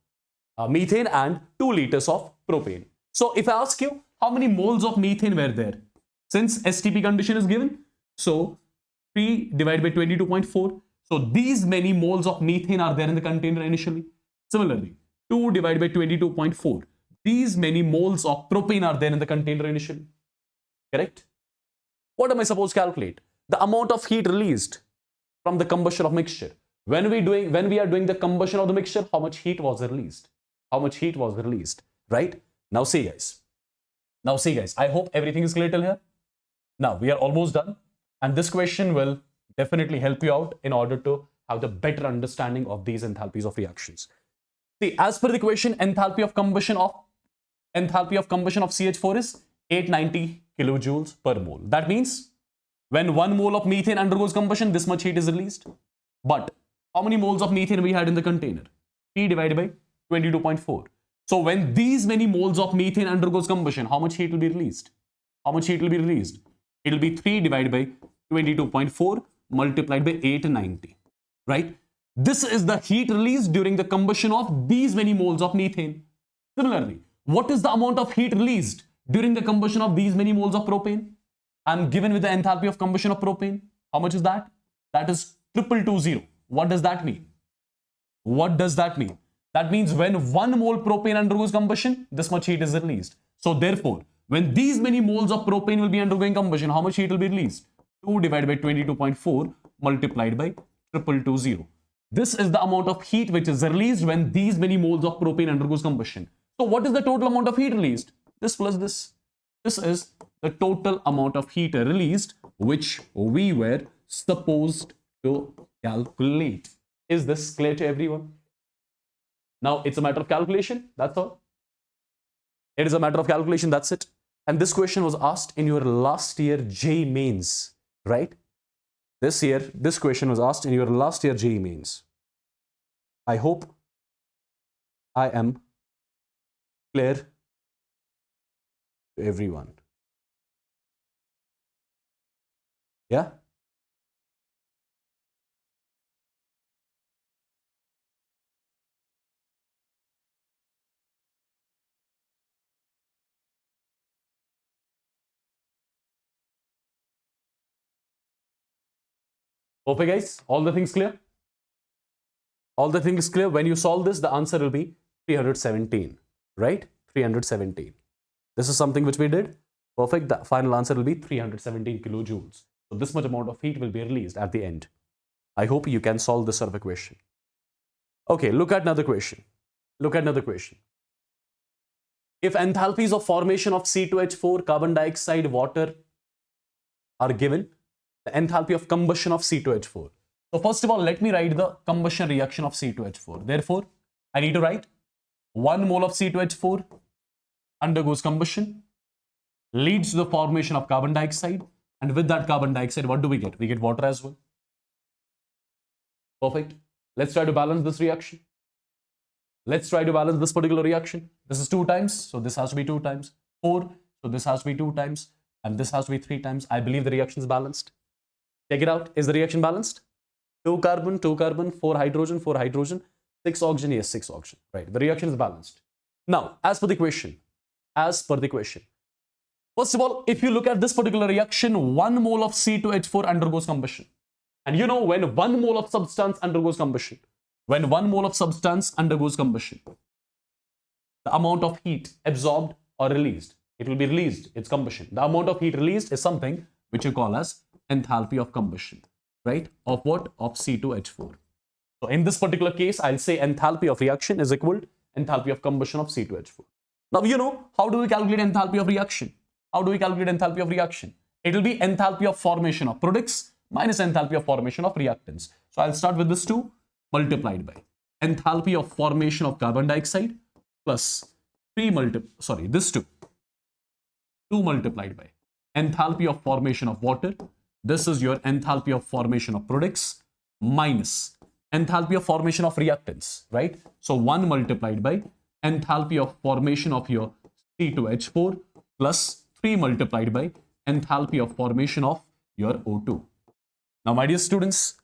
methane and 2 liters of propane. So if I ask you how many moles of methane were there, since STP condition is given, so 3 divided by 22.4. So these many moles of methane are there in the container initially. Similarly, 2 divided by 22.4. These many moles of propane are there in the container initially. Correct? What am I supposed to calculate? The amount of heat released from the combustion of mixture. When we are doing the combustion of the mixture, how much heat was released? Right? Now see guys, I hope everything is clear till here. Now we are almost done, and this question will definitely help you out in order to have the better understanding of these enthalpies of reactions. See, as per the question, enthalpy of combustion of CH4 is 890 kilojoules per mole. That means When 1 mole of methane undergoes combustion, this much heat is released. But how many moles of methane we had in the container? P divided by 22.4. So when these many moles of methane undergoes combustion, how much heat will be released? How much heat will be released? It will be 3 divided by 22.4 multiplied by 890. Right? This is the heat released during the combustion of these many moles of methane. Similarly, what is the amount of heat released during the combustion of these many moles of propane? I'm given with the enthalpy of combustion of propane. How much is that? That is 2220. What does that mean? What does that mean? That means when 1 mole propane undergoes combustion, this much heat is released. So therefore, when these many moles of propane will be undergoing combustion, how much heat will be released? 2 divided by 22.4 multiplied by 2220. This is the amount of heat which is released when these many moles of propane undergoes combustion. So what is the total amount of heat released? This plus this. This is the total amount of heat released which we were supposed to calculate. Is this clear to everyone? Now it's a matter of calculation, that's all. It is a matter of calculation, that's it. And this question was asked in your last year JEE mains, right? This year, this question was asked in your last year JEE mains. I hope I am clear to everyone. Yeah? Okay guys, all the things clear? All the things clear? When you solve this, the answer will be 317, right? 317. This is something which we did. Perfect. The final answer will be 317 kilojoules. So this much amount of heat will be released at the end. I hope you can solve this sort of a question. Okay, look at another question. Look at another question. If enthalpies of formation of C2H4, carbon dioxide, water are given, the enthalpy of combustion of C2H4. So first of all, let me write the combustion reaction of C2H4. Therefore, I need to write 1 mole of C2H4 undergoes combustion, leads to the formation of carbon dioxide, and with that carbon dioxide, what do we get? We get water as well. Perfect. Let's try to balance this reaction. Let's try to balance this particular reaction. This is 2 times, so this has to be 2 times. 4, so this has to be 2 times, and this has to be 3 times. I believe the reaction is balanced. Check it out. Is the reaction balanced? 2 carbon, 4 hydrogen, 6 oxygen, yes, 6 oxygen. Right, the reaction is balanced. Now, as per the question, first of all, if you look at this particular reaction, 1 mole of C2H4 undergoes combustion. And you know, when 1 mole of substance undergoes combustion, the amount of heat absorbed or released, it will be released, it's combustion. The amount of heat released is something which you call as enthalpy of combustion, right? Of what? Of C2H4. So in this particular case, I'll say enthalpy of reaction is equal to enthalpy of combustion of C2H4. Now, you know, how do we calculate enthalpy of reaction? How do we calculate enthalpy of reaction? It will be enthalpy of formation of products minus enthalpy of formation of reactants. So I'll start with this 2 multiplied by enthalpy of formation of carbon dioxide plus 2 multiplied by enthalpy of formation of water. This is your enthalpy of formation of products minus enthalpy of formation of reactants, right? So 1 multiplied by enthalpy of formation of your C2H4 plus 3 multiplied by enthalpy of formation of your O2. Now, my dear students,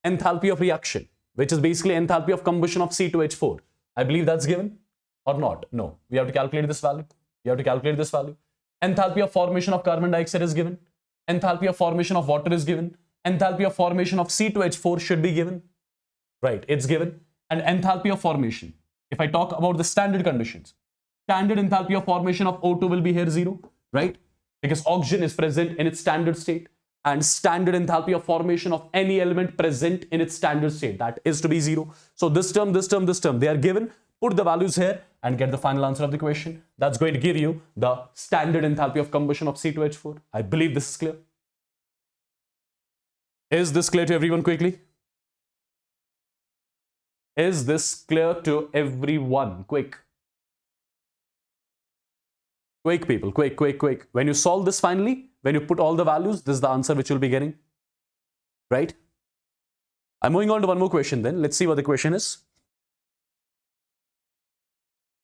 enthalpy of reaction, which is basically enthalpy of combustion of C2H4. I believe that's given or not? No, we have to calculate this value. Enthalpy of formation of carbon dioxide is given. Enthalpy of formation of water is given. Enthalpy of formation of C2H4 should be given. Right, it's given. And enthalpy of formation. If I talk about the standard conditions, standard enthalpy of formation of O2 will be here 0, right? Because oxygen is present in its standard state, and standard enthalpy of formation of any element present in its standard state, that is to be 0. So this term, they are given. Put the values here and get the final answer of the question. That's going to give you the standard enthalpy of combustion of C2H4. I believe this is clear. Is this clear to everyone quickly? Is this clear to everyone? Quick. Quick, people, quick, quick, quick. When you solve this finally, when you put all the values, this is the answer which you'll be getting. Right? I'm moving on to one more question then. Let's see what the question is.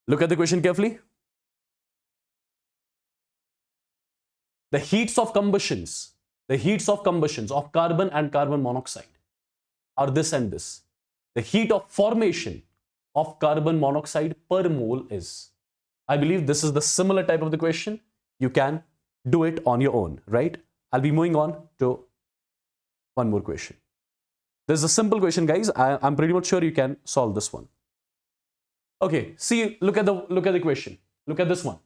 Look at the question carefully. The heats of combustions of carbon and carbon monoxide are this and this. The heat of formation of carbon monoxide per mole is. I believe this is the similar type of the question. You can do it on your own, right? I'll be moving on to one more question. This is a simple question, guys. I'm pretty much sure you can solve this one. Okay, see, look at the question. Look at this one.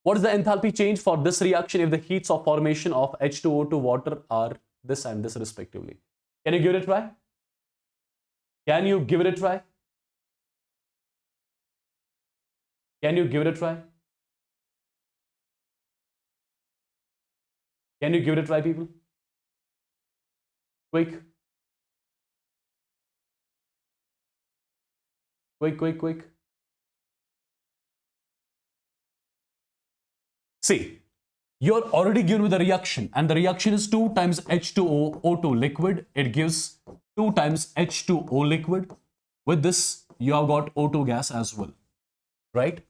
What is the enthalpy change for this reaction if the heats of formation of H2O to water are this and this respectively? Can you give it a try? Can you give it a try? Can you give it a try? Can you give it a try, people? Quick. Quick, quick, quick. See, you're already given with a reaction, and the reaction is 2 times H2O O2 liquid. It gives 2 times H2O liquid. With this, you have got O2 gas as well, right?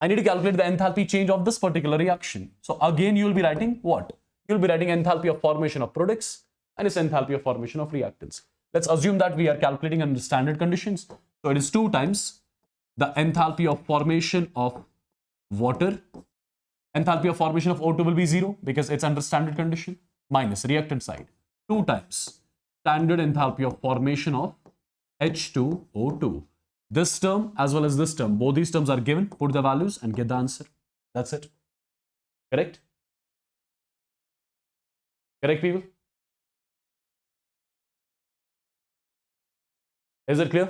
I need to calculate the enthalpy change of this particular reaction. So again, you will be writing what? You'll be writing enthalpy of formation of products and its enthalpy of formation of reactants. Let's assume that we are calculating under standard conditions. So it is 2 times the enthalpy of formation of water. Enthalpy of formation of O2 will be 0 because it's under standard condition, minus reactant side 2 times standard enthalpy of formation of H2O2. This term as well as this term, both these terms are given. Put the values and get the answer. That's it. Correct? Correct, people? Is it clear?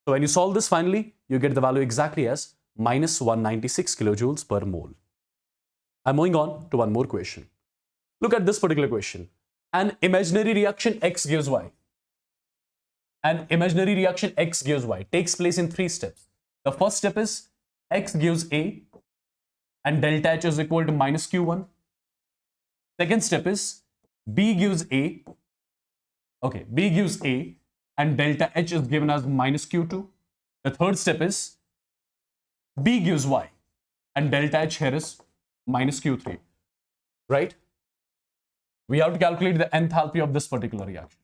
So when you solve this finally, you get the value exactly as minus 196 kilojoules per mole. I'm moving on to one more question. Look at this particular question. An imaginary reaction X gives Y. An imaginary reaction X gives Y takes place in 3 steps. The first step is X gives A and delta H is equal to minus Q1. Second step is B gives A. Okay, B gives A and delta H is given as minus Q2. The third step is B gives Y and delta H here is minus Q3, right? We have to calculate the enthalpy of this particular reaction.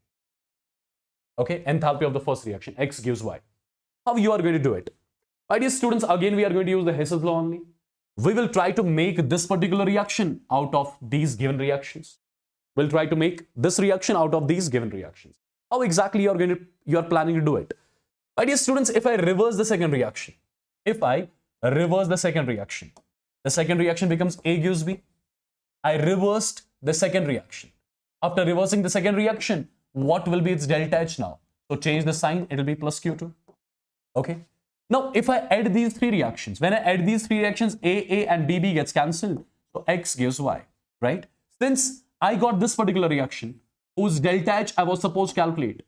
Okay, enthalpy of the first reaction, X gives Y. How you are going to do it? My dear students, again we are going to use the Hess's law only. We will try to make this particular reaction out of these given reactions. We'll try to make this reaction out of these given reactions. How exactly you are planning to do it? My dear students, if I reverse the second reaction, the second reaction becomes A gives B. I reversed the second reaction. After reversing the second reaction, what will be its delta H now? So change the sign, it will be plus Q2. Okay. Now, if I add these 3 reactions, when I add these 3 reactions, A and B gets cancelled. So X gives Y, right? Since I got this particular reaction, whose delta H I was supposed to calculate,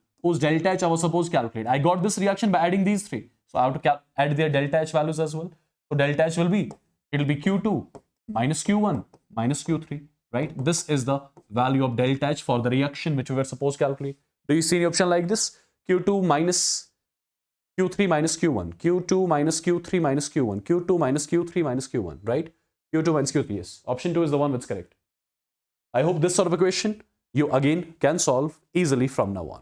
I got this reaction by adding these 3. So I have to add their delta H values as well. So delta H will be, it will be Q2 minus Q1 minus Q3, right? This is the value of delta H for the reaction which we were supposed to calculate. Do you see any option like this? Q2 minus Q3 minus Q1, Q2 minus Q3 minus Q1, Q2 minus Q3 minus Q1, right? Q2 minus Q3, yes. Option 2 is the one that's correct. I hope this sort of a question you again can solve easily from now on.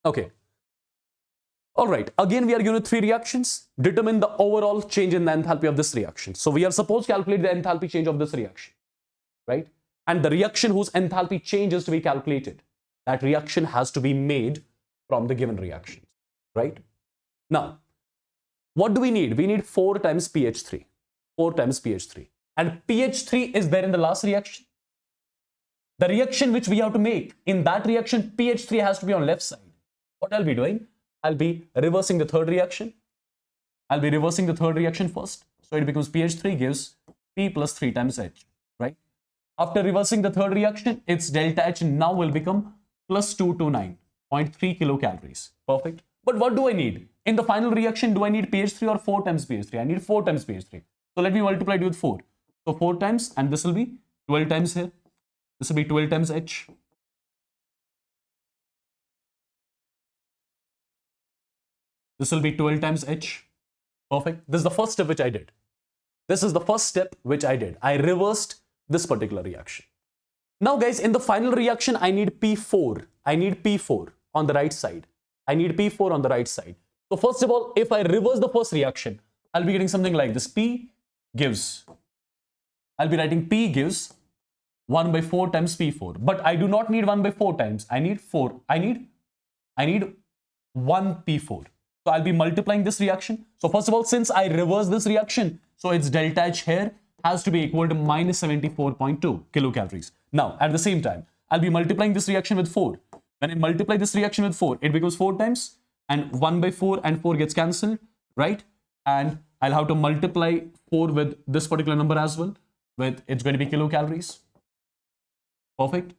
Okay. All right. Again, we are given 3 reactions. Determine the overall change in the enthalpy of this reaction. So we are supposed to calculate the enthalpy change of this reaction, right? And the reaction whose enthalpy change is to be calculated, that reaction has to be made from the given reaction, right? Now, what do we need? We need 4 times pH3. 4 times pH3. And pH3 is there in the last reaction. The reaction which we have to make, in that reaction, pH3 has to be on left side. What I'll be doing? I'll be reversing the third reaction. I'll be reversing the third reaction first. So it becomes pH3 gives P plus 3 times H, right? After reversing the third reaction, its delta H now will become plus 229.3 kilocalories. Perfect. But what do I need? in the final reaction, do I need pH 3 or 4 times pH 3? I need 4 times pH 3. So let me multiply it with 4. So 4 times, and this will be 12 times here. This will be 12 times H. This will be 12 times H. Perfect. This is the first step which I did. This is the first step which I did. I reversed this particular reaction. Now guys, in the final reaction, I need P4. I need P4 on the right side. I need P4 on the right side. So first of all, if I reverse the first reaction, I'll be getting something like this. I'll be writing P gives 1 by 4 times P4. But I do not need 1 by 4 times. I need 4. I need 1 P4. So I'll be multiplying this reaction. So first of all, since I reverse this reaction, so its delta H here has to be equal to minus 74.2 kilocalories. Now, at the same time, I'll be multiplying this reaction with 4. When I multiply this reaction with 4, it becomes 4 times, and 1 by 4 and 4 gets cancelled, right? And I'll have to multiply 4 with this particular number as well, with it's going to be kilocalories. Perfect.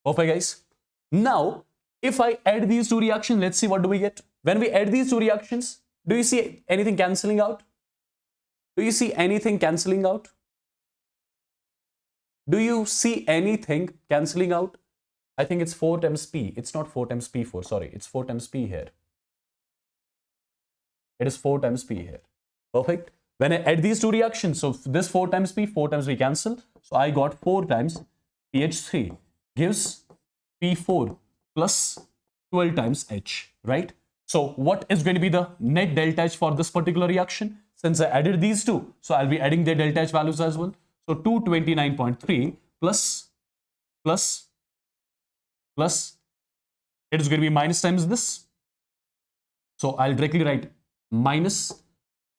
Perfect, guys. Now, if I add these two reactions, let's see what do we get. When we add these two reactions, do you see anything cancelling out? Do you see anything cancelling out? Do you see anything cancelling out? I think it's 4 times P. It's not 4 times P4, sorry. It's 4 times P here. It is 4 times P here. Perfect. When I add these two reactions, so this 4 times P, 4 times we cancel. So I got 4 times pH3 gives P4 plus 12 times H, right? So what is going to be the net delta H for this particular reaction? Since I added these two, so I'll be adding their delta H values as well. So 229.3 plus, it is going to be minus times this. So I'll directly write minus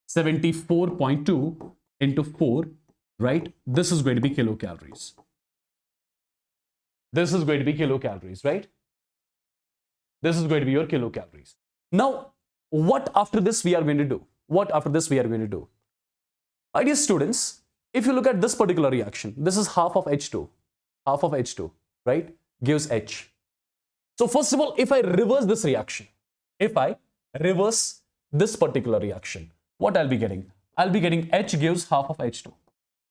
74.2 into 4, right? This is going to be kilocalories. This is going to be kilocalories, right? This is going to be your kilocalories. Now, what after this we are going to do? What after this we are going to do? My dear students, if you look at this particular reaction, this is half of H2, right? Gives H. So first of all, if I reverse this reaction, if I reverse this particular reaction, what I'll be getting? I'll be getting H gives half of H2.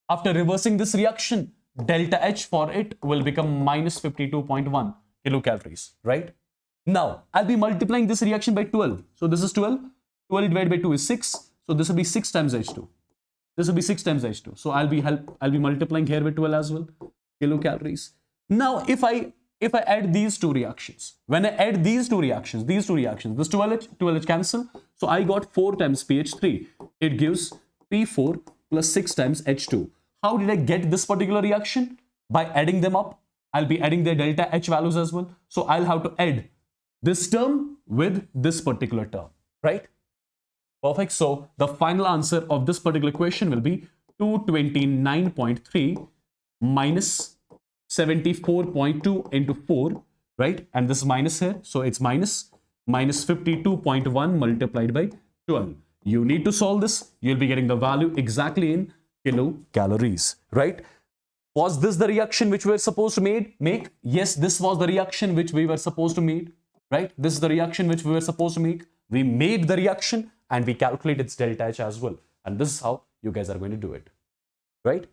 After reversing this reaction, delta H for it will become minus 52.1 kilocalories, right? Now, I'll be multiplying this reaction by 12. So this is 12. 12 divided by 2 is 6. So this will be 6 times H2. This will be 6 times H2. So I'll be multiplying here by 12 as well. Kilocalories. Now, if I add these two reactions, when I add these two reactions, this 12H cancel. So I got 4 times pH3. It gives P4 plus 6 times H2. How did I get this particular reaction? By adding them up. I'll be adding their delta H values as well. So I'll have to add this term with this particular term, right? Perfect. So the final answer of this particular question will be 229.3 minus 74.2 into 4, right? And this is minus here. So it's minus 52.1 multiplied by 12. You need to solve this. You'll be getting the value exactly in kilocalories, right? Was this the reaction which we were supposed to make? Yes, this was the reaction which we were supposed to make, right? This is the reaction which we were supposed to make. We made the reaction and we calculate its delta H as well. And this is how you guys are going to do it, right?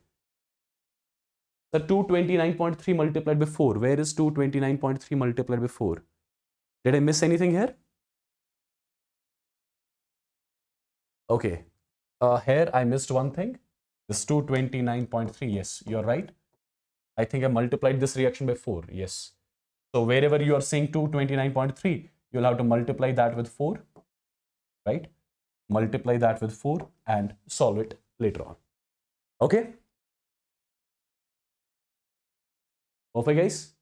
The 229.3 multiplied by 4. Where is 229.3 multiplied by 4? Did I miss anything here? Okay. Here I missed one thing. This 229.3. Yes, you're right. I think I multiplied this reaction by 4. Yes. So wherever you are saying 229.3, you'll have to multiply that with 4, right? Multiply that with 4 and solve it later on. Okay? Perfect, guys?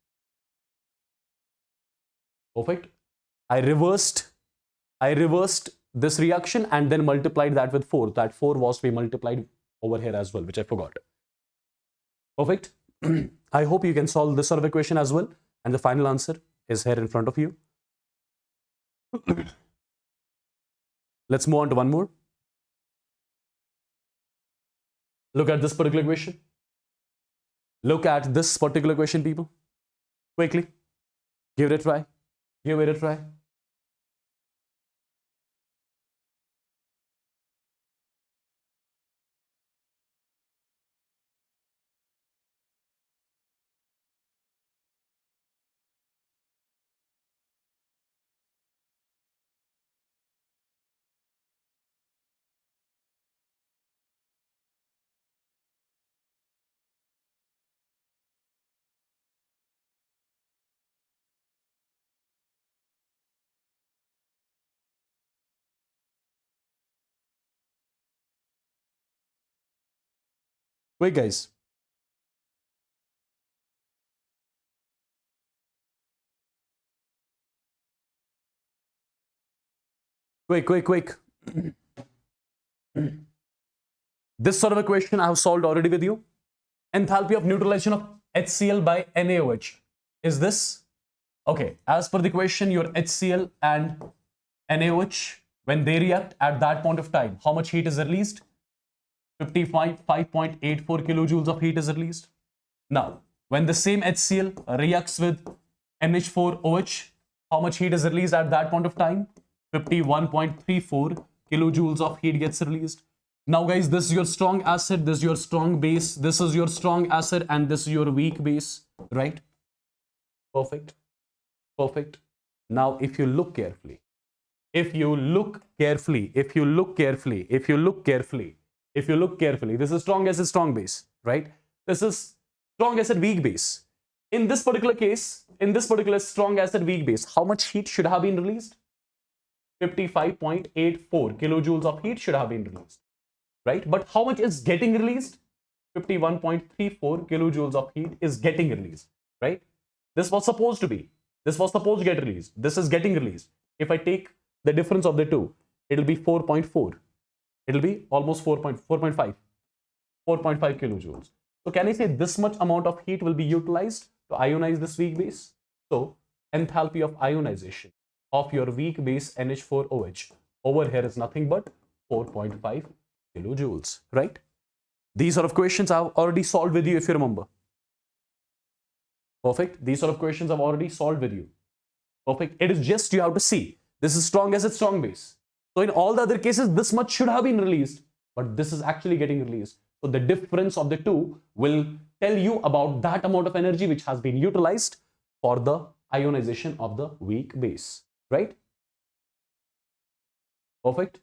Perfect. I reversed this reaction and then multiplied that with 4. That 4 was to be multiplied over here as well, which I forgot. Perfect. I hope you can solve this sort of equation as well. And the final answer is here in front of you. Let's move on to one more. Look at this particular equation. Look at this particular question, people. Quickly. Give it a try. Give it a try. Quick, guys. Quick. This sort of a question I have solved already with you. Enthalpy of neutralization of HCl by NaOH. Is this? Okay, as per the question, your HCl and NaOH, when they react at that point of time, how much heat is released? 5.84 kilojoules of heat is released. Now, when the same HCl reacts with NH4OH, how much heat is released at that point of time? 51.34 kilojoules of heat gets released. Now, guys, this is your strong acid, this is your strong base, this is your strong acid, and this is your weak base, right? Perfect. Now, if you look carefully, this is strong acid, strong base, right? This is strong acid, weak base. In this particular case, in this particular strong acid, weak base, how much heat should have been released? 55.84 kilojoules of heat should have been released, right? But how much is getting released? 51.34 kilojoules of heat is getting released, right? This was supposed to get released. This is getting released. If I take the difference of the two, it'll be 4.4. It'll be almost 4.5 kilojoules. So can I say this much amount of heat will be utilized to ionize this weak base? So enthalpy of ionization of your weak base NH4OH over here is nothing but 4.5 kilojoules, right? These sort of questions I've already solved with you, if you remember. Perfect. These sort of questions I've already solved with you. Perfect. It is just you have to see. This is strong acid, strong base. So in all the other cases, this much should have been released, but this is actually getting released. So the difference of the two will tell you about that amount of energy which has been utilized for the ionization of the weak base, right? Perfect.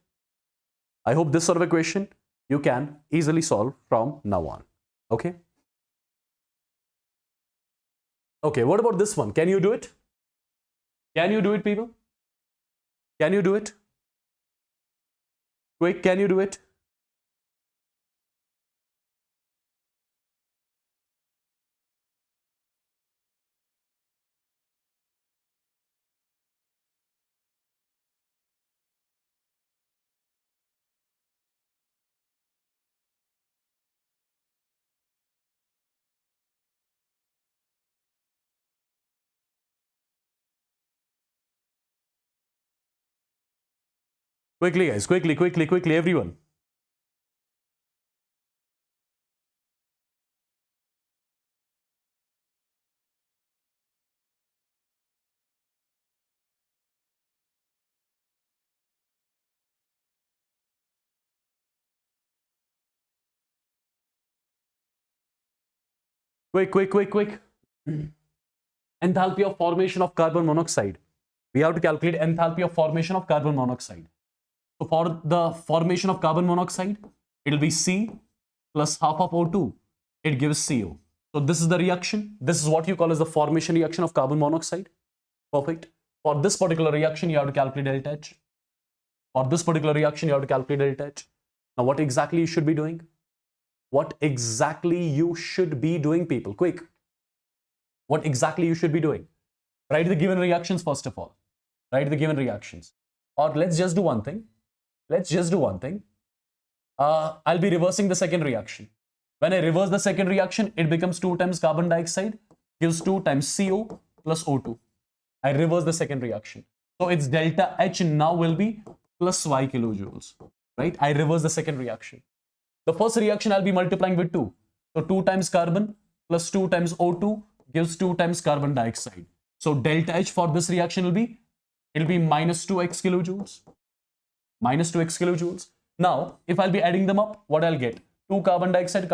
I hope this sort of a question you can easily solve from now on. Okay. Okay, what about this one? Can you do it? Can you do it, people? Can you do it? Quick, can you do it? Quickly, guys, quickly, everyone. Quick. Enthalpy of formation of carbon monoxide. We have to calculate enthalpy of formation of carbon monoxide. So for the formation of carbon monoxide, it will be C plus half of O2. It gives CO. So this is the reaction. This is what you call as the formation reaction of carbon monoxide. Perfect. For this particular reaction, you have to calculate delta H. For this particular reaction, you have to calculate delta H. Now, what exactly you should be doing? What exactly you should be doing, people? Quick. What exactly you should be doing? Write the given reactions first of all. Write the given reactions. Or let's just do one thing. I'll be reversing the second reaction. When I reverse the second reaction, it becomes 2 times carbon dioxide, gives 2 times CO plus O2. I reverse the second reaction. So its delta H now will be plus Y kilojoules. Right? I reverse the second reaction. The first reaction I'll be multiplying with 2. So 2 times carbon plus 2 times O2 gives 2 times carbon dioxide. So delta H for this reaction will be, it'll be minus 2x kilojoules. Minus 2x kilojoules. Now, if I'll be adding them up, what I'll get? 2 carbon dioxide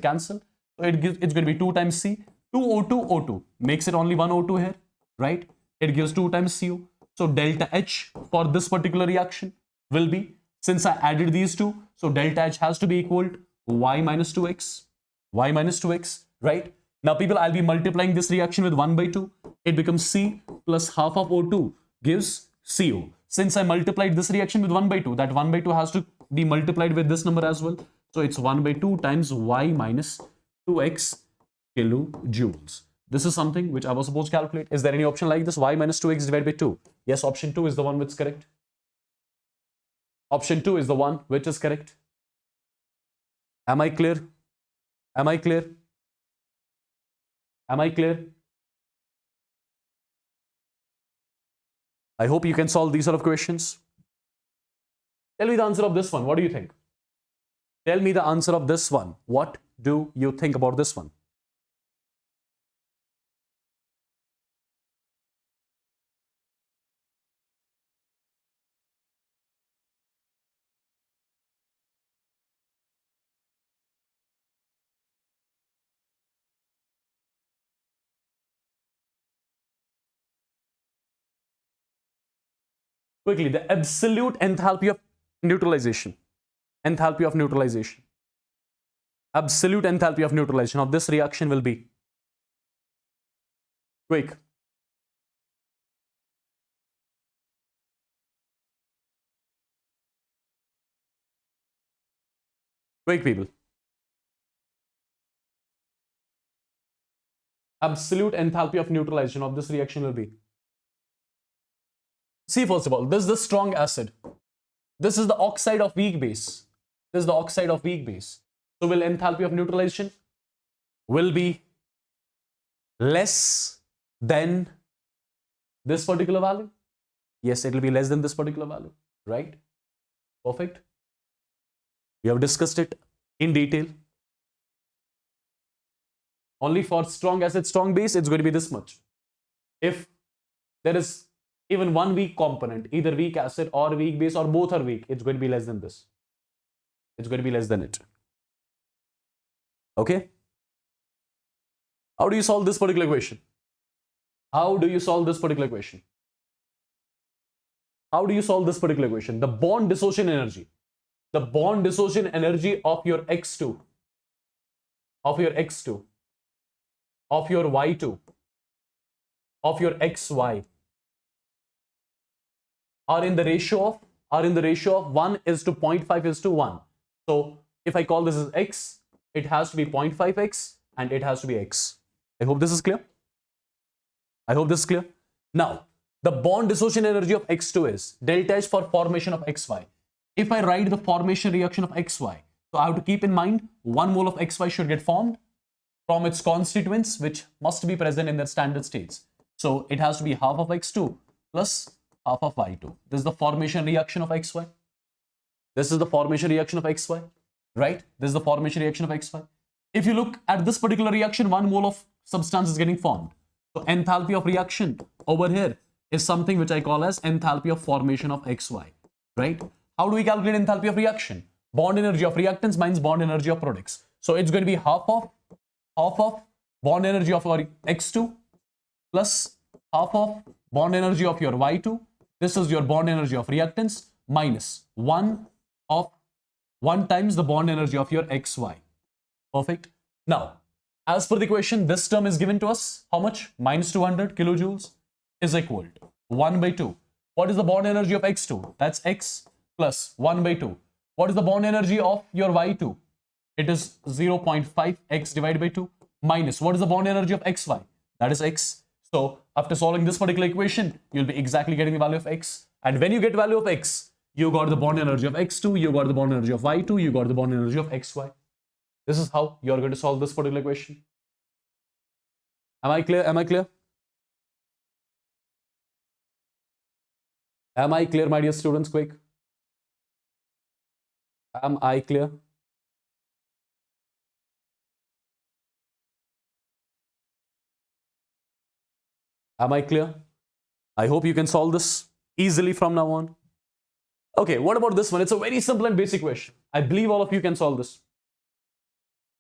cancel. So it's going to be 2 times C, 2 O2, O2. Makes it only 1 O2 here, right? It gives 2 times CO. So delta H for this particular reaction will be, since I added these two, so delta H has to be equal to Y minus 2x. Y minus 2x, right? Now, people, I'll be multiplying this reaction with 1 by 2. It becomes C plus half of O2 gives CO. Since I multiplied this reaction with 1 by 2, that 1 by 2 has to be multiplied with this number as well. So it's 1 by 2 times y minus 2x kilojoules. This is something which I was supposed to calculate. Is there any option like this? Y minus 2x divided by 2. Yes, option 2 is the one which is correct. Option 2 is the one which is correct. Am I clear? Am I clear? Am I clear? I hope you can solve these sort of questions. Tell me the answer of this one. What do you think? Tell me the answer of this one. What do you think about this one? Quickly, the absolute enthalpy of neutralization. Enthalpy of neutralization. Absolute enthalpy of neutralization of this reaction will be. Quick. Quick, people. Absolute enthalpy of neutralization of this reaction will be. See, first of all, this is the strong acid. This is the oxide of weak base. This is the oxide of weak base. So will enthalpy of neutralization will be less than this particular value? Yes, it will be less than this particular value, right? Perfect. We have discussed it in detail. Only for strong acid, strong base, it's going to be this much. If there is even one weak component, either weak acid or weak base or both are weak, it's going to be less than this. It's going to be less than it. Okay? How do you solve this particular equation? How do you solve this particular equation? How do you solve this particular equation? The bond dissociation energy. The bond dissociation energy of your X2, of your X2, of your Y2, of your XY are in the ratio of 1 is to 0.5 is to 1. So if I call this as X, it has to be 0.5x and it has to be X. I hope this is clear. I hope this is clear. Now, the bond dissociation energy of X2 is delta H for formation of XY. If I write the formation reaction of XY, so I have to keep in mind 1 mole of XY should get formed from its constituents, which must be present in their standard states. So it has to be half of X2 plus half of Y2. This is the formation reaction of XY. This is the formation reaction of XY, right? This is the formation reaction of XY. If you look at this particular reaction, 1 mole of substance is getting formed. So enthalpy of reaction over here is something which I call as enthalpy of formation of XY, right? How do we calculate enthalpy of reaction? Bond energy of reactants minus bond energy of products. So it's going to be half of bond energy of our X2 plus half of bond energy of your Y2. This is your bond energy of reactants minus 1 times the bond energy of your XY. Perfect. Now, as per the equation, this term is given to us. How much? Minus 200 kilojoules is equal to 1 by 2. What is the bond energy of X2? That's X plus 1 by 2. What is the bond energy of your Y2? It is 0.5x divided by 2 minus what is the bond energy of XY? That is X. So after solving this particular equation, you'll be exactly getting the value of X. And when you get value of X, you got the bond energy of X2, you got the bond energy of Y2, you got the bond energy of XY. This is how you're going to solve this particular equation. Am I clear? Am I clear? Am I clear, my dear students? Quick. Am I clear? Am I clear? I hope you can solve this easily from now on. Okay, what about this one? It's a very simple and basic question. I believe all of you can solve this.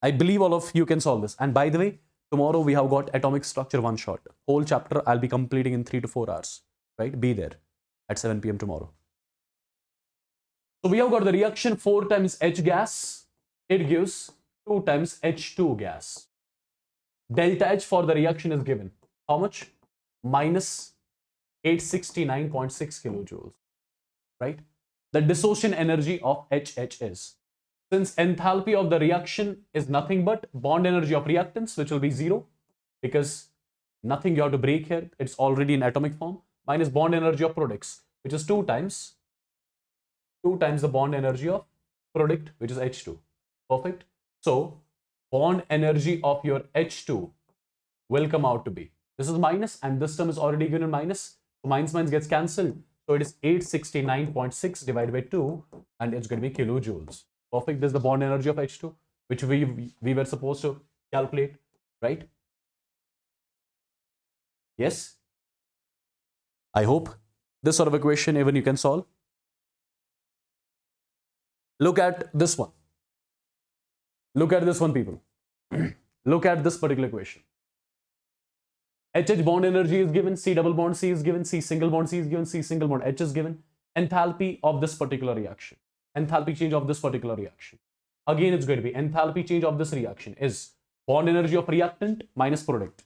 I believe all of you can solve this. And by the way, tomorrow we have got atomic structure one shot. Whole chapter I'll be completing in 3 to 4 hours. Right? Be there at 7 p.m. tomorrow. So we have got the reaction 4 times H gas. It gives 2 times H2 gas. Delta H for the reaction is given. How much? Minus 869.6 kilojoules. Right? The dissociation energy of HH is. Since enthalpy of the reaction is nothing but bond energy of reactants, which will be 0, because nothing you have to break here, it's already in atomic form, minus bond energy of products, which is 2 times the bond energy of product, which is H2. Perfect. So bond energy of your H2 will come out to be, this is minus and this term is already given in minus, so minus gets cancelled, so it is 869.6 divided by 2 and it's going to be kilojoules. Perfect. This is the bond energy of H2, which we were supposed to calculate, right? Yes, I hope this sort of equation even you can solve. Look at this one. Look at this one, people. Look at this particular equation. HH bond energy is given, C double bond C is given, C single bond C is given, C single bond H is given. Enthalpy of this particular reaction. Enthalpy change of this particular reaction. Again, it's going to be enthalpy change of this reaction is bond energy of reactant minus product.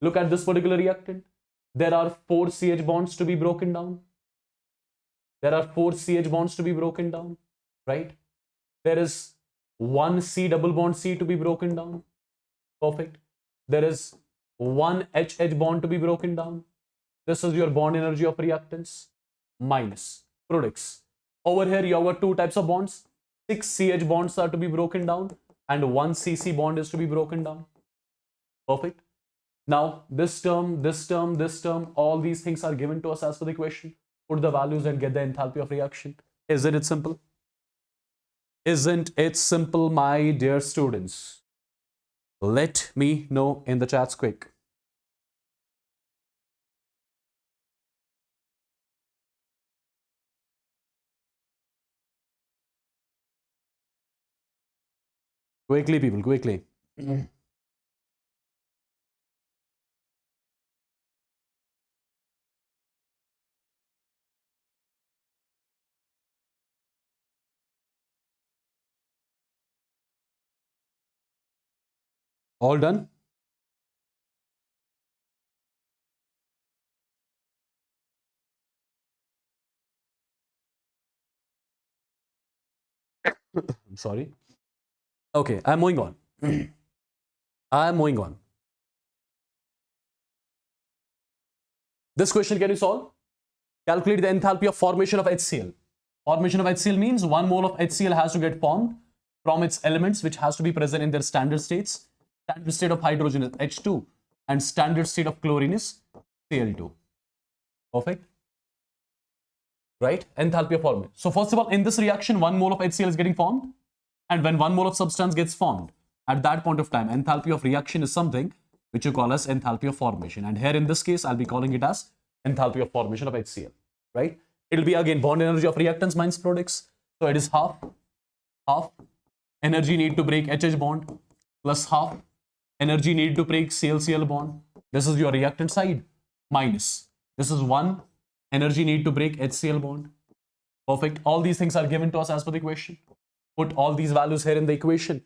Look at this particular reactant. There are 4 CH bonds to be broken down. There are 4 CH bonds to be broken down, right? There is 1 C double bond C to be broken down. Perfect. There is 1 HH bond to be broken down. This is your bond energy of reactants minus products. Over here, you have got 2 types of bonds. 6 CH bonds are to be broken down and 1 CC bond is to be broken down. Perfect. Now, this term, all these things are given to us as per the equation. Put the values and get the enthalpy of reaction. Isn't it simple? Isn't it simple, my dear students? Let me know in the chats quick. Quickly, people, quickly. All done? I'm sorry. Okay, I'm moving on. I'm moving on. This question can you solve? Calculate the enthalpy of formation of HCl. Formation of HCl means 1 mole of HCl has to get formed from its elements, which has to be present in their standard states. Standard state of hydrogen is H2 and standard state of chlorine is Cl2. Perfect. Right? Enthalpy of formation. So first of all, in this reaction, 1 mole of HCl is getting formed. And when 1 mole of substance gets formed, at that point of time, enthalpy of reaction is something which you call as enthalpy of formation. And here in this case, I'll be calling it as enthalpy of formation of HCl. Right? It'll be again bond energy of reactants minus products. So it is half energy need to break HH bond plus half energy need to break Cl-Cl bond. This is your reactant side minus. This is 1 energy need to break HCl bond. Perfect. All these things are given to us as per the equation. Put all these values here in the equation.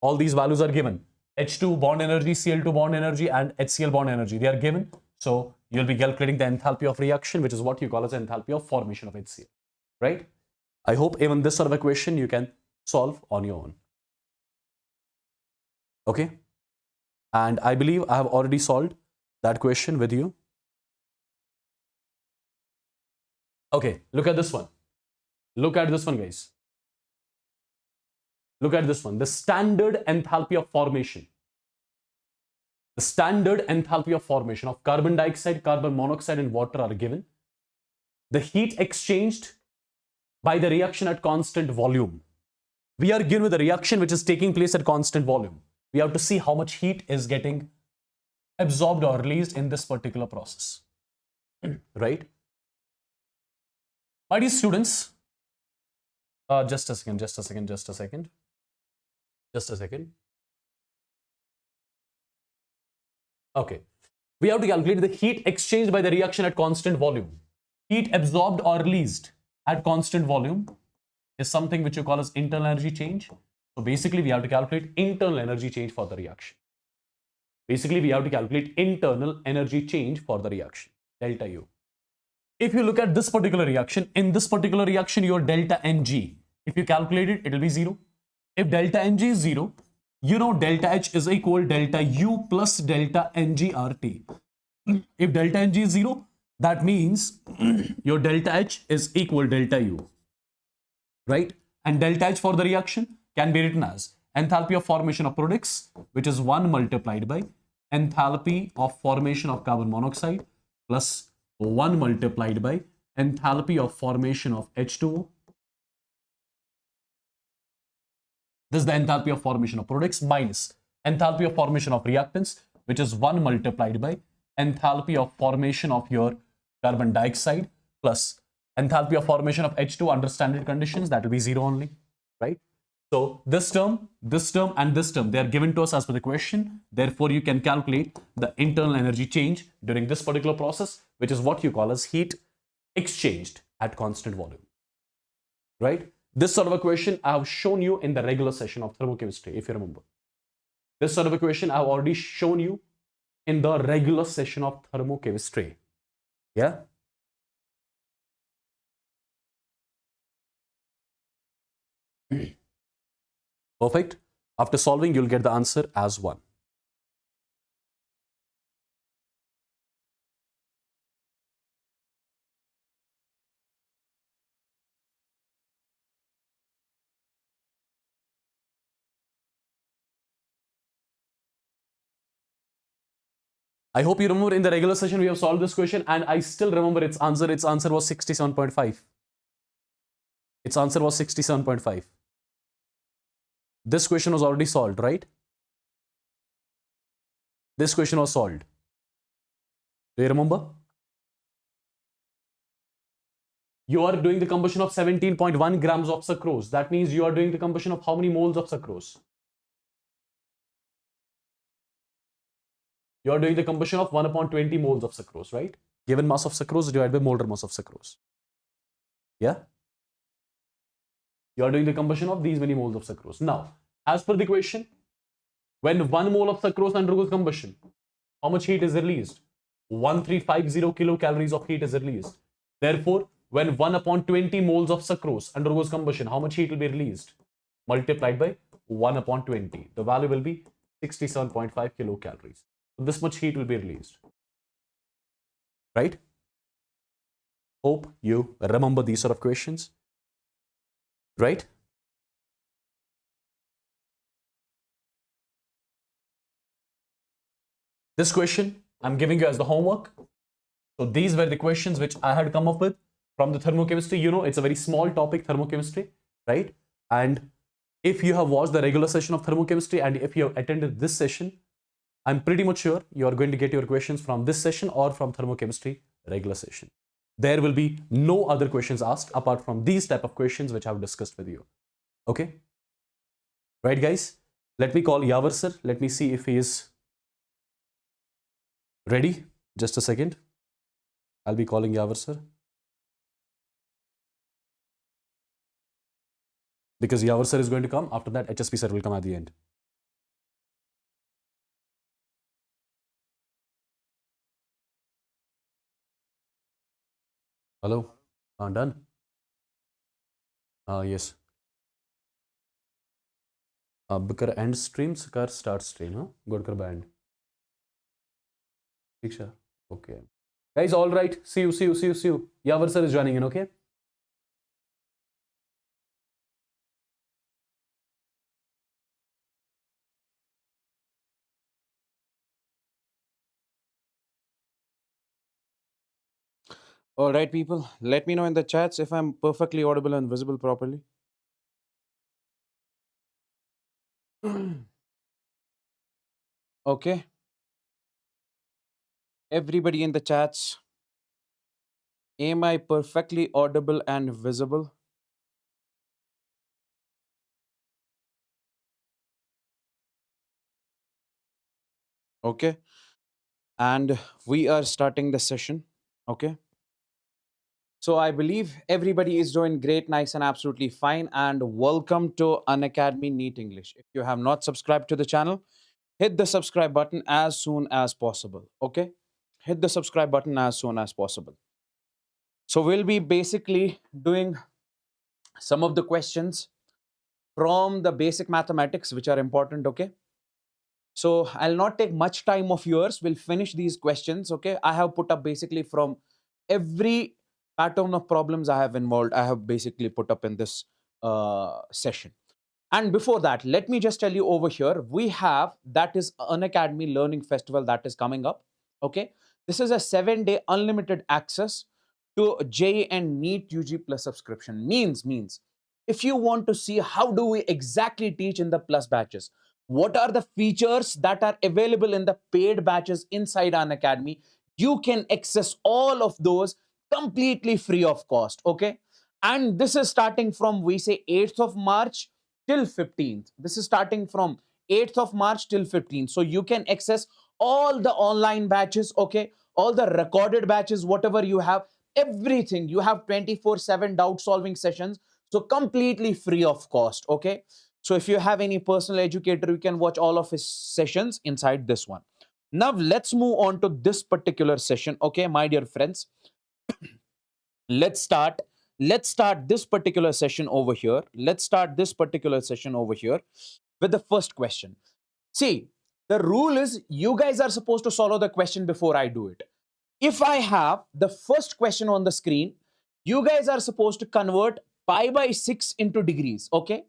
All these values are given. H2 bond energy, Cl2 bond energy and HCl bond energy. They are given. So you'll be calculating the enthalpy of reaction, which is what you call as enthalpy of formation of HCl. Right? I hope even this sort of equation you can solve on your own. Okay? And I believe I have already solved that question with you. Okay, look at this one. Look at this one, guys. Look at this one. The standard enthalpy of formation. The standard enthalpy of formation of carbon dioxide, carbon monoxide and water are given. The heat exchanged by the reaction at constant volume. We are given with a reaction which is taking place at constant volume. We have to see how much heat is getting absorbed or released in this particular process. Right? My dear students, just a second. Okay. We have to calculate the heat exchanged by the reaction at constant volume. Heat absorbed or released at constant volume is something which you call as internal energy change. So basically, we have to calculate internal energy change for the reaction. Delta U. If you look at this particular reaction, in this particular reaction, your delta Ng, if you calculate it, it will be 0. If delta Ng is 0, you know delta H is equal delta U plus delta Ng RT. If delta Ng is 0, that means your delta H is equal delta U, right? And delta H for the reaction can be written as enthalpy of formation of products, which is 1 multiplied by enthalpy of formation of carbon monoxide plus 1 multiplied by enthalpy of formation of H2O. This is the enthalpy of formation of products minus enthalpy of formation of reactants, which is 1 multiplied by enthalpy of formation of your carbon dioxide plus enthalpy of formation of H2 under standard conditions, that will be 0 only, right? So this term, and this term, they are given to us as per the question. Therefore, you can calculate the internal energy change during this particular process, which is what you call as heat exchanged at constant volume, right? This sort of a question I have shown you in the regular session of thermochemistry, if you remember. This sort of a question I have already shown you in the regular session of thermochemistry. Yeah? Perfect. After solving, you'll get the answer as 1. I hope you remember in the regular session we have solved this question and I still remember its answer. Its answer was 67.5. Its answer was 67.5. This question was already solved, right? This question was solved. Do you remember? You are doing the combustion of 17.1 grams of sucrose. That means you are doing the combustion of how many moles of sucrose? You are doing the combustion of 1 upon 20 moles of sucrose, right? Given mass of sucrose divided by molar mass of sucrose. Yeah? You are doing the combustion of these many moles of sucrose. Now, as per the question, when 1 mole of sucrose undergoes combustion, how much heat is released? 1350 kilocalories of heat is released. Therefore, when 1 upon 20 moles of sucrose undergoes combustion, how much heat will be released? Multiplied by 1 upon 20. The value will be 67.5 kilocalories. So this much heat will be released. Right? Hope you remember these sort of questions. Right? This question I'm giving you as the homework. So these were the questions which I had come up with from the thermochemistry. You know, it's a very small topic, thermochemistry, right? And if you have watched the regular session of thermochemistry and if you have attended this session, I'm pretty much sure you are going to get your questions from this session or from thermochemistry regular session. There will be no other questions asked apart from these type of questions which I've discussed with you. Okay? Right, guys? Let me call Yavar sir. Let me see if he is ready. Just a second. I'll be calling Yavar sir. Because Yavar sir is going to come. After that, HSP sir will come at the end. Hello? Done? Yes. अब कर end streams कर start stream, huh? Good कर band. Diksha. Okay. Guys, all right. See you. Yavar sir is joining in, okay? All right, people, let me know in the chats if I'm perfectly audible and visible properly. Okay. Everybody in the chats, am I perfectly audible and visible? Okay. And we are starting the session. Okay. So I believe everybody is doing great, nice, and absolutely fine. And welcome to Unacademy NEET English. If you have not subscribed to the channel, hit the subscribe button as soon as possible. Okay? Hit the subscribe button as soon as possible. So we'll be basically doing some of the questions from the basic mathematics, which are important, okay? So I'll not take much time of yours. We'll finish these questions, okay? I have put up basically from every pattern of problems I have involved, I have basically put up in this session. And before that, let me just tell you over here, we have, that is Unacademy Learning Festival that is coming up, okay? This is a 7-day unlimited access to JEE and NEET UG Plus subscription. Means, if you want to see how do we exactly teach in the plus batches, what are the features that are available in the paid batches inside Unacademy, you can access all of those completely free of cost, okay? And this is starting from, we say, 8th of March till 15th. This is starting from 8th of March till 15th. So you can access all the online batches, okay? All the recorded batches, whatever you have, everything. You have 24/7 doubt solving sessions. So completely free of cost, okay? So if you have any personal educator, you can watch all of his sessions inside this one. Now let's move on to this particular session, okay, my dear friends. Let's start this particular session over here. Let's start this particular session over here with the first question. See, the rule is you guys are supposed to solve the question before I do it. If I have the first question on the screen, you guys are supposed to convert pi by 6 into degrees, okay?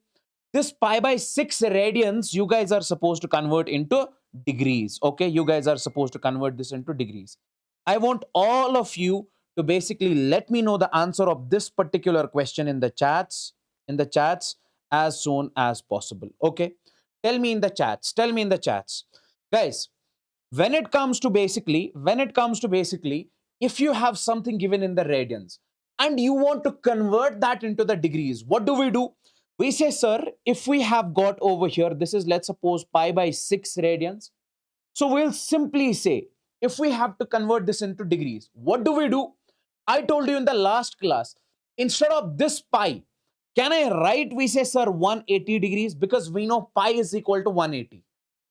This pi by 6 radians, you guys are supposed to convert into degrees, okay? You guys are supposed to convert this into degrees. I want all of you to basically let me know the answer of this particular question in the chats as soon as possible, okay? Tell me in the chats, guys. When it comes to basically, if you have something given in the radians and you want to convert that into the degrees, what do? We say, sir, if we have got over here, this is, let's suppose, pi by 6 radians. So we'll simply say, if we have to convert this into degrees, what do? I told you in the last class, instead of this pi, can I write, we say, sir, 180 degrees? Because we know pi is equal to 180.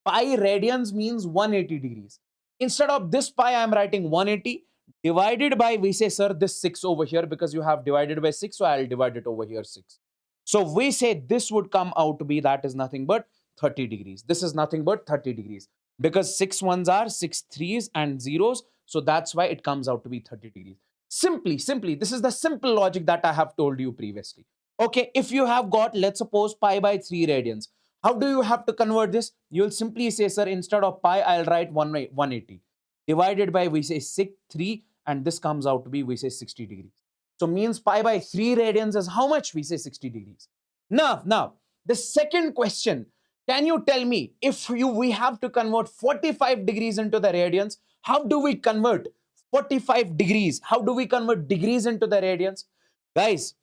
Pi radians means 180 degrees. Instead of this pi, I am writing 180 divided by, we say, sir, this 6 over here, because you have divided by 6, so I'll divide it over here 6. So we say this would come out to be, that is nothing but 30 degrees. This is nothing but 30 degrees. Because 6 ones are 6 threes and zeros. So that's why it comes out to be 30 degrees. Simply, this is the simple logic that I have told you previously. Okay, if you have got, let's suppose, pi by 3 radians, how do you have to convert this? You'll simply say, sir, instead of pi, I'll write 180 divided by, we say, 6, 3, and this comes out to be, we say, 60 degrees. So means pi by 3 radians is how much? We say 60 degrees. Now, the second question, can you tell me, if we have to convert 45 degrees into the radians, how do we convert 45 degrees? How do we convert degrees into the radians? Guys,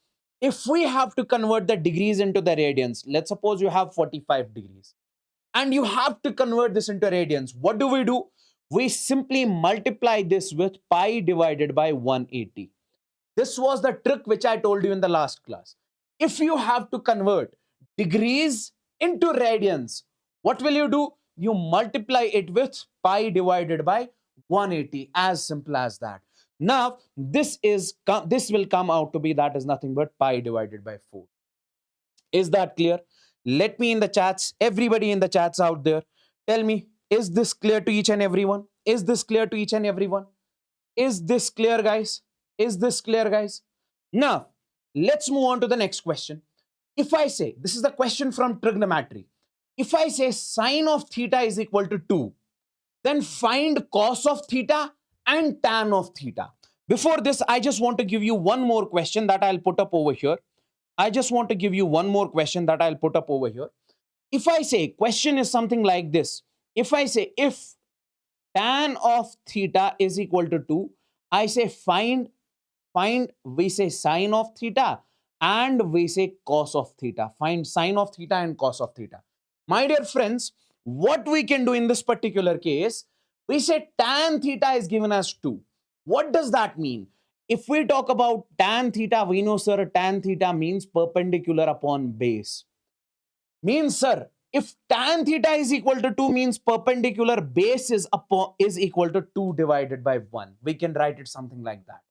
if we have to convert the degrees into the radians, let's suppose you have 45 degrees and you have to convert this into radians, what do? We simply multiply this with pi divided by 180. This was the trick which I told you in the last class. If you have to convert degrees into radians, what will you do? You multiply it with pi divided by 180, as simple as that. Now, this will come out to be, that is nothing but pi divided by 4. Is that clear? Let me in the chats, everybody in the chats out there, tell me, is this clear to each and everyone? Is this clear to each and everyone? Is this clear, guys? Is this clear, guys? Now, let's move on to the next question. If I say, this is the question from trigonometry. If I say sine of theta is equal to 2, then find cos of theta and tan of theta. Before this, I just want to give you one more question that I'll put up over here. If I say, question is something like this. If I say, if tan of theta is equal to 2, I say find, we say sine of theta and we say cos of theta. Find sine of theta and cos of theta. My dear friends, what we can do in this particular case, we say tan theta is given as 2. What does that mean? If we talk about tan theta, we know, sir, tan theta means perpendicular upon base. Means, sir, if tan theta is equal to 2 means perpendicular base is equal to 2 divided by 1. We can write it something like that.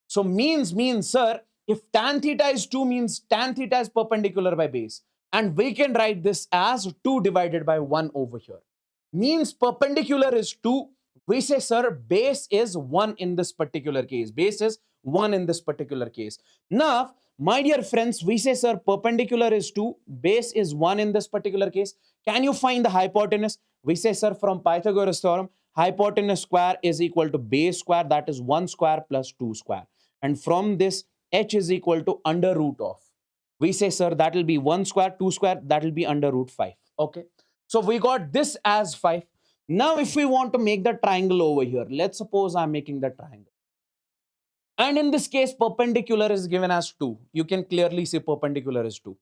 So means, sir, if tan theta is 2 means tan theta is perpendicular by base. And we can write this as 2 divided by 1 over here. Means perpendicular is 2. We say, sir, base is 1 in this particular case. Base is 1 in this particular case. Now, my dear friends, we say, sir, perpendicular is 2. Base is 1 in this particular case. Can you find the hypotenuse? We say, sir, from Pythagoras theorem, hypotenuse square is equal to base square. That is 1 square plus 2 square. And from this, h is equal to under root of. We say, sir, that will be 1 square, 2 square, that will be under root 5. Okay. So we got this as 5. Now, if we want to make the triangle over here, let's suppose I'm making the triangle. And in this case, perpendicular is given as 2. You can clearly see perpendicular is 2.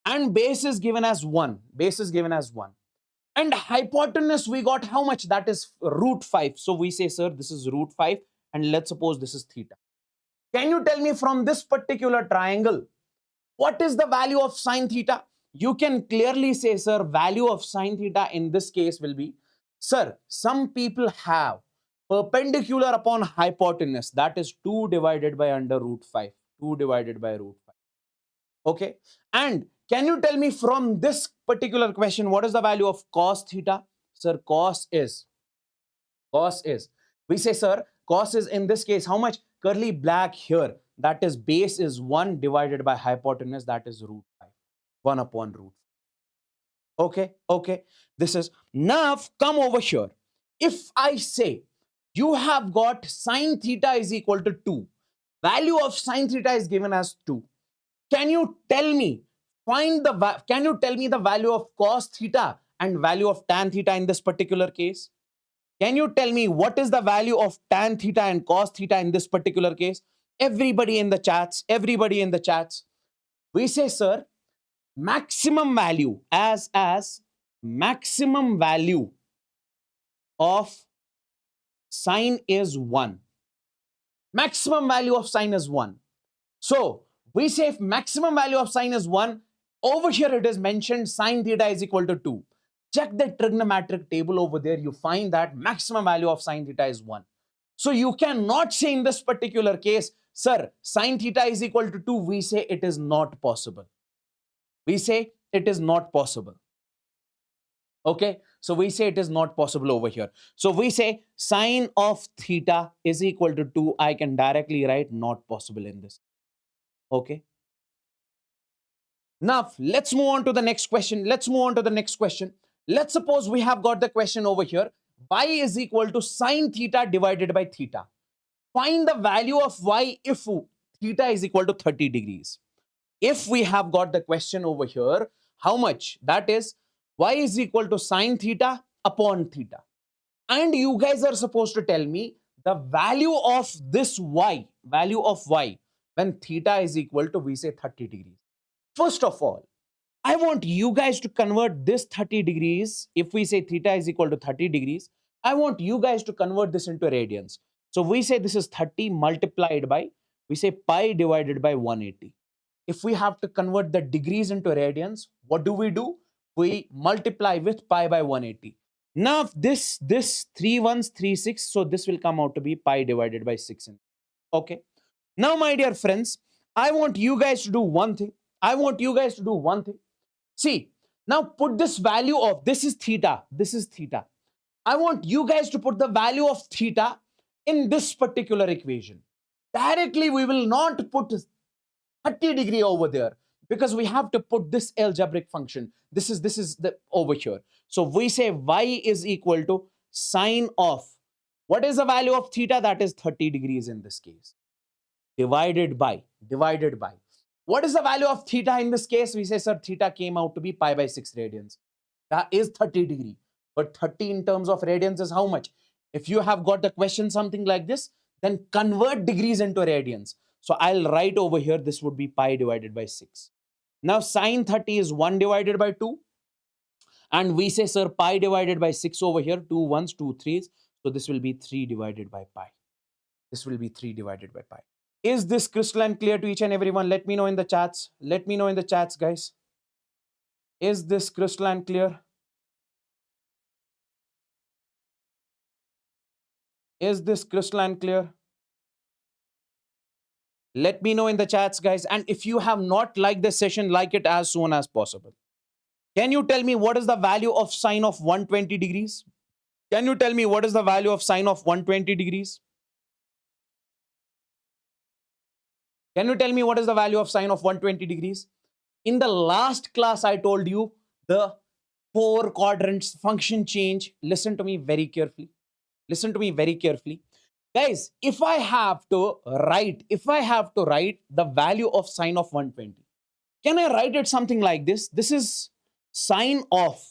And base is given as 1. Base is given as 1. And hypotenuse, we got how much? That is root 5. So we say, sir, this is root 5. And let's suppose this is theta. Can you tell me from this particular triangle, what is the value of sine theta? You can clearly say, sir, value of sine theta in this case will be, sir, some people have perpendicular upon hypotenuse. That is 2 divided by under root 5. 2 divided by root 5. Okay. And can you tell me from this particular question, what is the value of cos theta? Sir, cos is, we say, sir, cos is in this case, how much? Curly black here. That is base is 1 divided by hypotenuse. That is root 5. 1 upon root 5. Okay. Okay. This is, now come over here. If I say you have got sine theta is equal to 2. Value of sine theta is given as 2. Can you tell me, can you tell me the value of cos theta and value of tan theta in this particular case? Can you tell me what is the value of tan theta and cos theta in this particular case? Everybody in the chats, we say, sir, maximum value as maximum value of sine is 1. Maximum value of sine is 1. So we say if maximum value of sine is 1, over here it is mentioned sine theta is equal to 2. Check the trigonometric table over there. You find that maximum value of sine theta is 1. So you cannot say in this particular case, sir, sine theta is equal to 2. We say it is not possible. We say it is not possible. Okay. So we say it is not possible over here. So we say sine of theta is equal to 2. I can directly write not possible in this. Okay. Now let's move on to the next question. Let's suppose we have got the question over here. Y is equal to sine theta divided by theta. Find the value of y if theta is equal to 30 degrees. If we have got the question over here, how much? That is y is equal to sine theta upon theta. And you guys are supposed to tell me the value of this y, when theta is equal to, we say 30 degrees. First of all, I want you guys to convert this 30 degrees. If we say theta is equal to 30 degrees, I want you guys to convert this into radians. So we say this is 30 multiplied by, we say pi divided by 180. If we have to convert the degrees into radians, what do? We multiply with pi by 180. Now this 3 ones, 3 6. So this will come out to be pi divided by 6. Okay. Now, my dear friends, I want you guys to do one thing. See, now put this value of, this is theta. I want you guys to put the value of theta in this particular equation. Directly, we will not put 30 degree over there because we have to put this algebraic function. This is the over here. So we say y is equal to sine of, what is the value of theta? That is 30 degrees in this case. Divided by. What is the value of theta in this case? We say, sir, theta came out to be pi by 6 radians. That is 30 degree. But 30 in terms of radians is how much? If you have got the question something like this, then convert degrees into radians. So I'll write over here, this would be pi divided by 6. Now sine 30 is 1 divided by 2. And we say, sir, pi divided by 6 over here, 2 1s, 2 3s. So this will be 3 divided by pi. Is this crystalline clear to each and everyone? Let me know in the chats. Guys. Is this crystalline clear? Let me know in the chats, guys. And if you have not liked this session, like it as soon as possible. Can you tell me what is the value of sine of 120 degrees? Can you tell me what is the value of sine of 120 degrees? Can you tell me what is the value of sine of 120 degrees? In the last class, I told you the 4 quadrants function change. Listen to me very carefully. Listen to me very carefully. Guys, if I have to write the value of sine of 120, can I write it something like this? This is sine of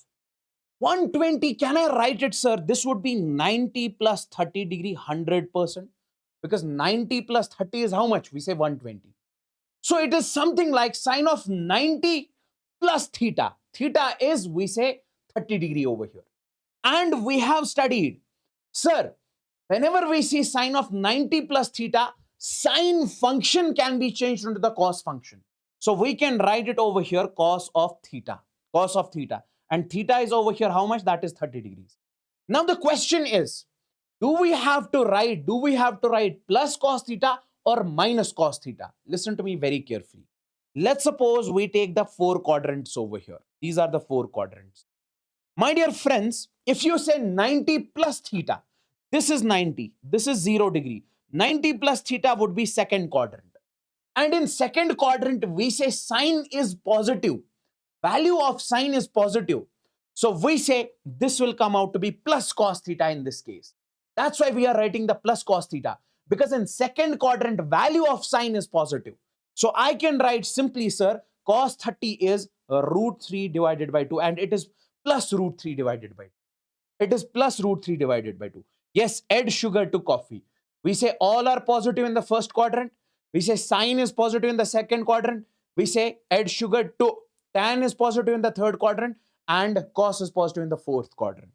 120. Can I write it, sir? This would be 90 plus 30 degree, 100%. Because 90 plus 30 is how much? We say 120. So it is something like sine of 90 plus theta. Theta is, we say, 30 degree over here. And we have studied, sir, whenever we see sine of 90 plus theta, sine function can be changed into the cos function. So we can write it over here, cos of theta. Cos of theta. And theta is over here, how much? That is 30 degrees. Now the question is, do we have to write plus cos theta or minus cos theta? Listen to me very carefully. Let's suppose we take the 4 quadrants over here. These are the 4 quadrants. My dear friends, if you say 90 plus theta, this is 90, this is 0 degree. 90 plus theta would be second quadrant. And in second quadrant, we say sine is positive. Value of sine is positive. So we say this will come out to be plus cos theta in this case. That's why we are writing the plus cos theta. Because in second quadrant, value of sine is positive. So I can write simply, sir, cos 30 is root 3 divided by 2. And it is plus root 3 divided by 2. It is plus root 3 divided by 2. Yes, add sugar to coffee. We say all are positive in the first quadrant. We say sine is positive in the second quadrant. We say add sugar to tan is positive in the third quadrant. And cos is positive in the fourth quadrant.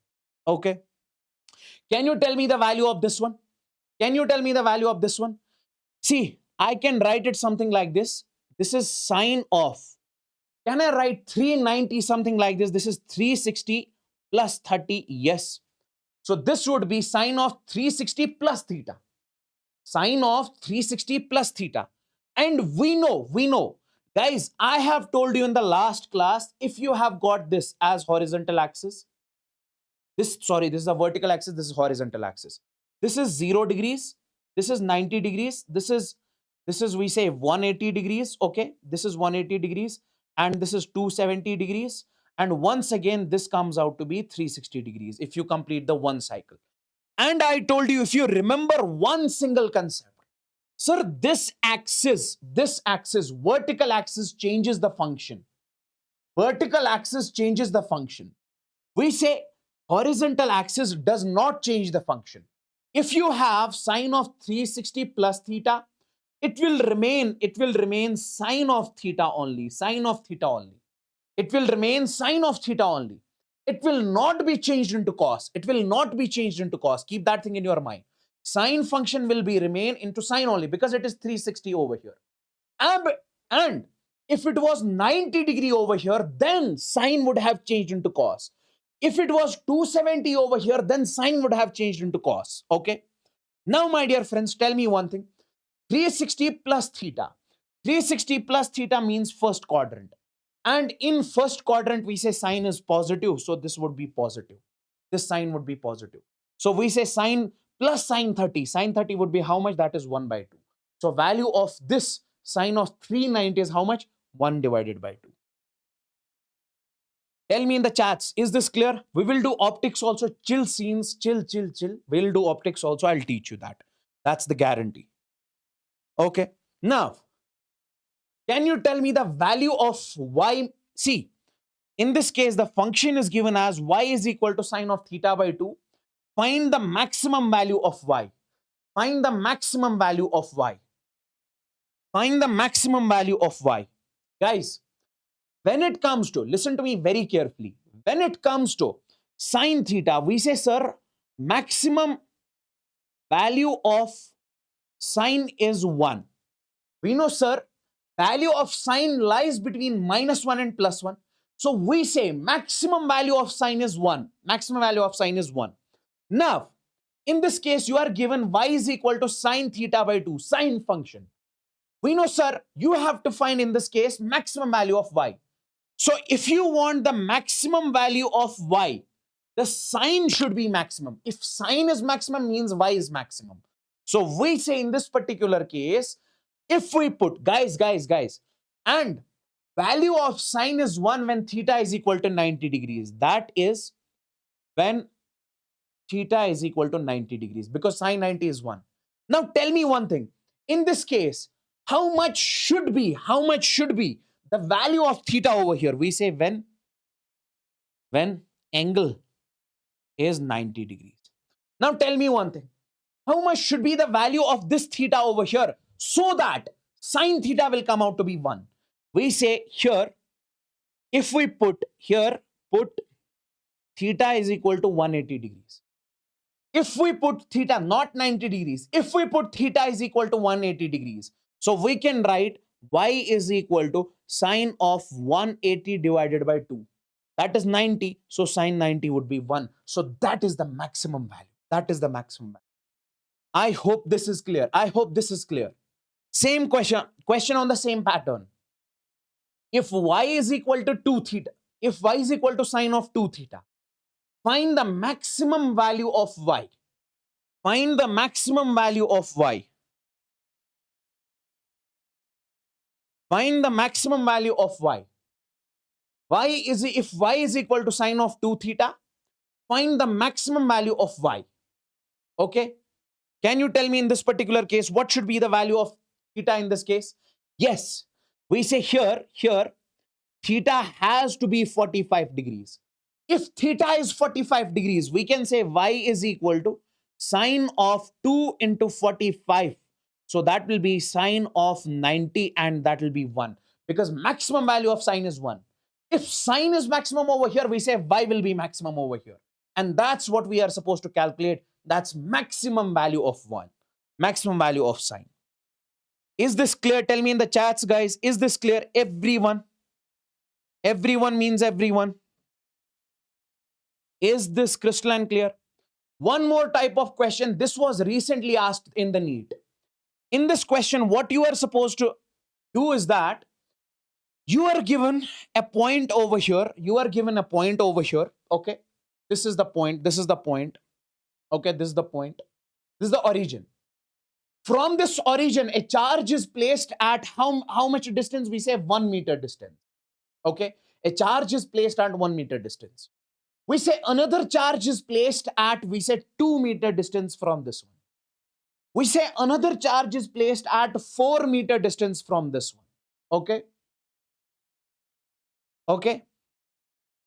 Okay. Can you tell me the value of this one? Can you tell me the value of this one? See, I can write it something like this. This is sine of. Can I write 390 something like this? This is 360 plus 30. Yes. So this would be sine of 360 plus theta. Sine of 360 plus theta. And we know. Guys, I have told you in the last class, if you have got this as horizontal axis, this is a vertical axis, this is horizontal axis. This is 0 degrees, this is 90 degrees, this is we say 180 degrees, okay? This is 180 degrees and this is 270 degrees. And once again, this comes out to be 360 degrees if you complete the one cycle. And I told you, if you remember one single concept, sir, this axis, vertical axis changes the function. Vertical axis changes the function. We say horizontal axis does not change the function. If you have sine of 360 plus theta, it will remain sine of theta only, sine of theta only. It will remain sine of theta only. It will not be changed into cos. It will not be changed into cos. Keep that thing in your mind. Sine function will be remain into sine only because it is 360 over here. And if it was 90 degree over here, then sine would have changed into cos. If it was 270 over here, then sine would have changed into cos. Okay. Now, my dear friends, tell me one thing. 360 plus theta. 360 plus theta means first quadrant. And in first quadrant, we say sine is positive. So this would be positive. This sine would be positive. So we say sine plus sine 30. Sine 30 would be how much? That is 1 by 2. So value of this sine of 390 is how much? 1 divided by 2. Tell me in the chats, is this clear? We will do optics also. Chill scenes, chill. We'll do optics also. I'll teach you that. That's the guarantee. Okay. Now, can you tell me the value of y? See, in this case, the function is given as y is equal to sine of theta by 2. Find the maximum value of y. Find the maximum value of y. Find the maximum value of y. Guys, when it comes to, listen to me very carefully. When it comes to sine theta, we say, sir, maximum value of sine is 1. We know, sir, value of sine lies between -1 and +1. So we say maximum value of sine is 1. Maximum value of sine is 1. Now, in this case, you are given y is equal to sine theta by 2, sine function. We know, sir, you have to find in this case maximum value of y. So if you want the maximum value of y, the sign should be maximum. If sign is maximum, means y is maximum. So we say in this particular case, if we put, guys, and value of sine is 1 when theta is equal to 90 degrees. That is when theta is equal to 90 degrees, because sine 90 is 1. Now tell me one thing. In this case, how much should be the value of theta over here? We say when angle is 90 degrees. Now tell me one thing. How much should be the value of this theta over here so that sine theta will come out to be 1? We say here, if we put theta is equal to 180 degrees. If we put theta, not 90 degrees, if we put theta is equal to 180 degrees, so we can write y is equal to sine of 180 divided by 2. That is 90, so sine 90 would be 1. So that is the maximum value. That is the maximum value. I hope this is clear. I hope this is clear. Same question on the same pattern. If y is equal to 2 theta, if y is equal to sine of 2 theta, find the maximum value of y. Find the maximum value of y. Find the maximum value of y. If y is equal to sine of 2 theta, find the maximum value of y. Okay? Can you tell me in this particular case, what should be the value of theta in this case? Yes, we say here, theta has to be 45 degrees. If theta is 45 degrees, we can say y is equal to sine of 2 into 45. So that will be sine of 90 and that will be 1. Because maximum value of sine is 1. If sine is maximum over here, we say y will be maximum over here. And that's what we are supposed to calculate. That's maximum value of 1. Maximum value of sine. Is this clear? Tell me in the chats, guys. Is this clear? Everyone? Everyone means everyone. Is this crystalline clear? One more type of question. This was recently asked in the NEET. In this question, what you are supposed to do is that you are given a point over here. You are given a point over here. Okay. This is the point. This is the point. Okay. This is the point. This is the origin. From this origin, a charge is placed at how much distance? We say 1 meter distance. Okay. A charge is placed at 1 meter distance. We say another charge is placed at, we say 2 meter distance from this one. We say another charge is placed at 4 meter distance from this one. Okay. Okay.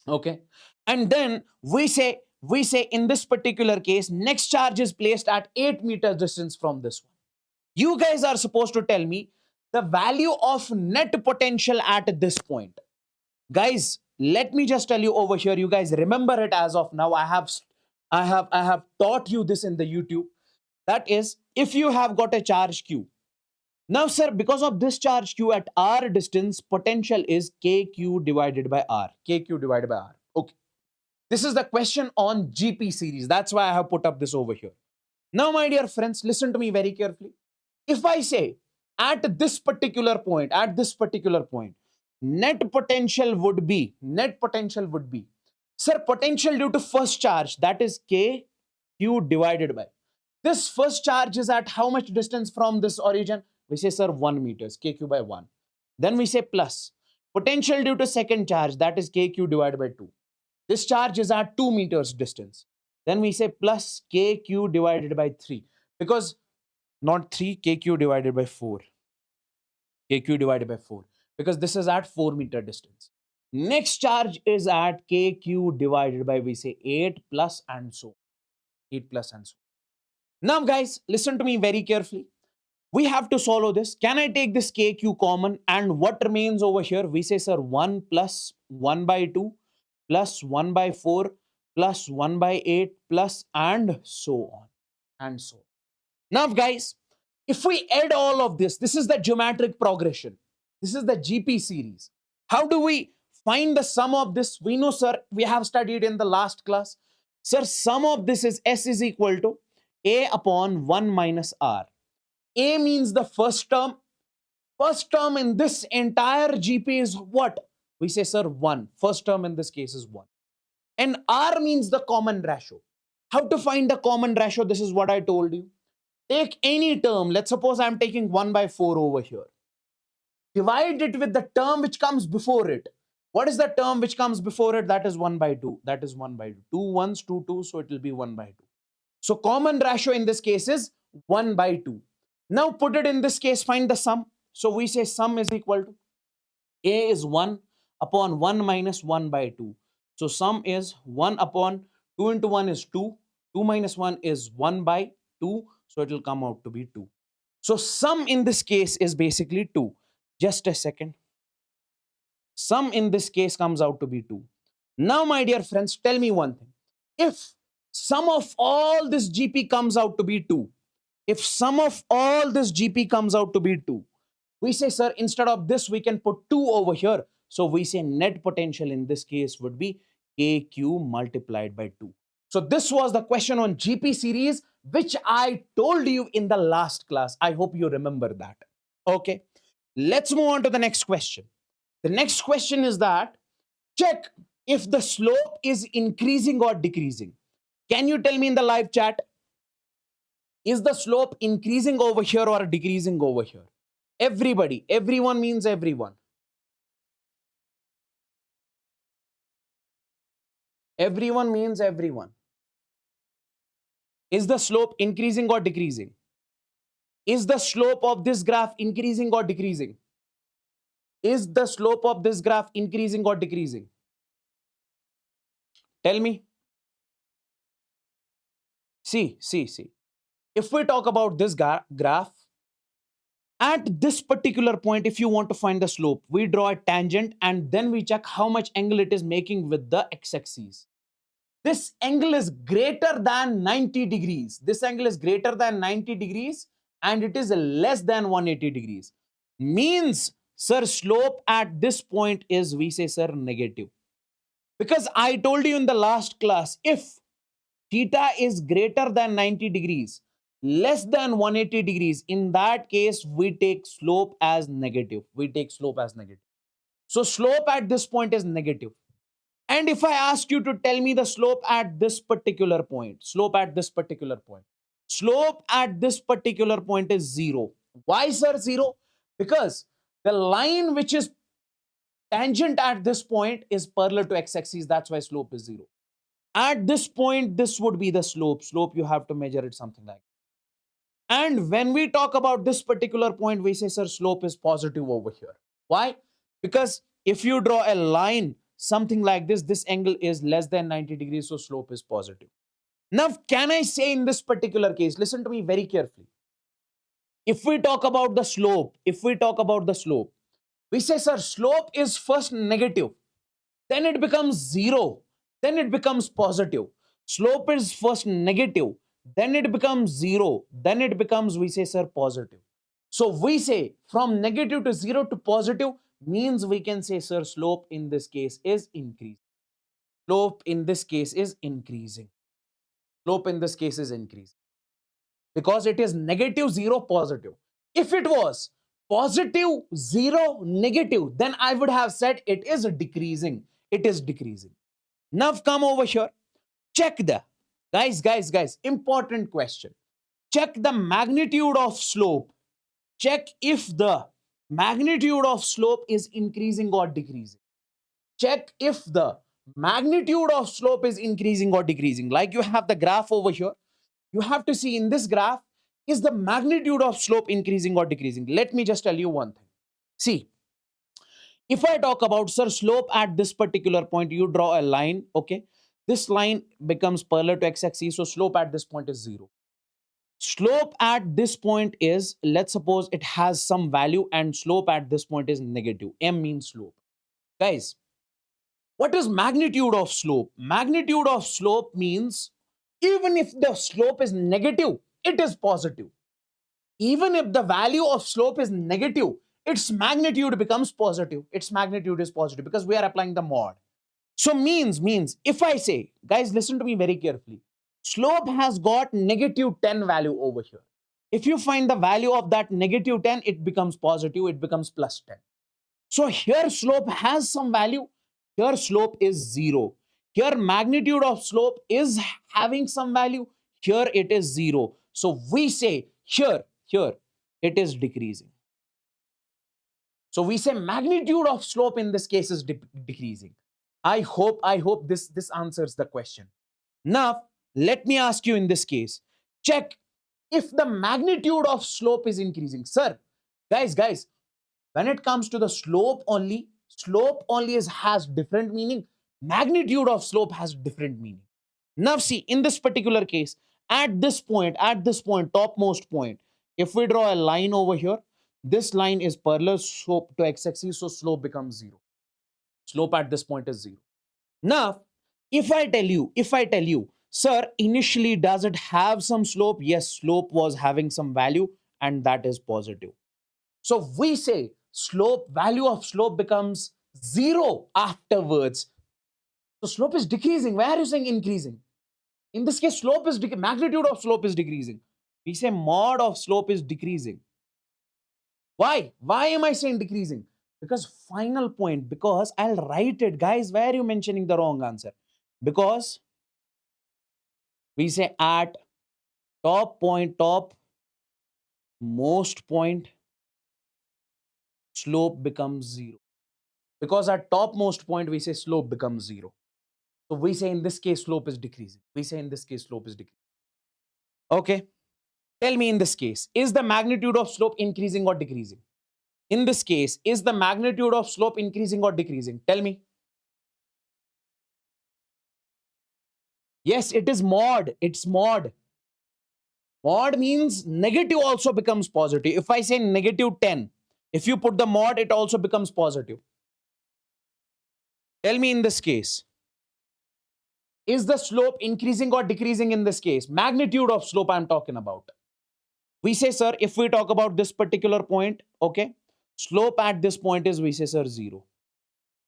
Okay. And then we say in this particular case, next charge is placed at 8 meter distance from this one. You guys are supposed to tell me the value of net potential at this point. Guys, let me just tell you over here. You guys remember it as of now. I have taught you this in the YouTube. That is, if you have got a charge Q. Now, sir, because of this charge Q at R distance, potential is KQ divided by R. KQ divided by R. Okay. This is the question on GP series. That's why I have put up this over here. Now, my dear friends, listen to me very carefully. If I say at this particular point, net potential would be, sir, potential due to first charge, that is KQ divided by. This first charge is at how much distance from this origin? We say, sir, 1 meters, KQ by 1. Then we say plus. Potential due to second charge, that is KQ divided by 2. This charge is at 2 meters distance. Then we say plus KQ divided by 3. Because not 3, KQ divided by 4. KQ divided by 4. Because this is at 4 meter distance. Next charge is at KQ divided by, we say 8 plus and so. 8 plus and so. Now, guys, listen to me very carefully. We have to solve this. Can I take this KQ common? And what remains over here? We say, sir, 1 plus 1 by 2 plus 1 by 4 plus 1 by 8 plus and so on. And so on. Now, guys, if we add all of this, this is the geometric progression. This is the GP series. How do we find the sum of this? We know, sir, we have studied in the last class. Sir, sum of this is S is equal to A upon 1 minus R. A means the first term. First term in this entire GP is what? We say, sir, 1. First term in this case is 1. And R means the common ratio. How to find the common ratio? This is what I told you. Take any term. Let's suppose I'm taking 1 by 4 over here. Divide it with the term which comes before it. What is the term which comes before it? That is 1 by 2. That is 1 by 2. 2 ones, 2 2, so it will be 1 by 2. So common ratio in this case is 1 by 2. Now put it in this case, find the sum. So we say sum is equal to A is 1 upon 1 minus 1 by 2. So sum is 1 upon 2 into 1 is 2. 2 minus 1 is 1 by 2. So it will come out to be 2. So sum in this case is basically 2. Just a second. Sum in this case comes out to be 2. Now, my dear friends, tell me one thing. If sum of all this GP comes out to be 2, if sum of all this GP comes out to be 2, we say, sir, instead of this, we can put 2 over here. So we say net potential in this case would be KQ multiplied by 2. So this was the question on GP series, which I told you in the last class. I hope you remember that. Okay. Let's move on to the next question. The next question is that check if the slope is increasing or decreasing. Can you tell me in the live chat? Is the slope increasing over here or decreasing over here? Everybody. Everyone means everyone. Everyone means everyone. Is the slope increasing or decreasing? Is the slope of this graph increasing or decreasing? Is the slope of this graph increasing or decreasing? Tell me. See. If we talk about this graph, at this particular point, if you want to find the slope, we draw a tangent and then we check how much angle it is making with the x-axis. This angle is greater than 90 degrees. This angle is greater than 90 degrees and it is less than 180 degrees. Means, sir, slope at this point is, we say, sir, negative. Because I told you in the last class, if theta is greater than 90 degrees, less than 180 degrees, in that case, we take slope as negative. We take slope as negative. So slope at this point is negative. And if I ask you to tell me the slope at this particular point, slope at this particular point is 0. Why, sir, 0? Because the line which is tangent at this point is parallel to x-axis. That's why slope is 0. At this point, this would be the slope. Slope, you have to measure it something like that. And when we talk about this particular point, we say, sir, slope is positive over here. Why? Because if you draw a line, something like this, this angle is less than 90 degrees, so slope is positive. Now, can I say in this particular case, listen to me very carefully. If we talk about the slope, we say, sir, slope is first negative, then it becomes 0, then it becomes positive. Slope is first negative, then it becomes 0, then it becomes, we say, sir, positive. So we say from negative to 0 to positive means we can say, sir, slope in this case is increasing. Slope in this case is increasing. Slope in this case is increasing. Because it is negative, 0, positive. If it was positive, 0, negative, then I would have said it is decreasing. It is decreasing. Now come over here. Check the, guys, important question. Check the magnitude of slope. Check if the magnitude of slope is increasing or decreasing. Check if the magnitude of slope is increasing or decreasing. Like you have the graph over here. You have to see in this graph, is the magnitude of slope increasing or decreasing? Let me just tell you one thing. See, if I talk about, sir, slope at this particular point, you draw a line, okay? This line becomes parallel to x-axis, so slope at this point is 0. Slope at this point is, let's suppose it has some value and slope at this point is negative. M means slope. Guys, what is magnitude of slope? Magnitude of slope means even if the slope is negative, it is positive. Even if the value of slope is negative, its magnitude becomes positive. Its magnitude is positive because we are applying the mod. So means, if I say, guys, listen to me very carefully. Slope has got negative 10 value over here. If you find the value of that negative 10, it becomes positive, it becomes plus 10. So here slope has some value. Here slope is 0. Here magnitude of slope is having some value. Here it is 0. So we say here it is decreasing. So we say magnitude of slope in this case is decreasing. I hope this answers the question. Now, let me ask you in this case, check if the magnitude of slope is increasing. Sir, guys, when it comes to the slope only has different meaning. Magnitude of slope has different meaning. Now see, in this particular case, at this point, topmost point, if we draw a line over here, this line is parallel slope to x-axis, so slope becomes 0. Slope at this point is 0. Now, if I tell you, sir, initially does it have some slope? Yes, slope was having some value and that is positive. So we say value of slope becomes 0 afterwards. So slope is decreasing. Why are you saying increasing? In this case, magnitude of slope is decreasing. We say mod of slope is decreasing. Why? Why am I saying decreasing? Because final point, because I'll write it. Guys, why are you mentioning the wrong answer? Because we say at most point, slope becomes 0. Because at topmost point, we say slope becomes 0. So we say in this case, slope is decreasing. Okay. Tell me in this case, is the magnitude of slope increasing or decreasing? In this case, is the magnitude of slope increasing or decreasing? Tell me. Yes, it is mod. It's mod. Mod means negative also becomes positive. If I say negative 10, if you put the mod, it also becomes positive. Tell me in this case, is the slope increasing or decreasing in this case? Magnitude of slope I'm talking about. We say, sir, if we talk about this particular point, okay, slope at this point is, we say, sir, 0.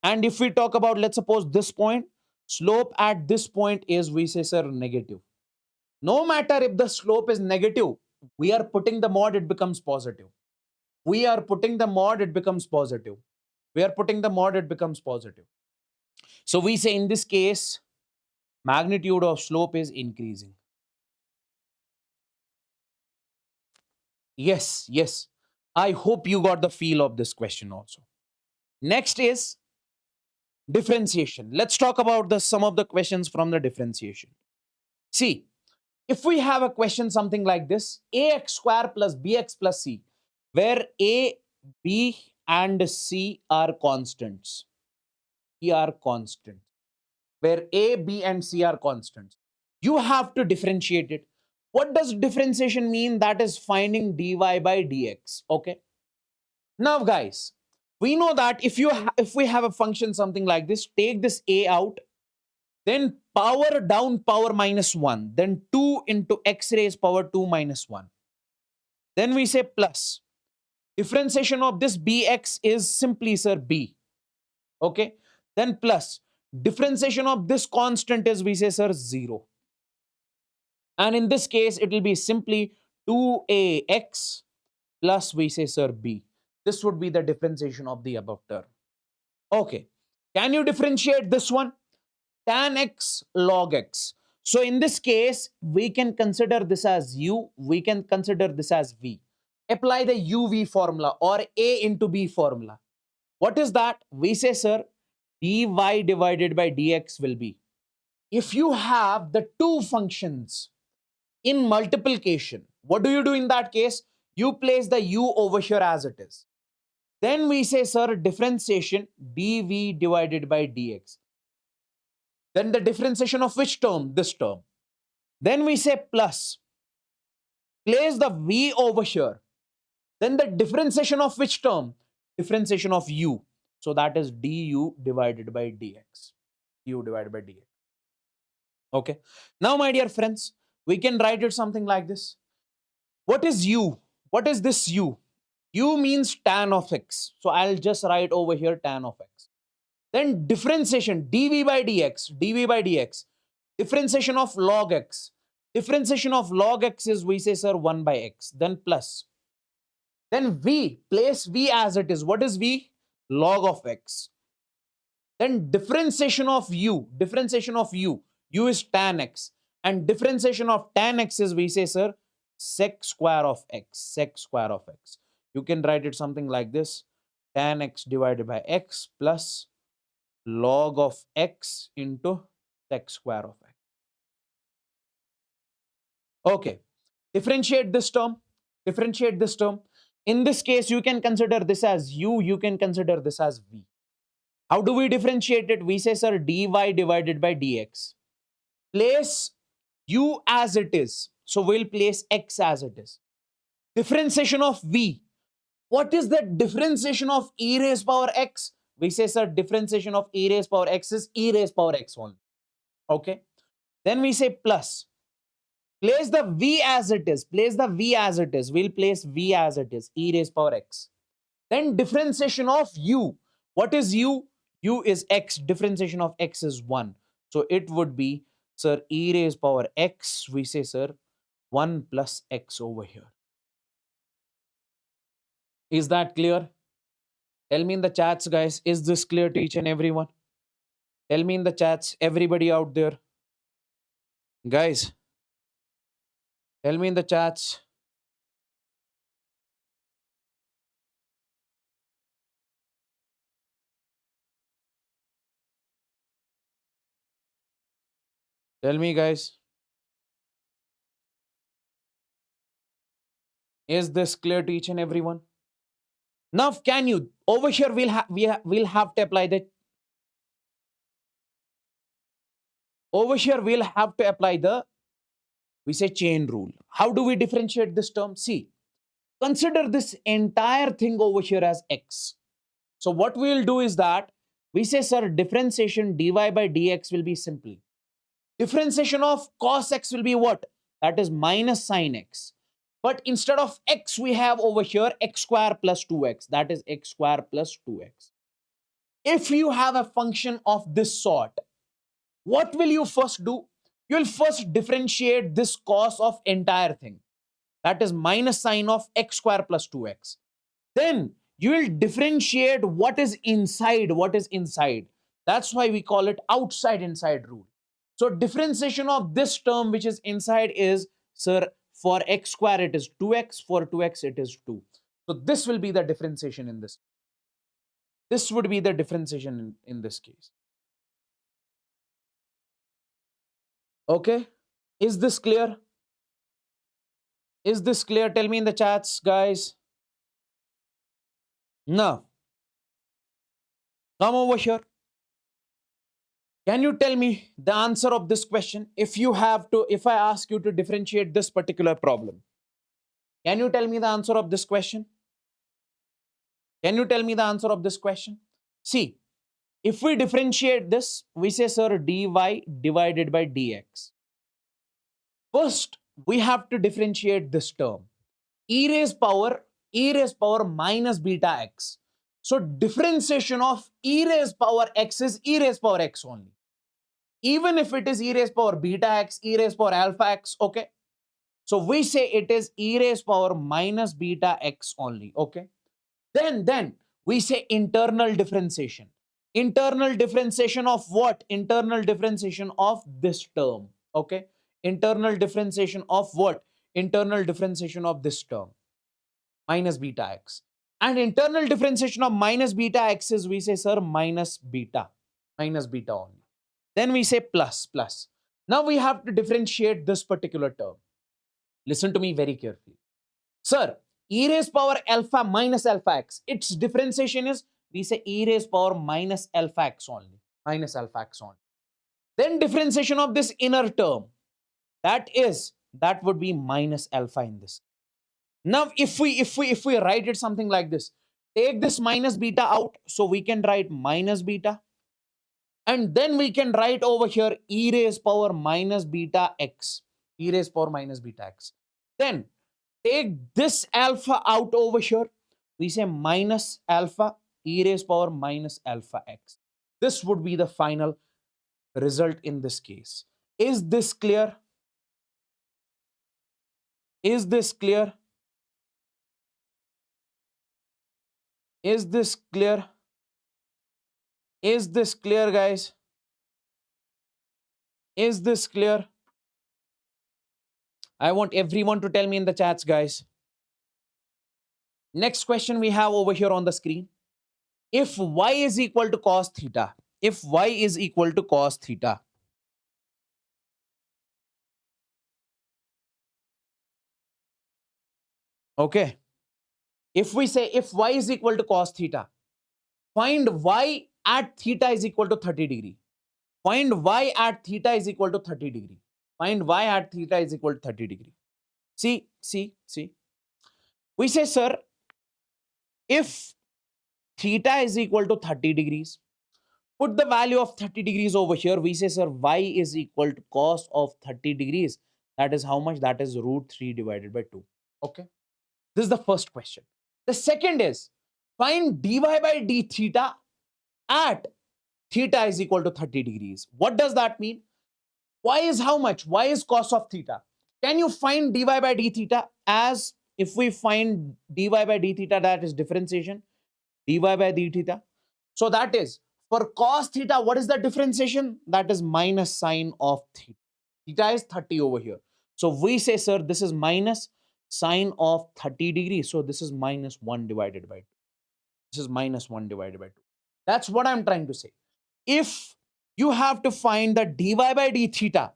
And if we talk about, let's suppose this point, slope at this point is, we say, sir, negative. No matter if the slope is negative, we are putting the mod, it becomes positive. We are putting the mod, it becomes positive. So we say in this case, magnitude of slope is increasing. Yes. I hope you got the feel of this question also. Next is differentiation. Let's talk about some of the questions from the differentiation. See, if we have a question something like this, ax square plus bx plus c, where a, b and c are constants. Where a, b and c are constants. You have to differentiate it. What does differentiation mean? That is finding dy by dx. Okay. Now, guys, we know that if we have a function something like this, take this a out, then power down power minus 1, then 2 into x raised power 2 minus 1. Then we say plus. Differentiation of this bx is simply, sir, b. Okay. Then plus. Differentiation of this constant is, we say, sir, 0. And in this case, it will be simply 2ax plus, we say, sir, b. This would be the differentiation of the above term. Okay. Can you differentiate this one? Tan x log x. So in this case, we can consider this as u. We can consider this as v. Apply the uv formula or a into b formula. What is that? We say, sir, dy divided by dx will be. If you have the two functions in multiplication, what do you do in that case? You place the u over here as it is. Then we say, sir, differentiation dv divided by dx. Then the differentiation of which term? This term. Then we say plus. Place the v over here. Then the differentiation of which term? Differentiation of u. So that is du divided by dx. Okay. Now, my dear friends, we can write it something like this. What is u? What is this u? U means tan of x. So I'll just write over here tan of x. Then differentiation dv by dx. Differentiation of log x. Differentiation of log x is, we say, sir, 1 by x. Then plus. Then v, place v as it is. What is v? log of x. Then differentiation of u is tan x, and differentiation of tan x is, we say, sir, sec square of x. You can write it something like this: tan x divided by x plus log of x into sec square of x. Okay, differentiate this term. In this case, you can consider this as u, you can consider this as v. How do we differentiate it? We say, sir, dy divided by dx. Place u as it is. So we'll place x as it is. Differentiation of v. What is the differentiation of e raised power x? We say, sir, differentiation of e raised power x is e raised power x only. Okay. Then we say plus. Place the v as it is. We'll place v as it is, e raised power x. Then differentiation of u. What is u? U is x. Differentiation of x is 1. So it would be, sir, e raised power x. We say, sir, 1 plus x over here. Is that clear? Tell me in the chats, guys. Is this clear to each and everyone? Tell me in the chats, everybody out there. Guys, tell me in the chats. Tell me, guys. Is this clear to each and everyone? Now, can you, over here, we'll have to apply the, over here, we'll have to apply the, we say, chain rule. How do we differentiate this term? See, consider this entire thing over here as x. So what we'll do is that, we say, sir, differentiation dy by dx will be simple. Differentiation of cos x will be what? That is minus sin x. But instead of x, we have over here x square plus 2x. That is x square plus 2x. If you have a function of this sort, what will you first do? You will first differentiate this cos of entire thing. That is minus sin of x square plus 2x. Then you will differentiate what is inside. That's why we call it outside inside rule. So differentiation of this term which is inside is, sir, for x square it is 2x, for 2x it is 2. So this will be the differentiation in this. This would be the differentiation in this case. Okay, is this clear? Is this clear? Tell me in the chats, guys. Now, come over here. Can you tell me the answer of this question? If I ask you to differentiate this particular problem, can you tell me the answer of this question? Can you tell me the answer of this question? See, if we differentiate this, we say, sir, dy divided by dx. First, we have to differentiate this term. E raised power minus beta x. So differentiation of e raised power x is e raised power x only. Even if it is e raised power beta x, e raised power alpha x, okay? So we say it is e raised power minus beta x only, okay? Then we say internal differentiation. Internal differentiation of what? Internal differentiation of this term, okay? Internal differentiation of what? Internal differentiation of this term, minus beta x. And internal differentiation of minus beta x is, we say, sir, minus beta only. Then we say plus. Now we have to differentiate this particular term. Listen to me very carefully. Sir, e raised power alpha minus alpha x. Its differentiation is, we say, e raised power minus alpha x only. Then differentiation of this inner term. That would be minus alpha in this. Now, if we write it something like this, take this minus beta out, so we can write minus beta. And then we can write over here e raised power minus beta x. Then take this alpha out over here. We say minus alpha e raised power minus alpha x. This would be the final result in this case. Is this clear? Is this clear? Is this clear? Is this clear, guys? Is this clear? I want everyone to tell me in the chats, guys. Next question we have over here on the screen. If y is equal to cos theta, if y is equal to cos theta, okay. If we say if y is equal to cos theta, find y at theta is equal to 30 degree. Find y at theta is equal to 30 degree. Find y at theta is equal to 30 degree. See. We say, sir, if theta is equal to 30 degrees, put the value of 30 degrees over here. We say, sir, y is equal to cos of 30 degrees. That is how much? That is root 3 divided by 2. Okay. This is the first question. The second is, find dy by d theta at theta is equal to 30 degrees. What does that mean? Y is how much? Y is cos of theta. Can you find dy by d theta as, if we find dy by d theta, that is differentiation, dy by d theta. So that is, for cos theta, what is the differentiation? That is minus sine of theta. Theta is 30 over here. So we say, sir, this is minus sine of 30 degrees. So this is minus 1 divided by 2. This is minus 1 divided by 2. That's what I'm trying to say. If you have to find the dy by d theta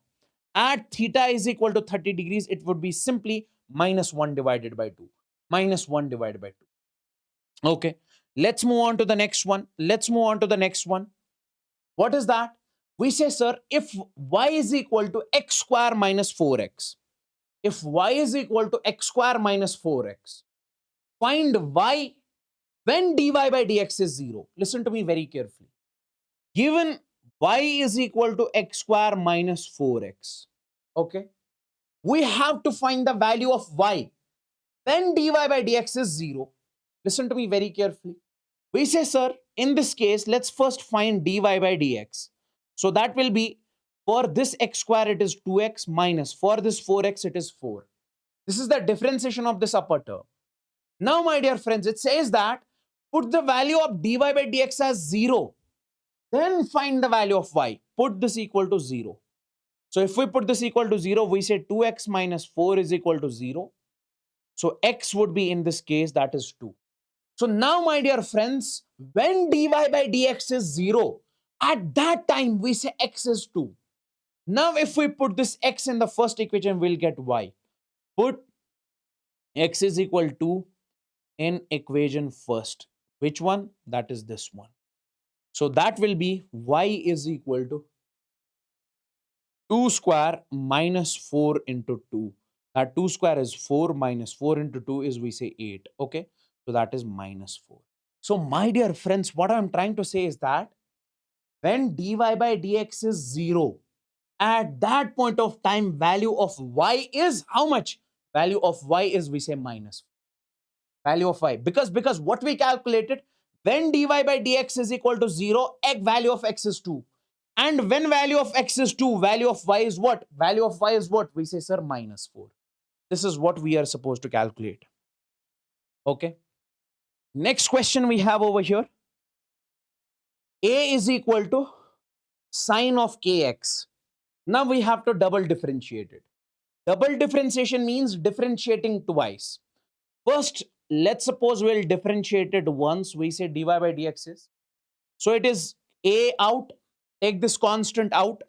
at theta is equal to 30 degrees, it would be simply minus 1 divided by 2. Minus 1 divided by 2. Okay. Let's move on to the next one. Let's move on to the next one. What is that? We say, sir, if y is equal to x square minus 4x, if y is equal to x square minus 4x, find y when dy by dx is 0. Listen to me very carefully. Given y is equal to x square minus 4x, okay, we have to find the value of y when dy by dx is 0. Listen to me very carefully. We say, sir, in this case, let's first find dy by dx. So that will be, for this x square, it is 2x minus, for this 4x, it is 4. This is the differentiation of this upper term. Now, my dear friends, it says that put the value of dy by dx as 0. Then find the value of y. Put this equal to 0. So if we put this equal to 0, we say 2x minus 4 is equal to 0. So x would be, in this case, that is 2. So now, my dear friends, when dy by dx is 0, at that time we say x is 2. Now if we put this x in the first equation, we'll get y. Put x is equal to in equation first. Which one? That is this one. So that will be y is equal to 2 square minus 4 into 2. That 2 square is 4 minus 4 into 2 is, we say, 8. Okay. So that is minus 4. So my dear friends, what I'm trying to say is that when dy by dx is 0, at that point of time, value of y is how much? Value of y is, we say, minus 4. Value of y. Because what we calculated, when dy by dx is equal to 0, value of x is 2. And when value of x is 2, value of y is what? Value of y is what? We say, sir, minus 4. This is what we are supposed to calculate. Okay. Next question we have over here. A is equal to sine of kx. Now we have to double differentiate it. Double differentiation means differentiating twice. First, let's suppose we'll differentiate it once. We say dy by dx is. So it is a out. Take this constant out.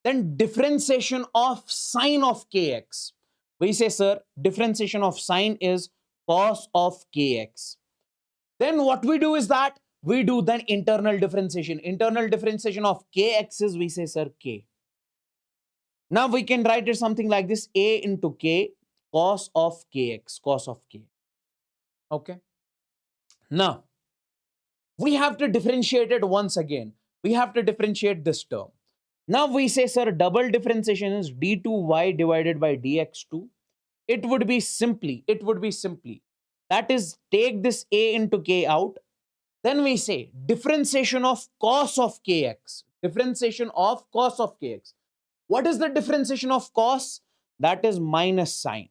Then differentiation of sine of kx. We say, sir, differentiation of sine is cos of kx. Then what we do is that we do then internal differentiation. Internal differentiation of kx is, we say, sir, k. Now we can write it something like this: a into k cos of kx, cos of k. Okay. Now we have to differentiate it once again. We have to differentiate this term. Now we say, sir, double differentiation is d2y divided by dx2. It would be simply, that is, take this a into k out. Then we say differentiation of cos of kx. Differentiation of cos of kx. What is the differentiation of cos? That is minus sine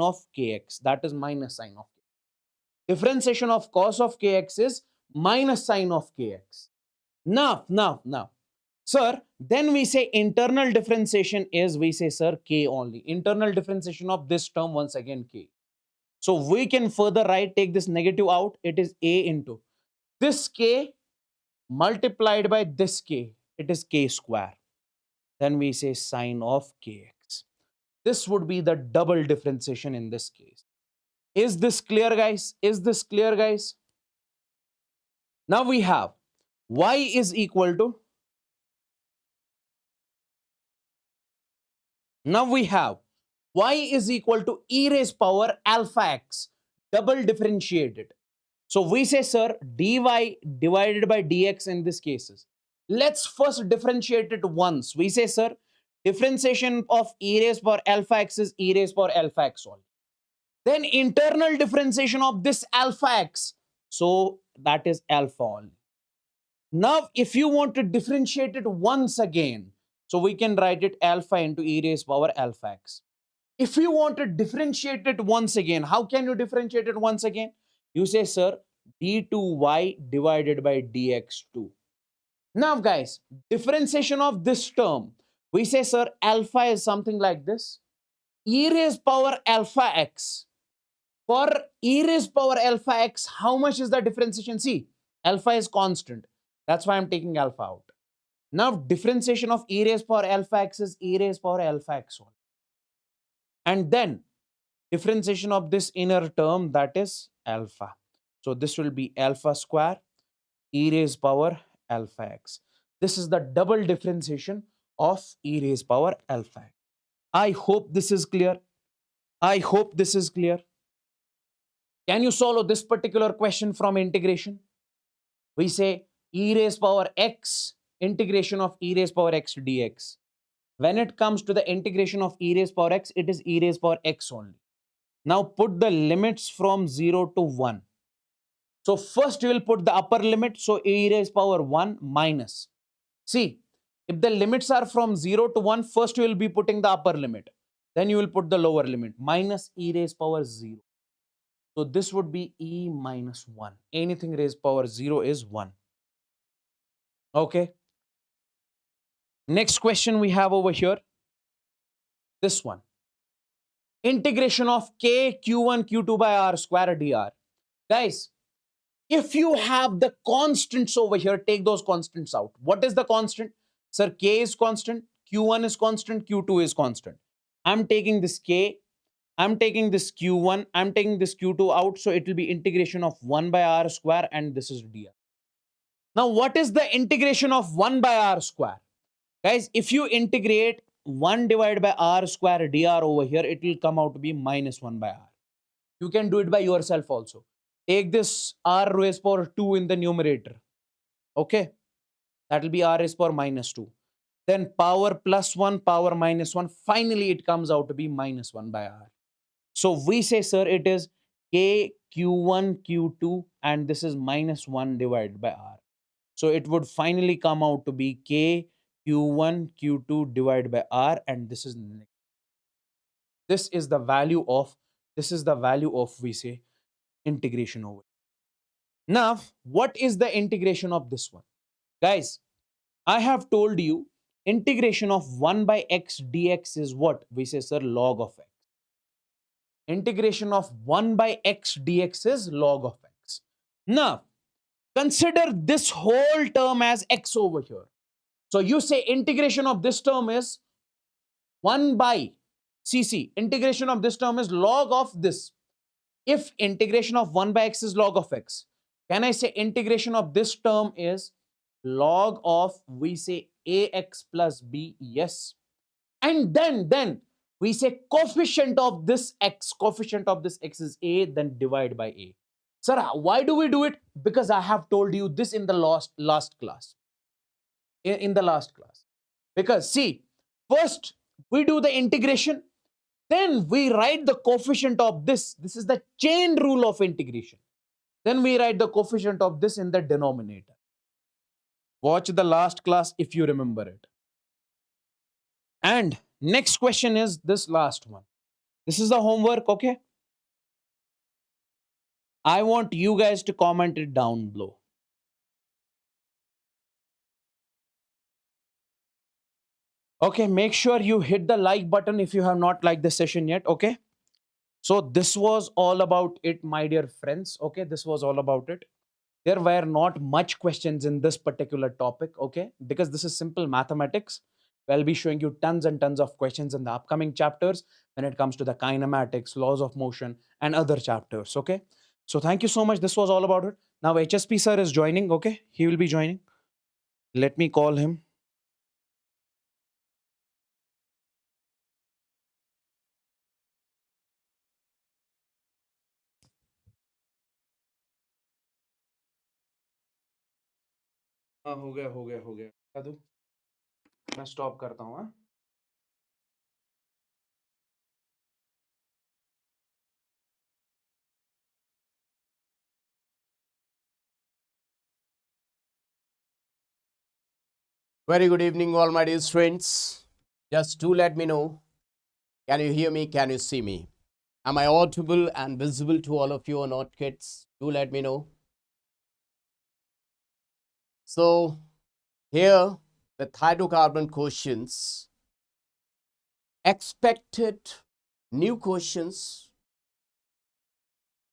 of kx. That is minus sine of kx. Differentiation of cos of kx is minus sine of kx. Now. Sir, then we say internal differentiation is, we say, sir, k only. Internal differentiation of this term, once again, k. So we can further write, take this negative out, it is a into this k multiplied by this k, it is k square. Then we say sine of kx. This would be the double differentiation in this case. Is this clear, guys? Is this clear, guys? Now we have y is equal to, now we have y is equal to e raised power alpha x, double differentiated. So we say, sir, dy divided by dx in this cases. Let's first differentiate it once. We say, sir, differentiation of e raised power alpha x is e raised power alpha x only. Then internal differentiation of this alpha x, so that is alpha only. Now, if you want to differentiate it once again, so we can write it alpha into e raised power alpha x. If you want to differentiate it once again, how can you differentiate it once again? You say, sir, d2y divided by dx2. Now, guys, differentiation of this term, we say, sir, alpha is something like this. E raised power alpha x. For e raised power alpha x, how much is the differentiation? See, alpha is constant. That's why I'm taking alpha out. Now, differentiation of e raised power alpha x is e raised power alpha x only. And then differentiation of this inner term, that is alpha. So this will be alpha square e raised power alpha x. This is the double differentiation of e raised power alpha x. I hope this is clear. I hope this is clear. Can you solve this particular question from integration? We say e raised power x, integration of e raised power x dx. When it comes to the integration of e raised power x, it is e raised power x only. Now put the limits from 0 to 1. So first you will put the upper limit, so e raised power 1 minus. See, if the limits are from 0 to 1, first you will be putting the upper limit. Then you will put the lower limit, minus e raised power 0. So this would be e minus 1. Anything raised power 0 is 1. Okay. Next question we have over here. This one. Integration of k q1 q2 by r square dr. Guys, if you have the constants over here, take those constants out. What is the constant? Sir, k is constant, q1 is constant, q2 is constant. I'm taking this k, I'm taking this q1, I'm taking this q2 out, so it will be integration of 1 by r square, and this is dr. Now, what is the integration of 1 by r square? Guys, if you integrate 1 divided by r square dr over here, it will come out to be minus 1 by r. You can do it by yourself also. Take this r raised power 2 in the numerator. Okay, that will be r raised power minus 2. Then power plus 1, power minus 1. Finally, it comes out to be minus 1 by r. So we say, sir, it is k q1 q2, and this is minus 1 divided by r. So it would finally come out to be k q1 q2 divided by r, and this is the value of we say integration over. Now, what is the integration of this one? Guys, I have told you integration of 1 by x dx is what? We say, sir, log of x. Integration of 1 by x dx is log of x. Now, consider this whole term as x over here. So you say integration of this term is 1 by cc. Integration of this term is log of this. If integration of 1 by x is log of x, can I say integration of this term is log of, we say, ax plus b? Yes. And then we say coefficient of this x is a, then divide by a. Sir, why do we do it? Because I have told you this in the last class. In the last class. Because see, first we do the integration, then we write the coefficient of this. This is the chain rule of integration. Then we write the coefficient of this in the denominator. Watch the last class if you remember it. And next question is this last one. This is the homework, okay? I want you guys to comment it down below. Okay, make sure you hit the like button if you have not liked the session yet. Okay, so this was all about it, my dear friends. Okay, this was all about it. There were not much questions in this particular topic. Okay, because this is simple mathematics. I'll be showing you tons and tons of questions in the upcoming chapters when it comes to the kinematics, laws of motion, and other chapters. Okay, so thank you so much. This was all about it. Now HSP sir is joining. Okay, he will be joining. Let me call him. हाँ, हो गया हो गया हो गया बता दूं? मैं स्टॉप करता हूँ हाँ? Very good evening, all my dear friends. Just do let me know. Can you hear me? Can you see me? Am I audible and visible to all of you or not, kids? Do let me know. So, here with hydrocarbon questions, expected new questions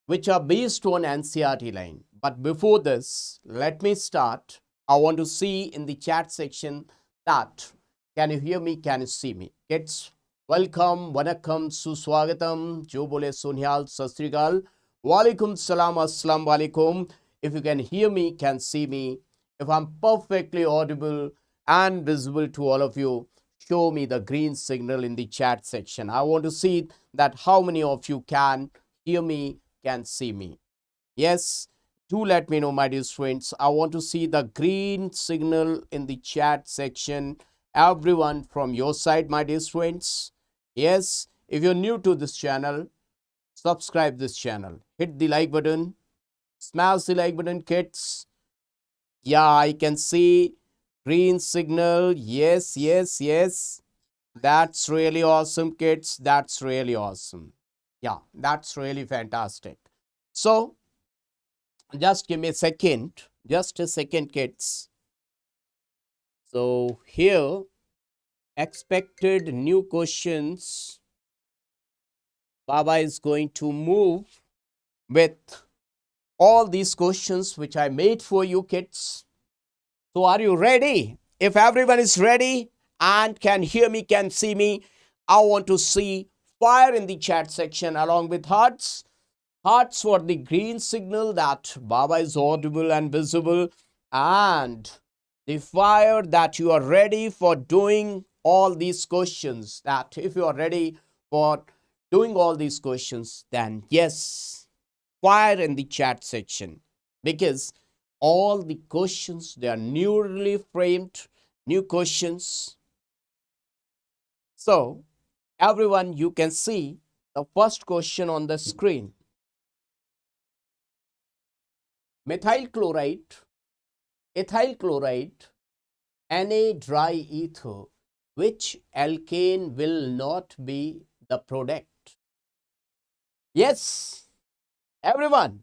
which are based on NCERT line. But before this, let me start. I want to see in the chat section that can you hear me? Can you see me? Kids, welcome, vanakkam, suswagatam, jo bole sunyal, sastrikal, walaikum salam, assalamu alaikum. If you can hear me, can see me, if I'm perfectly audible and visible to all of you, show me the green signal in the chat section. I want to see that how many of you can hear me, can see me. Yes, do let me know, my dear friends. I want to see the green signal in the chat section. Everyone from your side, my dear friends. Yes, if you're new to this channel, subscribe this channel. Hit the like button. Smash the like button, kids. Yeah, I can see green signal. Yes, yes, yes. That's really awesome, kids. That's really awesome. Yeah, that's really fantastic. So, just give me a second. Just a second, kids. So, here, expected new questions. Baba is going to move with all these questions which I made for you, kids. So, are you ready? If everyone is ready and can hear me, can see me, I want to see fire in the chat section along with hearts. Hearts for the green signal that Baba is audible and visible, and the fire that you are ready for doing all these questions. That if you are ready for doing all these questions, then yes, fire in the chat section, because all the questions, they are newly framed, new questions. So everyone, you can see the first question on the screen. Methyl chloride, ethyl chloride, Na dry ether, which alkane will not be the product? Yes, everyone,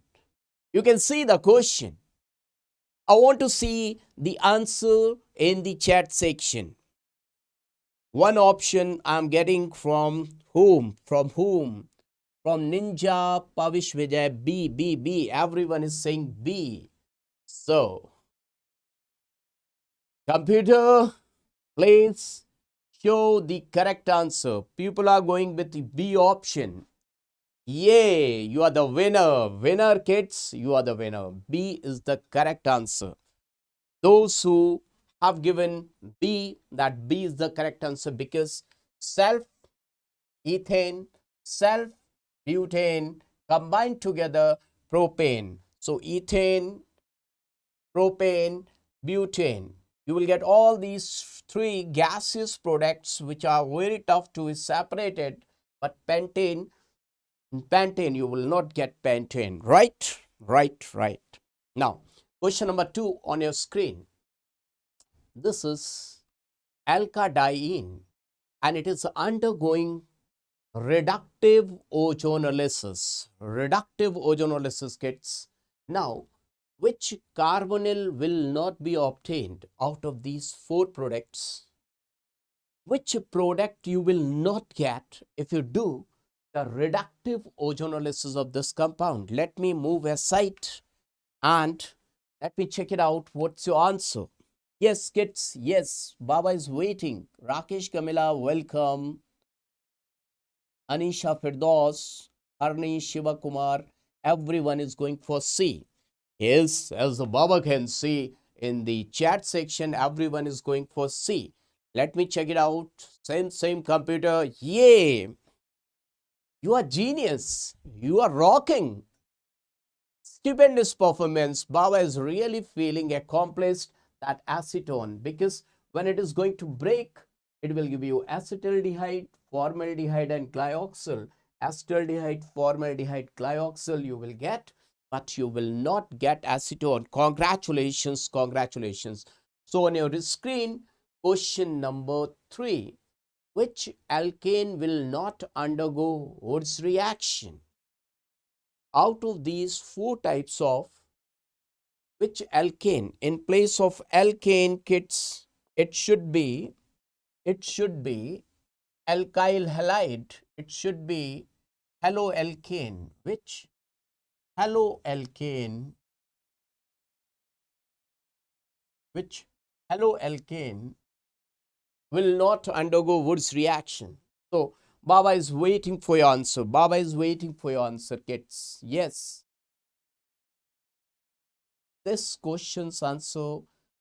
you can see the question. I want to see the answer in the chat section. One option I'm getting from whom? From whom? From Ninja Pavish Vijay. B, B, B. Everyone is saying B. So, computer, please show the correct answer. People are going with the B option. Yay, you are the winner. Winner, kids, you are the winner. B is the correct answer. Those who have given B, that B is the correct answer, because self ethane, self butane combined together propane. So ethane, propane, butane. You will get all these three gaseous products which are very tough to be separated, but pentane, you will not get pentane, right? Right. Now, question number 2 on your screen. This is alkadiene and it is undergoing reductive ozonolysis. Reductive ozonolysis, kids. Now, which carbonyl will not be obtained out of these four products? which product you will not get if you do the reductive ozonolysis of this compound. Let me move aside and let me check it out. What's your answer? Yes, kids. Yes, Baba is waiting. Rakesh, Kamila, welcome. Anisha, Firdaus, Harni, Shiva Kumar, everyone is going for C. Yes, as the Baba can see in the chat section, everyone is going for C. Let me check it out. Same computer. Yay! You are genius. You are rocking. Stupendous performance. Baba is really feeling accomplished that acetone, because when it is going to break, it will give you acetaldehyde, formaldehyde and glyoxyl. Acetaldehyde, formaldehyde, glyoxyl you will get, but you will not get acetone. Congratulations, congratulations. So on your screen, question number 3. Which alkane will not undergo Wood's reaction? Out of these 4 types of, which alkane, in place of alkane, kids, it should be alkyl halide. It should be haloalkane. Which haloalkane, which haloalkane will not undergo Wood's reaction? So Baba is waiting for your answer. Baba is waiting for your answer, kids. Yes, this question's answer,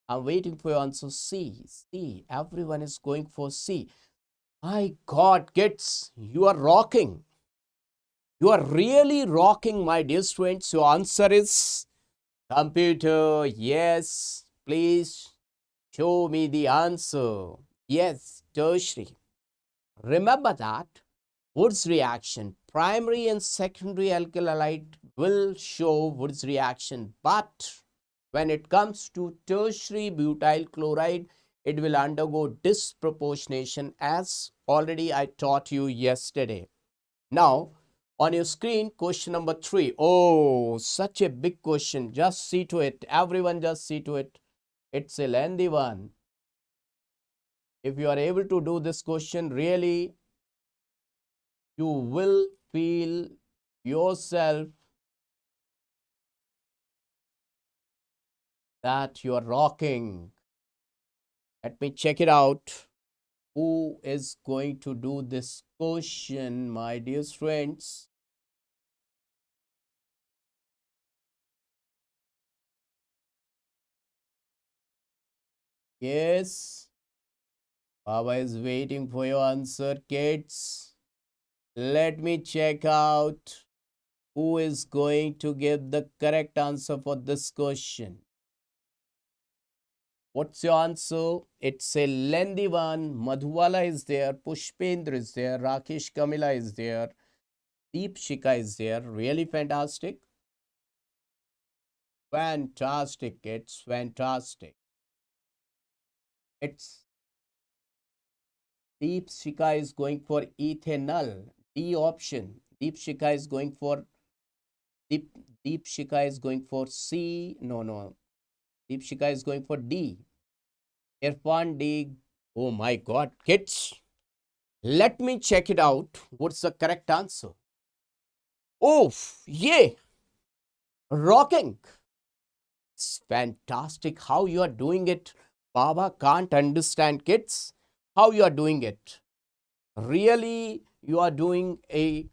I'm waiting for your answer. C. C. Everyone is going for C. My God, kids, you are rocking. You are really rocking, my dear students. Your answer is computer. Yes, please show me the answer. Yes, tertiary. Remember that Wood's reaction, primary and secondary alkyl halide will show Wood's reaction, but when it comes to tertiary butyl chloride, it will undergo disproportionation, as already I taught you yesterday. Now, on your screen, question number 3. Oh, such a big question. Just see to it. Everyone just see to it. It's a lengthy one. If you are able to do this question, really, you will feel yourself that you are rocking. Let me check it out. Who is going to do this question, my dear friends? Yes, Baba is waiting for your answer, kids. Let me check out who is going to give the correct answer for this question. What's your answer? It's a lengthy one. Madhuwala is there, Pushpendra is there, Rakesh Kamila is there, Deep Shika is there. Really fantastic. Fantastic, it's fantastic. It's Deep Shika is going for ethanol. D option. Deep Shika is going for Deep Shika is going for C. No. Deep Shika is going for D. Irfan D. Oh my God, kids. Let me check it out. What's the correct answer? Oh, yeah. Rocking. It's fantastic how you are doing it. Baba can't understand, kids, how you are doing it. Really, you are doing a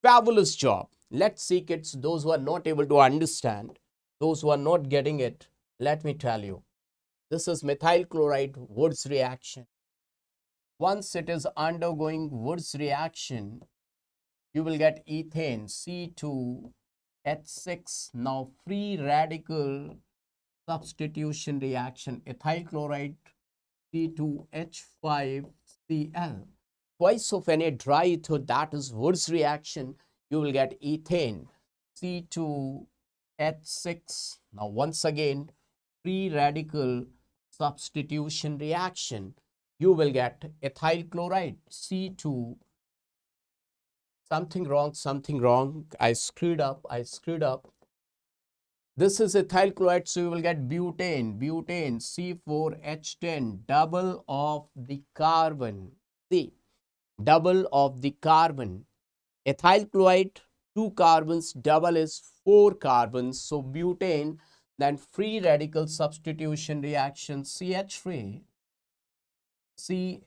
fabulous job. Let's see, kids, those who are not able to understand, those who are not getting it, let me tell you. This is methyl chloride Wood's reaction. Once it is undergoing Wood's reaction, you will get ethane, C2H6. Now, free radical substitution reaction, ethyl chloride, C2H5Cl. Twice of any dry ether, that is Wood's reaction, you will get ethane, C2H6. Now, once again, free radical substitution reaction, you will get ethyl chloride, C2. Something wrong. I screwed up. This is ethyl chloride, so you will get butane, C4H10, double of the carbon. See, double of the carbon. Ethyl chloride, 2 carbons, double is 4 carbons. So butane, then free radical substitution reaction CH3, CHCl,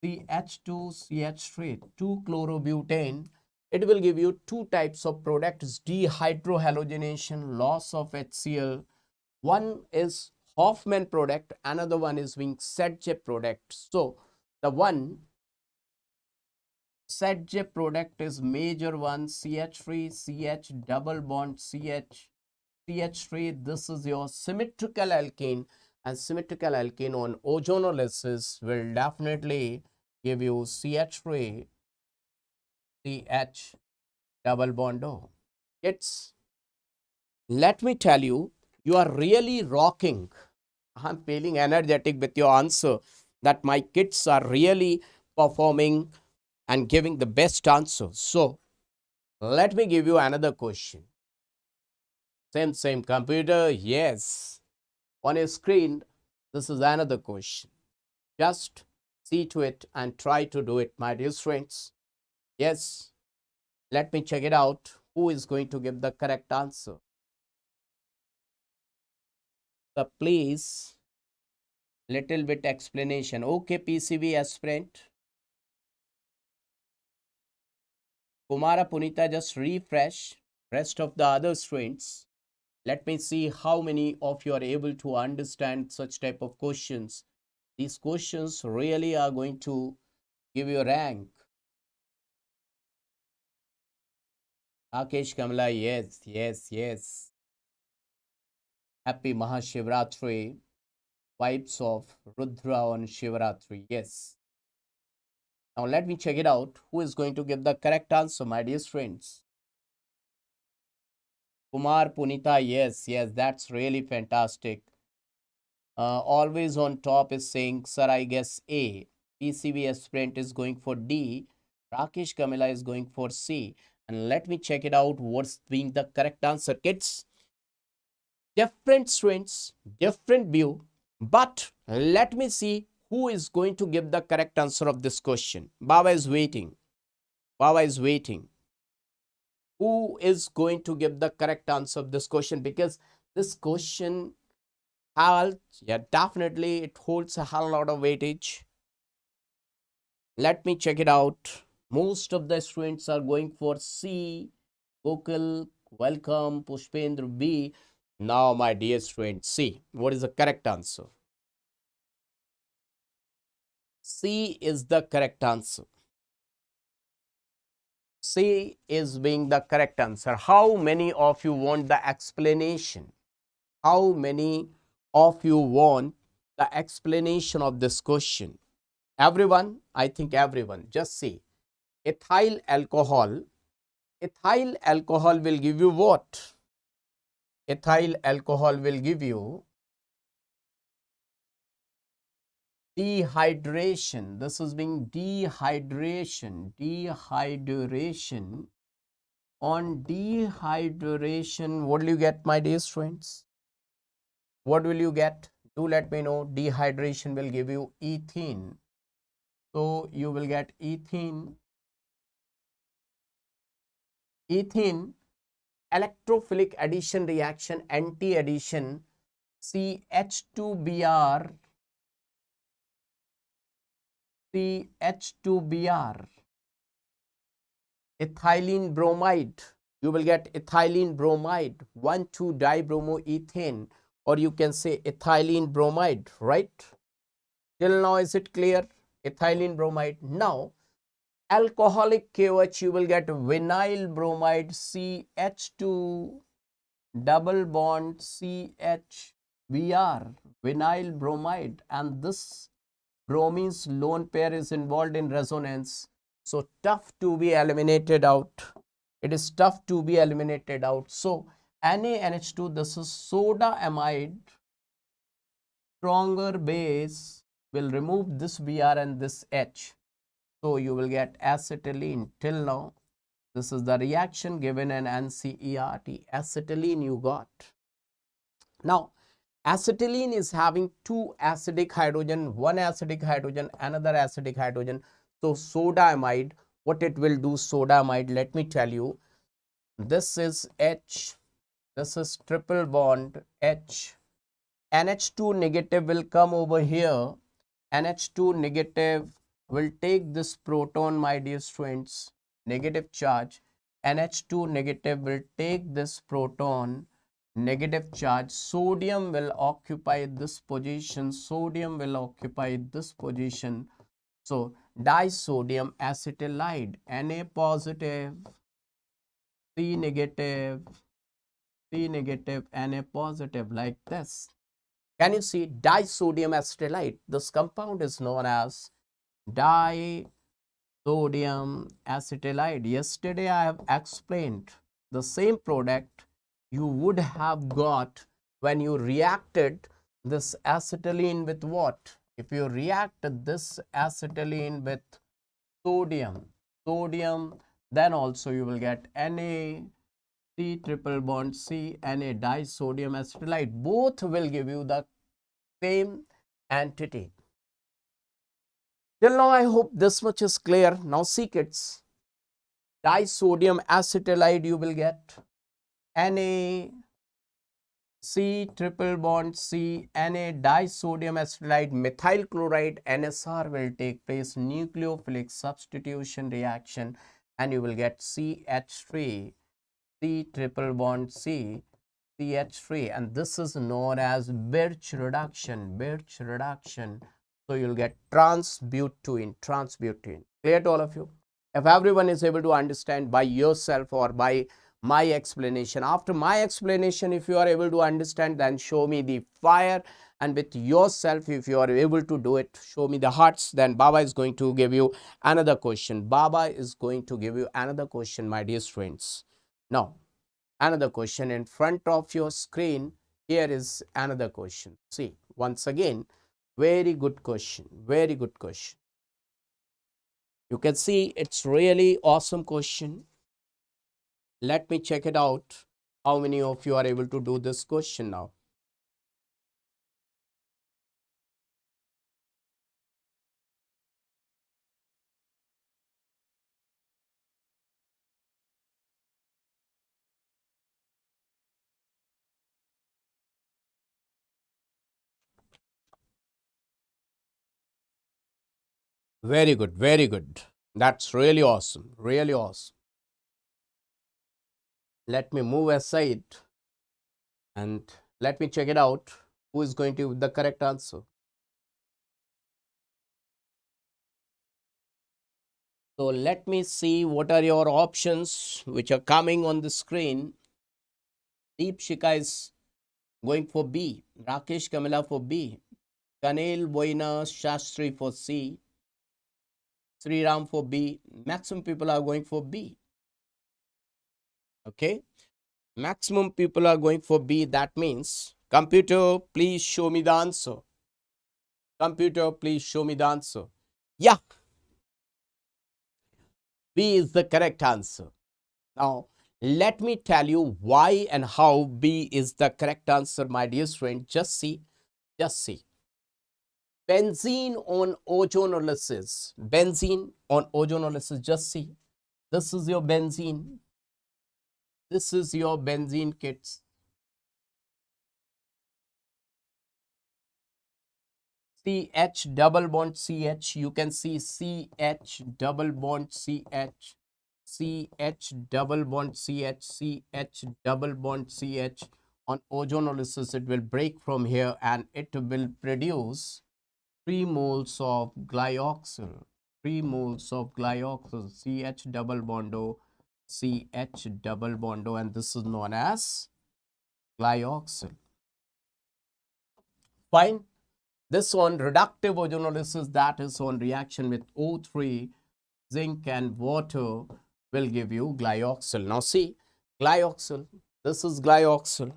CH2, CH3, 2-chlorobutane. It will give you 2 types of products, dehydrohalogenation, loss of HCl. One is Hoffman product, another one is being Sedgwick product. So the one Sedgwick product is major one, CH3, CH double bond CH, CH3. This is your symmetrical alkane, and symmetrical alkane on ozonolysis will definitely give you CH3, CH double bond O. It's, let me tell you, you are really rocking. I'm feeling energetic with your answer, that my kids are really performing and giving the best answer. So let me give you another question. Same computer, yes. On your screen, this is another question. Just see to it and try to do it, my dear friends. Yes, let me check it out. Who is going to give the correct answer? So please, little bit explanation. Okay, PCB aspirant. Kumara Punita, just refresh. Rest of the other students, let me see how many of you are able to understand such type of questions. These questions really are going to give you a rank. Rakesh Kamala, yes. Happy Mahashivratri. Vibes of Rudra on Shivaratri, yes. Now let me check it out. Who is going to give the correct answer, my dear friends? Kumar Punita, yes, that's really fantastic. Always on top is saying, sir, I guess A. PCB aspirant is going for D. Rakesh Kamila is going for C. And let me check it out what's being the correct answer, kids. Different students, different view. But let me see who is going to give the correct answer of this question. Baba is waiting. Who is going to give the correct answer of this question? Because this question, definitely it holds a whole lot of weightage. Let me check it out. Most of the students are going for C. Gokul, welcome. Pushpendra, B. Now, my dear students, C. What is the correct answer? C is the correct answer. C is being the correct answer. How many of you want the explanation? How many of you want the explanation of this question? Everyone? I think everyone. Just see. Ethyl alcohol. Ethyl alcohol will give you what? Ethyl alcohol will give you dehydration. This is being dehydration. Dehydration. On dehydration, what will you get, my dear students? What will you get? Do let me know. Dehydration will give you ethene. So you will get ethene. Ethene, electrophilic addition reaction, anti-addition, CH2Br, CH2Br, ethylene bromide. You will get ethylene bromide, 1,2-dibromoethane, or you can say ethylene bromide, right? Till now, is it clear? Ethylene bromide. Now, alcoholic KOH, you will get vinyl bromide, CH2 double bond CHBr, vinyl bromide, and this bromine's lone pair is involved in resonance. So tough to be eliminated out. It is tough to be eliminated out. So NaNH2, this is soda amide, stronger base will remove this Br and this H. So you will get acetylene. Till now, This is the reaction given in NCERT. Acetylene you got. Now, acetylene is having two acidic hydrogen, one acidic hydrogen, another acidic hydrogen. So, soda amide, what it will do, soda amide, let me tell you. This is H, this is triple bond H. NH2 negative will come over here. NH2 negative will take this proton, my dear students, negative charge. NH2 negative will take this proton, negative charge. Sodium will occupy this position. Sodium will occupy this position. So, disodium acetylide, Na positive, C negative, Na positive, like this. Can you see disodium acetylide? This compound is known as disodium acetylide. Yesterday I have explained the same product you would have got when you reacted this acetylene with what? If you react this acetylene with sodium, then also you will get Na, C triple bond C, Na disodium acetylide. Both will give you the same entity. Till now, I hope this much is clear. Now, see kids, disodium acetylide you will get Na, C triple bond C, Na disodium acetylide, methyl chloride, NSR will take place, nucleophilic substitution reaction, and you will get CH3, C triple bond C, CH3, and this is known as Birch reduction, So you'll get transbutene. Clear to all of you? If everyone is able to understand by yourself or by my explanation, after my explanation, if you are able to understand, then show me the fire, and with yourself, if you are able to do it, show me the hearts. Then Baba is going to give you another question. My dear friends. Now, another question in front of your screen. Here is another question. See, once again, very good question. You can see it's really awesome question. Let me check it out. How many of you are able to do this question now? Very good. That's really awesome. Let me move aside and let me check it out. Who is going to give the correct answer? So let me see what are your options which are coming on the screen. Deep Shika is going for B. Rakesh Kamila for B. Kanel Boina Shastri for C. Sri Ram for B. Maximum people are going for B. Okay. Maximum people are going for B. That means, computer, please show me the answer. Yeah. B is the correct answer. Now, let me tell you why and how B is the correct answer, my dear friend. Just see. Benzene on ozonolysis. Just see. This is your benzene. Kids. CH double bond CH. You can see CH double bond CH. CH double bond CH. On ozonolysis, it will break from here and it will produce 3 moles of glyoxyl. CH double bondo, and this is known as glyoxyl. Fine. This on reductive ozonolysis, that is on reaction with O3, zinc and water, will give you glyoxyl. Now see, glyoxyl, this is glyoxyl.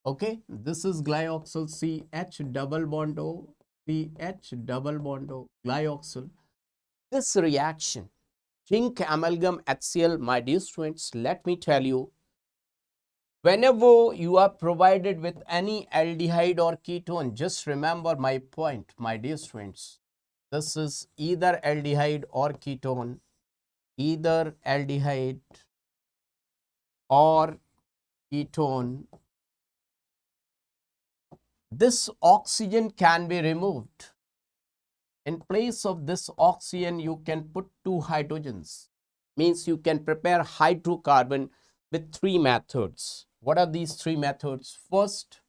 Okay, this is glyoxyl, CH double bond O, glyoxyl. This reaction zinc amalgam HCl, my dear students, let me tell you, whenever you are provided with any aldehyde or ketone, just remember my point, my dear students. This is either aldehyde or ketone, either aldehyde or ketone. This oxygen can be removed. In place of this oxygen, you can put two hydrogens. Means you can prepare hydrocarbon with three methods. What are these three methods? First,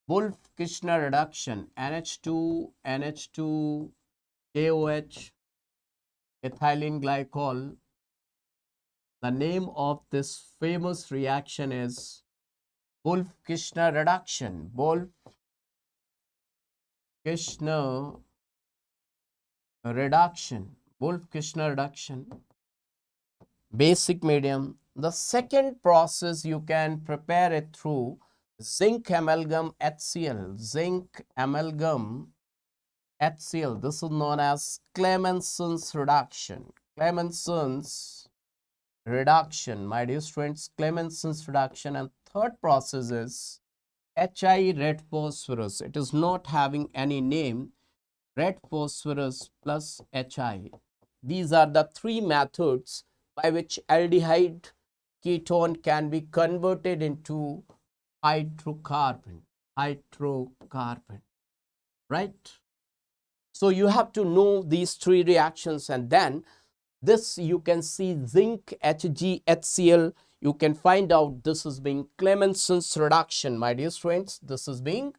Wolff-Kishner reduction, NH2, NH2, KOH, ethylene glycol. The name of this famous reaction is Wolff-Kishner reduction. Wolff-Kishner reduction. Wolff-Kishner reduction. Basic medium. The second process, you can prepare it through zinc amalgam HCl. Zinc amalgam HCl. This is known as Clemenson's reduction. Clemenson's reduction, my dear students, Clemenson's reduction. And third process is HI red phosphorus. It is not having any name. Red phosphorus plus HI. These are the three methods by which aldehyde ketone can be converted into hydrocarbon. Right? So you have to know these three reactions, and then this you can see zinc HgHCl. You can find out this is being Clemenson's reduction, my dear friends. This is being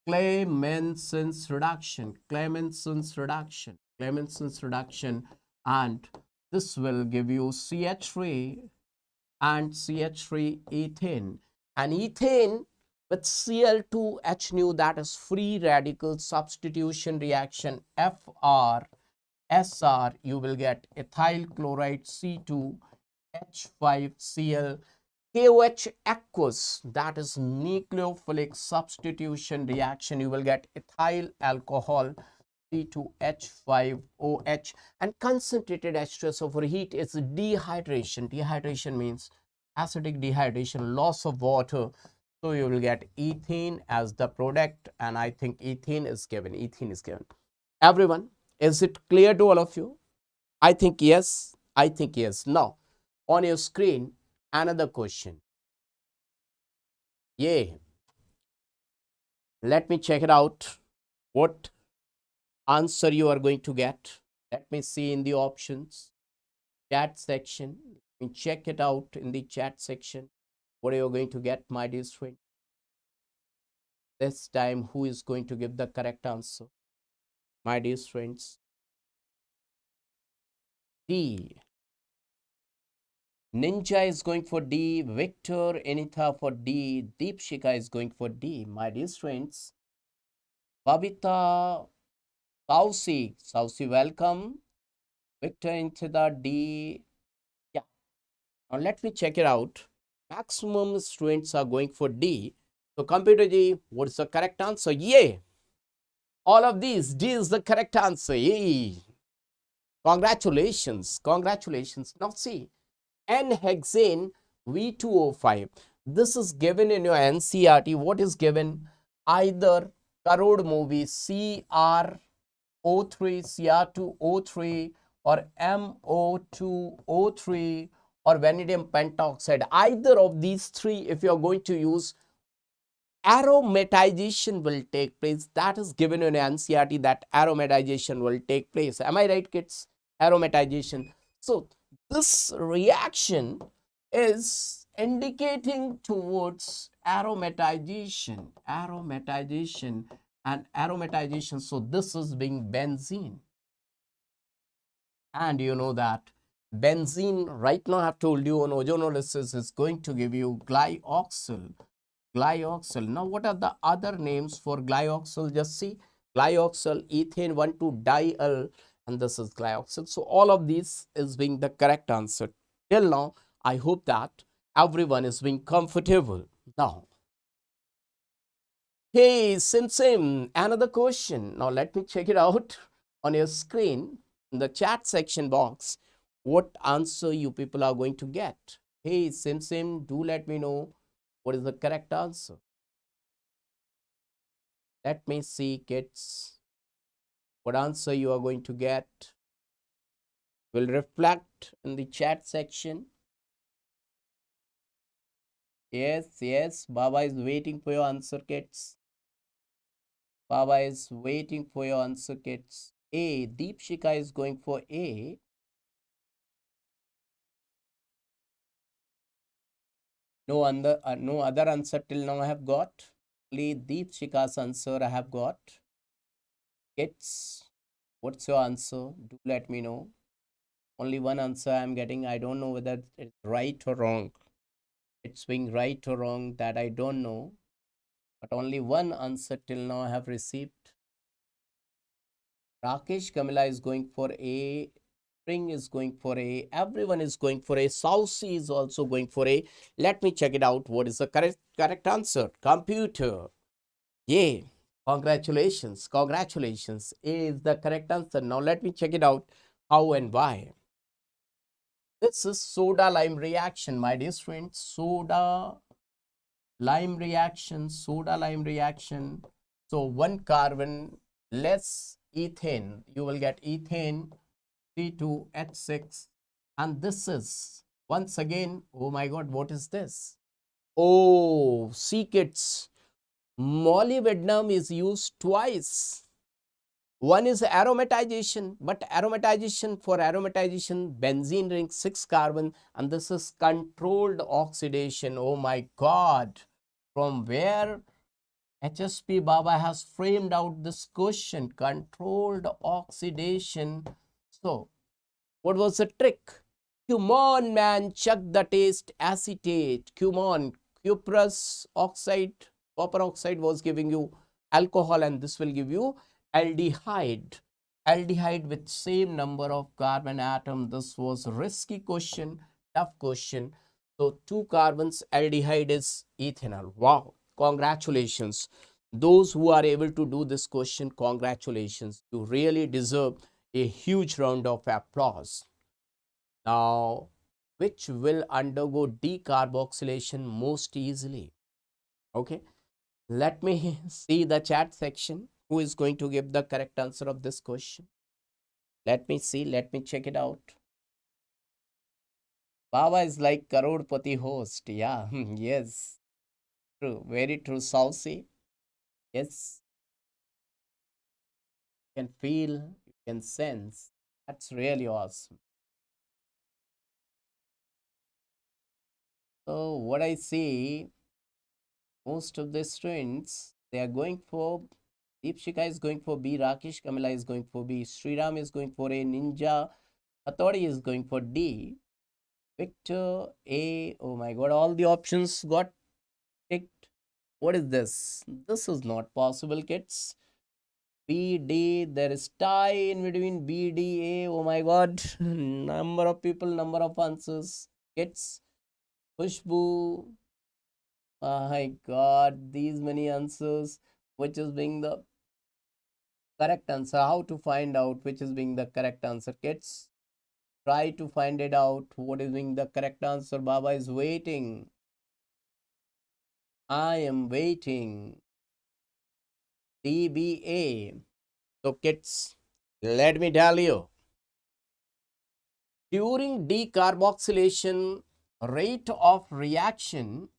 Clemenson's reduction, and this will give you CH3 and CH3 ethane, and ethane with Cl2H nu, that is free radical substitution reaction, FR/SR, you will get ethyl chloride C2H5Cl, KOH aqueous, that is nucleophilic substitution reaction, you will get ethyl alcohol C2H5OH, and concentrated H2S overheat is dehydration. Dehydration means acidic dehydration, loss of water. So you will get ethane as the product, and I think ethane is given. Everyone, is it clear to all of you? I think yes. Now, on your screen, another question. Yeah. Let me check it out. What answer you are going to get? Let me see in the options. Chat section. Let me check it out in the chat section. What are you going to get, my dear friend? This time, who is going to give the correct answer? My dear friends. D. Ninja is going for D. Victor, Anita for D. Deepshika is going for D. My dear friends. Babita, Sausi, welcome. Victor, Anita, D. Yeah. Now let me check it out. Maximum students are going for D. So computer G, what is the correct answer? Yay! All of these, D is the correct answer. Yay! Congratulations. Now see, N-hexane V2O5. This is given in your NCERT. What is given? Either Karod movie CrO3, Cr2O3, or MO2O3, or vanadium pentoxide. Either of these three, if you are going to use, aromatization will take place. That is given in NCERT, that aromatization will take place. Am I right, kids? Aromatization. So this reaction is indicating towards aromatization. So this is being benzene. And you know that benzene, right now I have told you on ozonolysis, is going to give you glyoxyl. Now what are the other names for glyoxyl? Just see, glyoxyl, ethane 1,2-diol, and this is glyoxyl. So all of these is being the correct answer. Till now, I hope that everyone is being comfortable. Now, hey, Sim, another question. Now let me check it out on your screen. in the chat section box what answer you people are going to get. Hey, Sim, do let me know what is the correct answer. Let me see, kids, what answer you are going to get. Will reflect in the chat section. Yes, Baba is waiting for your answer, kids. Baba is waiting for your answer, kids. A. Deepshika is going for A. No other answer till now I have got. Only Deepshika's answer I have got. Kids, what's your answer? Do let me know. Only one answer I am getting. I don't know whether it's right or wrong. It's being right or wrong, that I don't know. But only one answer till now I have received. Rakesh Kamila is going for A. Spring is going for A. Everyone is going for A. Saucy is also going for A. Let me check it out. What is the correct answer? Computer. Yay. Congratulations. Congratulations. A is the correct answer. Now let me check it out. How and why. This is soda lime reaction, my dear friends. Soda lime reaction. Soda lime reaction. So one carbon less ethane. You will get ethane C2H6, and this is once again, oh my god, what is this? Oh, see kids, molybdenum is used twice. One is aromatization, but for aromatization, benzene ring 6 carbon, and this is controlled oxidation. Oh my god, from where HSP Baba has framed out this question, controlled oxidation. So, what was the trick? Come on, man, chuck the taste acetate. Come on, cuprous oxide, copper oxide was giving you alcohol, and this will give you aldehyde. Aldehyde with same number of carbon atom. This was risky question, tough question. So, 2 carbons, aldehyde is ethanol. Wow, congratulations. Those who are able to do this question, congratulations. You really deserve a huge round of applause. Now, which will undergo decarboxylation most easily? Okay, let me see the chat section. Who is going to give the correct answer of this question? Let me see, let me check it out. Baba is like Karodpati host. Yeah, yes, true, very true, Saucy. Yes, you can feel, you can sense. That's really awesome. So what I see, most of the students, they are going for, Deepshika is going for B, Rakesh Kamila is going for B, Sriram is going for A, Ninja Hathodi is going for D, Victor A. Oh my god, all the options got ticked. What is this? This is not possible, kids. B, D, there is tie in between B, D, A. Oh my god, number of people, number of answers. Kids, Khushbu, my god, these many answers. Which is being the correct answer? How to find out which is being the correct answer, kids? Try to find it out. What is being the correct answer? Baba is waiting. I am waiting. DBA. So kids, let me tell you. During decarboxylation, rate of reaction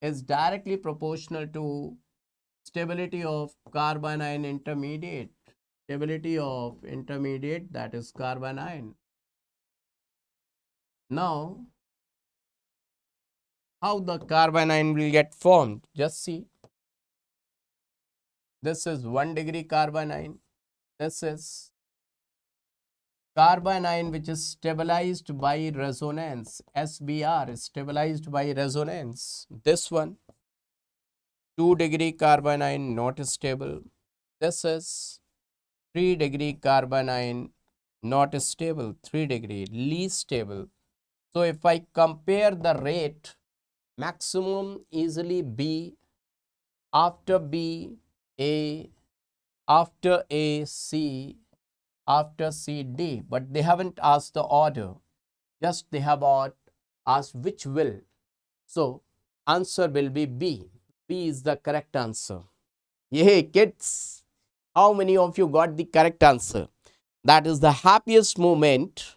is directly proportional to stability of carbon ion intermediate. Stability of intermediate, that is carbon ion. Now, how the carbon ion will get formed? Just see. This is 1 degree carbon ion. This is carbon ion which is stabilized by resonance. SBR is stabilized by resonance. This one, 2 degree carbon ion, not stable. This is 3 degree carbon ion, not stable. 3 degree, least stable. So if I compare the rate, maximum easily B, after B, A, after A, C, after C, D. But they haven't asked the order. Just they have asked which will. So, answer will be B. B is the correct answer. Yay, kids! How many of you got the correct answer? That is the happiest moment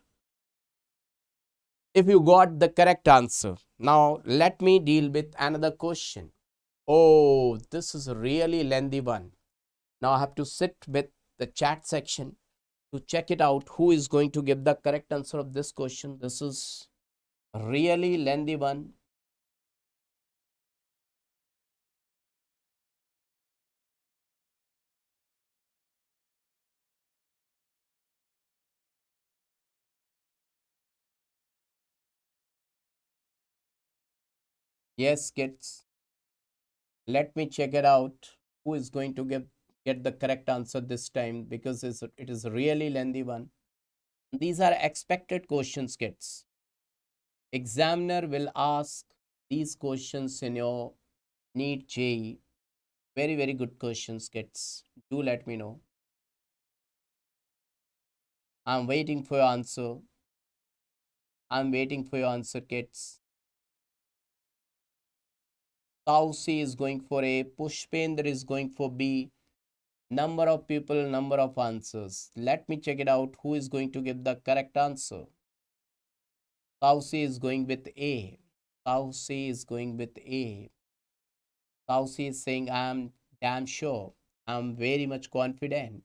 if you got the correct answer. Now, let me deal with another question. Oh, this is a really lengthy one. Now, I have to sit with the chat section to check it out. Who is going to give the correct answer of this question? This is a really lengthy one. Yes, kids. Let me check it out. Who is going to get the correct answer this time, because it is a really lengthy one. These are expected questions, kids. Examiner will ask these questions in your NEET JEE. Very, very good questions, kids. Do let me know. I'm waiting for your answer. I'm waiting for your answer, kids. Tausi is going for A. Pushpendra is going for B. Number of people, number of answers. Let me check it out. Who is going to give the correct answer? Tausi is going with A. Tausi is going with A. Tausi is saying, I'm damn sure. I'm very much confident.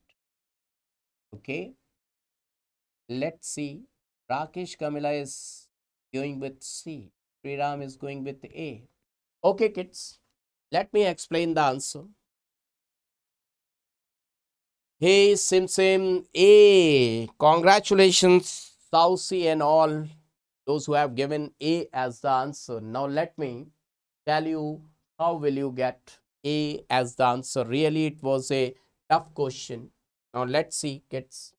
Okay. Let's see. Rakesh Kamila is going with C. Sriram is going with A. Okay, kids. Let me explain the answer. Hey, Sim, A. Congratulations, Saucy and all those who have given A as the answer. Now, let me tell you how will you get A as the answer. Really, it was a tough question. Now, let's see, kids.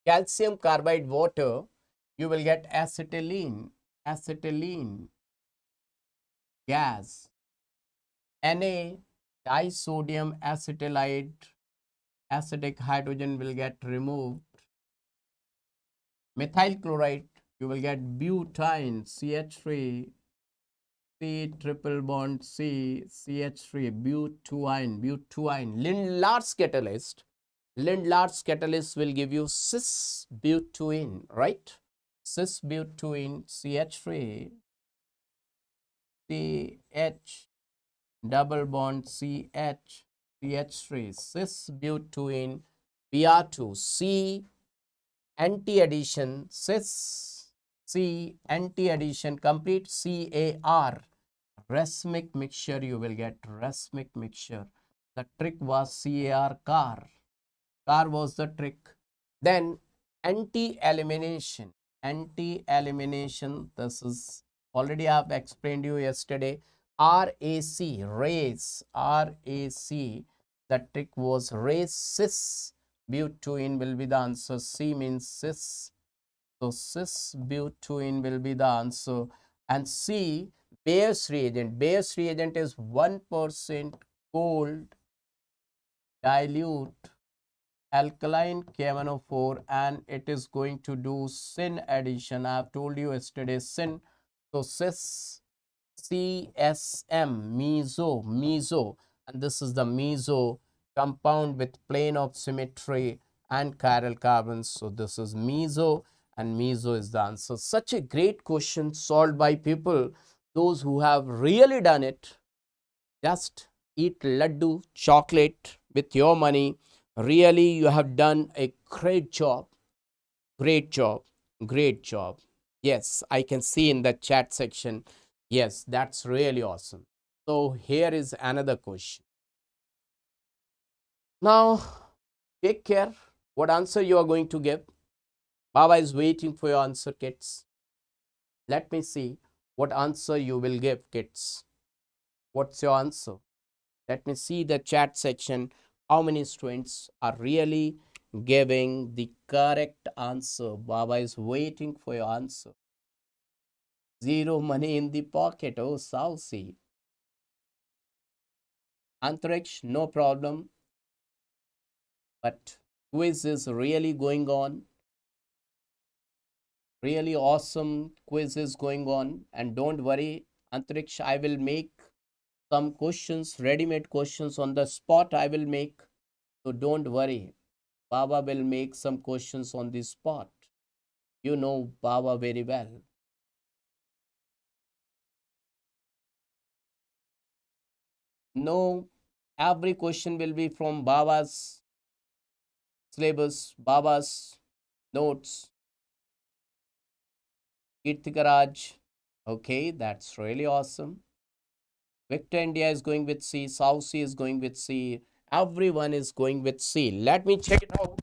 Calcium carbide water, you will get acetylene gas. Na, disodium acetylide, acidic hydrogen will get removed. Methyl chloride, you will get butane, CH3, C triple bond C, CH3, butane. Lindlar's catalyst will give you cis butane, right? Cis butane, CH3, CH double bond CH, CH3, cis butane, Br2, C anti-addition, cis, C anti-addition, complete CAR, racemic mixture, you will get racemic mixture. The trick was CAR, car was the trick. Then anti-elimination, this is already I have explained you yesterday. race, the trick was race. Cis butane will be the answer. C means cis, so cis butane will be the answer. And C, Bayer's reagent. Bayer's reagent is 1% cold dilute alkaline KMNO4, and it is going to do syn addition. I have told you yesterday syn. So cis, CSM, meso, and this is the meso compound with plane of symmetry and chiral carbons. So this is meso, and meso is the answer. Such a great question solved by people, those who have really done it. Just eat laddu, chocolate with your money. Really, you have done a great job. Great job. Great job. Yes, I can see in the chat section. Yes, that's really awesome. So here is another question. Now, take care what answer you are going to give. Baba is waiting for your answer, kids. Let me see what answer you will give, kids. What's your answer? Let me see the chat section. How many students are really giving the correct answer? Baba is waiting for your answer. Zero money in the pocket. Oh, Saucy. Antariksh, no problem. But quiz is really going on. Really awesome quiz is going on. And don't worry, Antariksh, I will make some questions, ready-made questions on the spot I will make. So don't worry. Baba will make some questions on the spot. You know Baba very well. No, every question will be from Baba's syllabus, Baba's notes. Kirtikaraj. Okay, that's really awesome. Victor India is going with C. South C is going with C. Everyone is going with C. Let me check it out.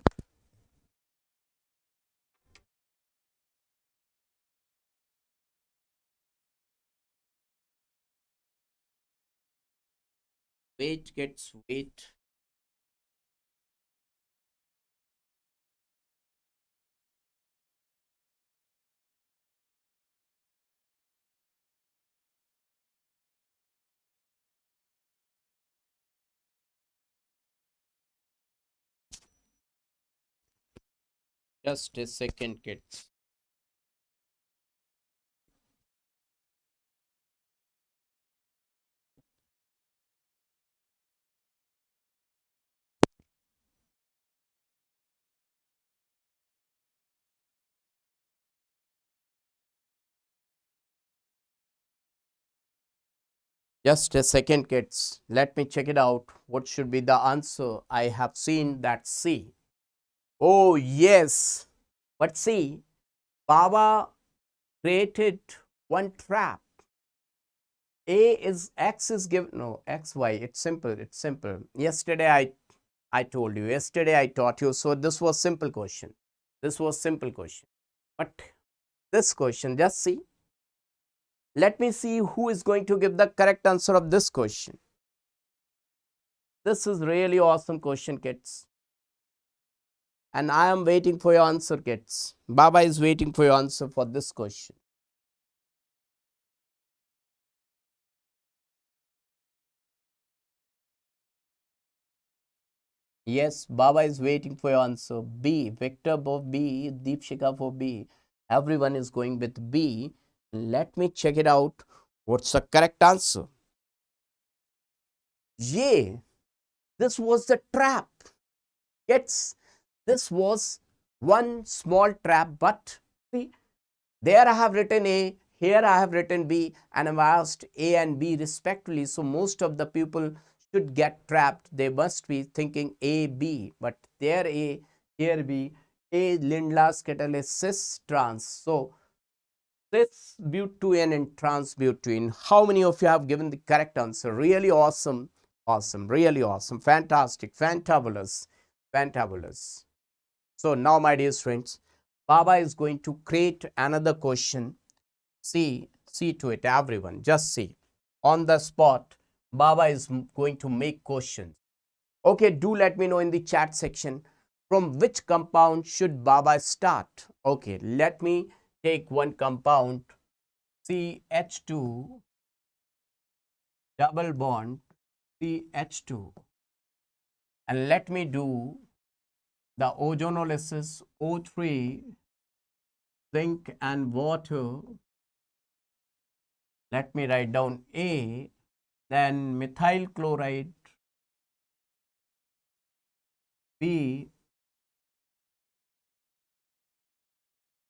Wait, kids, wait. Just a second, kids. Just a second, kids. Let me check it out. What should be the answer? I have seen that C. Oh, yes. But see, Baba created one trap. A is X is given, no, X, Y. It's simple. It's simple. Yesterday, I told you. Yesterday, I taught you. So this was simple question. This was simple question. But this question, just see. Let me see who is going to give the correct answer of this question. This is really awesome question, kids. And I am waiting for your answer, kids. Baba is waiting for your answer for this question. Yes, Baba is waiting for your answer. B. Victor for B. Deepshika for B. Everyone is going with B. Let me check it out. What's the correct answer? Yeah, this was the trap. Yes, this was one small trap, but see, there I have written A, here I have written B, and I've asked A and B respectively. So most of the people should get trapped. They must be thinking A, B, but there A, here B. A Lindlas kettle is cis trans. So cis butene and trans butene. How many of you have given the correct answer? Really awesome. Awesome. Really awesome. Fantastic. Fantabulous. Fantabulous. So now, my dear friends, Baba is going to create another question. See to it, everyone. Just see. On the spot, Baba is going to make questions. Okay, do let me know in the chat section from which compound should Baba start. Okay, let me take one compound, CH2 double bond CH2, and let me do the ozonolysis O3, zinc and water. Let me write down A, then methyl chloride, B,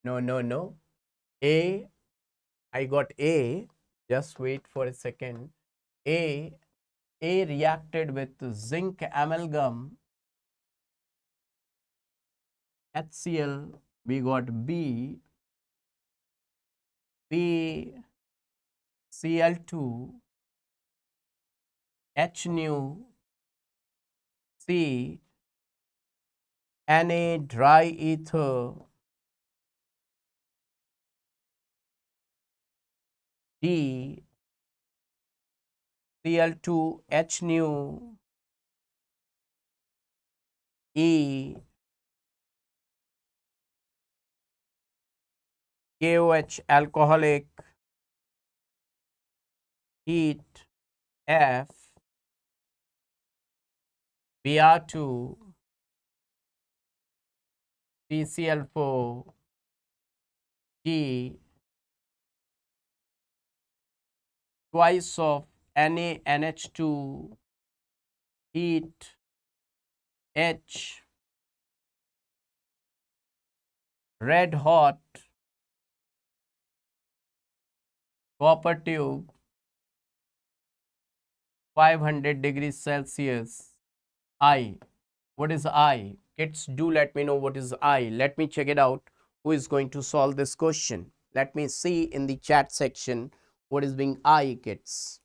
no, A, I got A, just wait for a second. A reacted with zinc amalgam, HCl, we got B, Cl2, H nu, C, Na dry ether, D, Cl2, H nu, E, KOH alcoholic, heat, F, Br2, CCl4, G, twice of NaNH2, heat, H, red hot, copper tube, 500 degrees Celsius, I. What is I? Kids, do let me know what is I. Let me check it out. Who is going to solve this question? Let me see in the chat section what is being I, kids.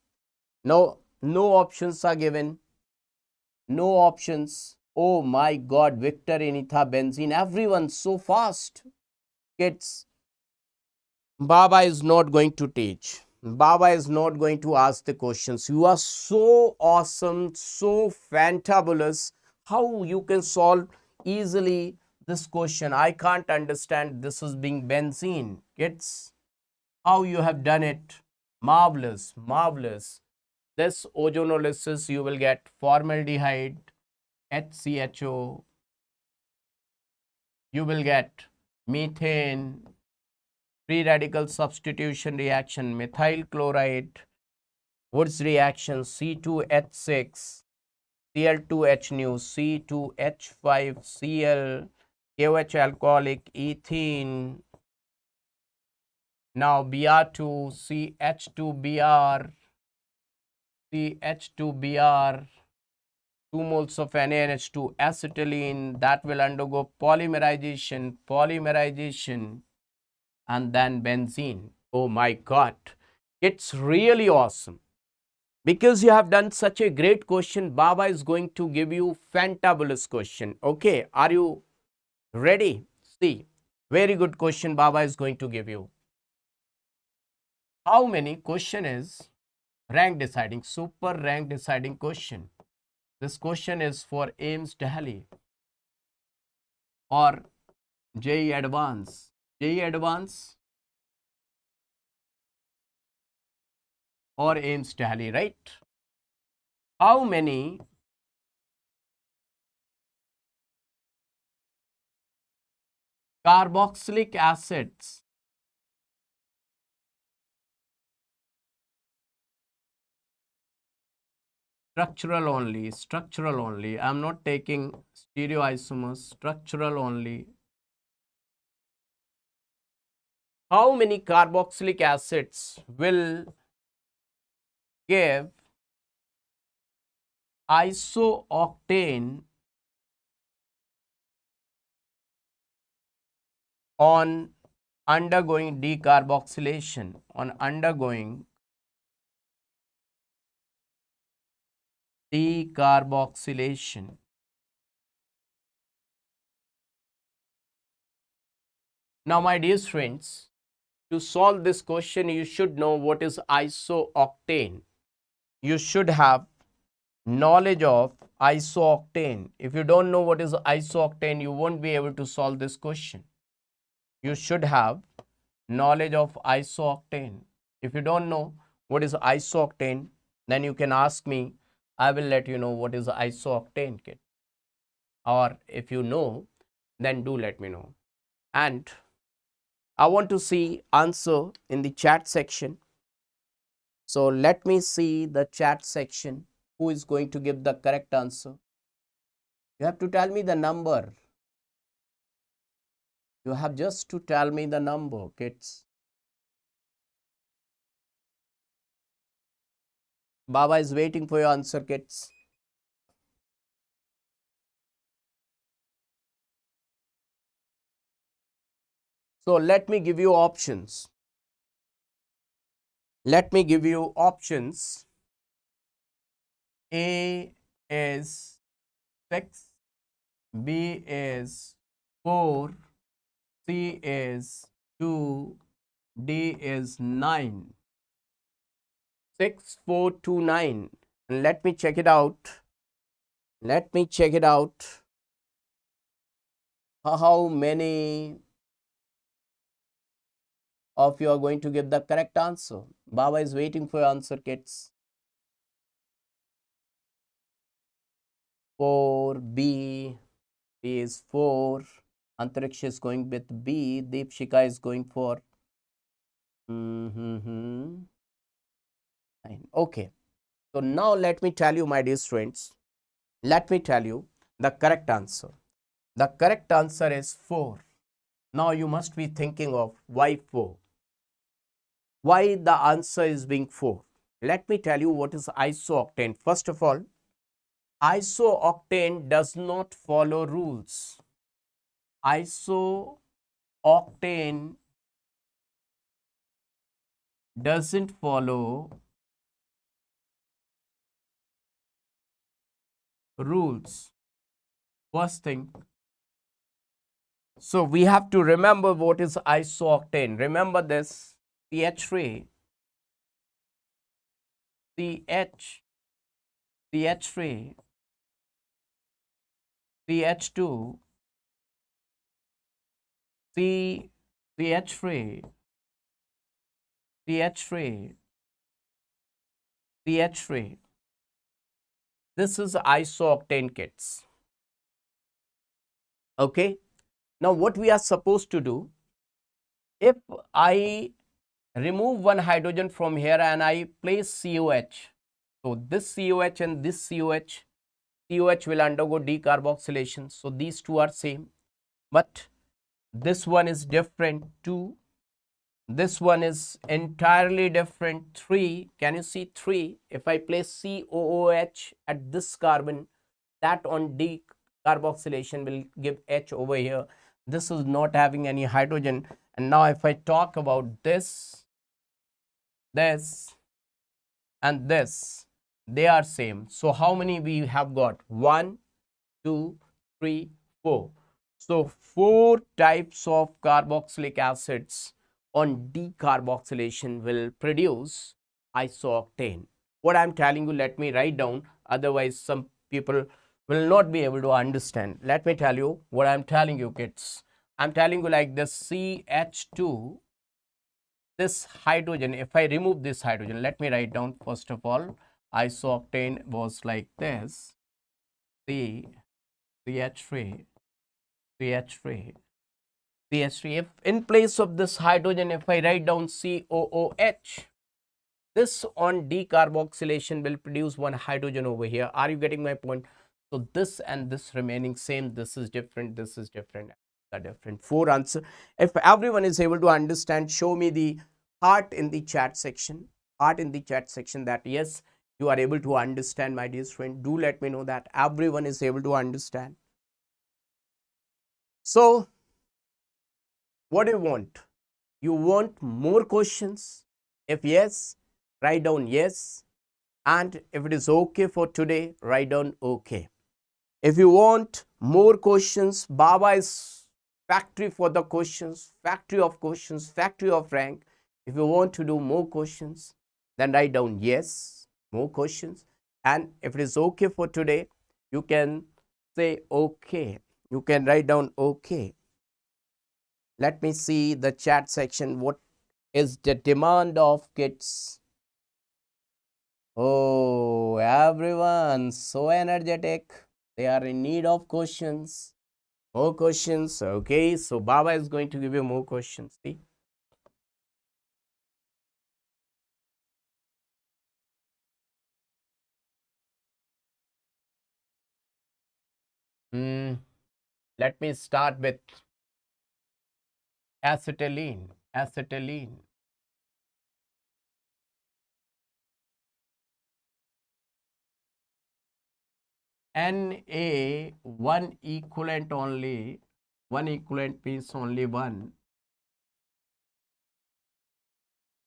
No options are given. No options. Oh my God, Victor, Anita, Benzene, everyone so fast. Kids, Baba is not going to teach. Baba is not going to ask the questions. You are so awesome, so fantabulous. How you can solve easily this question? I can't understand. This is being benzene. Kids, how you have done it? Marvelous, marvelous. This ozonolysis, you will get formaldehyde, HCHO. You will get methane, free radical substitution reaction, methyl chloride, Woods reaction, C2H6, Cl2H nu, C2H5Cl, KOH alcoholic, ethene. Now Br2, CH2Br, CH2Br, 2 moles of NaNH2, acetylene, that will undergo polymerization, and then benzene. Oh my God, it's really awesome. Because you have done such a great question, Baba is going to give you fantabulous question. Okay, are you ready? See, very good question Baba is going to give you. How many? Question is rank deciding, super rank deciding question. This question is for AIMS Delhi or JEE Advance. JEE Advance or AIMS Delhi, right? How many carboxylic acids structural only. I'm not taking stereoisomers, structural only. How many carboxylic acids will give isooctane on undergoing decarboxylation, Now, my dear friends, to solve this question, you should know what is isooctane. You should have knowledge of isooctane. If you don't know what is isooctane, you won't be able to solve this question. You should have knowledge of isooctane. If you don't know what is isooctane, then you can ask me. I will let you know what is isooctane, kid. Or if you know, then do let me know. And I want to see answer in the chat section. So let me see the chat section. Who is going to give the correct answer? You have to tell me the number. You have just to tell me the number, kids. Baba is waiting for your answer, kids. So let me give you options. A is 6, B is 4, C is 2, D is 9. 6, 4, 2, 9. And let me check it out. How many of you are going to give the correct answer? Baba is waiting for your answer, kids. 4, B is 4. Antariksha is going with B. Deepshika is going for 9. Okay. So now let me tell you, my dear students, let me tell you the correct answer. The correct answer is 4. Now you must be thinking of why 4. Why the answer is being 4? Let me tell you what is isooctane. First of all, isooctane does not follow rules. Isooctane doesn't follow rules. First thing. So we have to remember what is isooctane. Remember this: CH3, CH3, CH2, CH3, CH3, CH3. This is isooctane, kids. Okay. Now what we are supposed to do, if I remove one hydrogen from here and I place COH, so this COH and this COH will undergo decarboxylation. So these two are same, but this one is different. 2, this one is entirely different. 3, can you see 3? If I place COOH at this carbon, that on decarboxylation will give H over here. This is not having any hydrogen. And now if I talk about this, and this, they are same. So how many we have got? 1, 2, 3, 4. So 4 types of carboxylic acids on decarboxylation will produce isooctane. What I'm telling you, let me write down, otherwise some people will not be able to understand. Let me tell you what I'm telling you, kids. I'm telling you like this: CH2, this hydrogen, if I remove this hydrogen, let me write down first of all, isooctane was like this: CH3, CH3, CH3. If in place of this hydrogen, if I write down COOH, this on decarboxylation will produce one hydrogen over here. Are you getting my point? So this and this remaining same, this is different, this is different, are different. 4 answer. If everyone is able to understand, show me the heart in the chat section. Heart in the chat section that yes, you are able to understand, my dear friend. Do let me know that everyone is able to understand. So what do you want? You want more questions? If yes, write down yes. And if it is okay for today, write down okay. If you want more questions, Baba is factory for the questions, factory of questions, factory of rank. If you want to do more questions, then write down yes, more questions. And if it is okay for today, you can say okay. You can write down okay. Let me see the chat section. What is the demand of kids? Oh, everyone so energetic. They are in need of questions. More questions. Okay, so Baba is going to give you more questions. See? Let me start with acetylene. Acetylene. Na, one equivalent only. One equivalent means only one.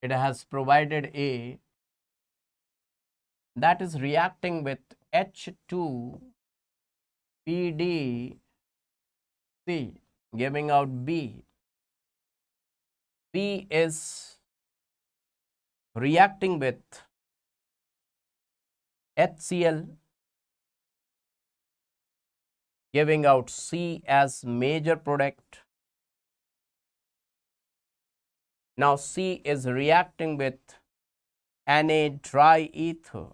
It has provided A that is reacting with H2 PDC, giving out B. B is reacting with HCl, giving out C as major product. Now C is reacting with Na dry ether.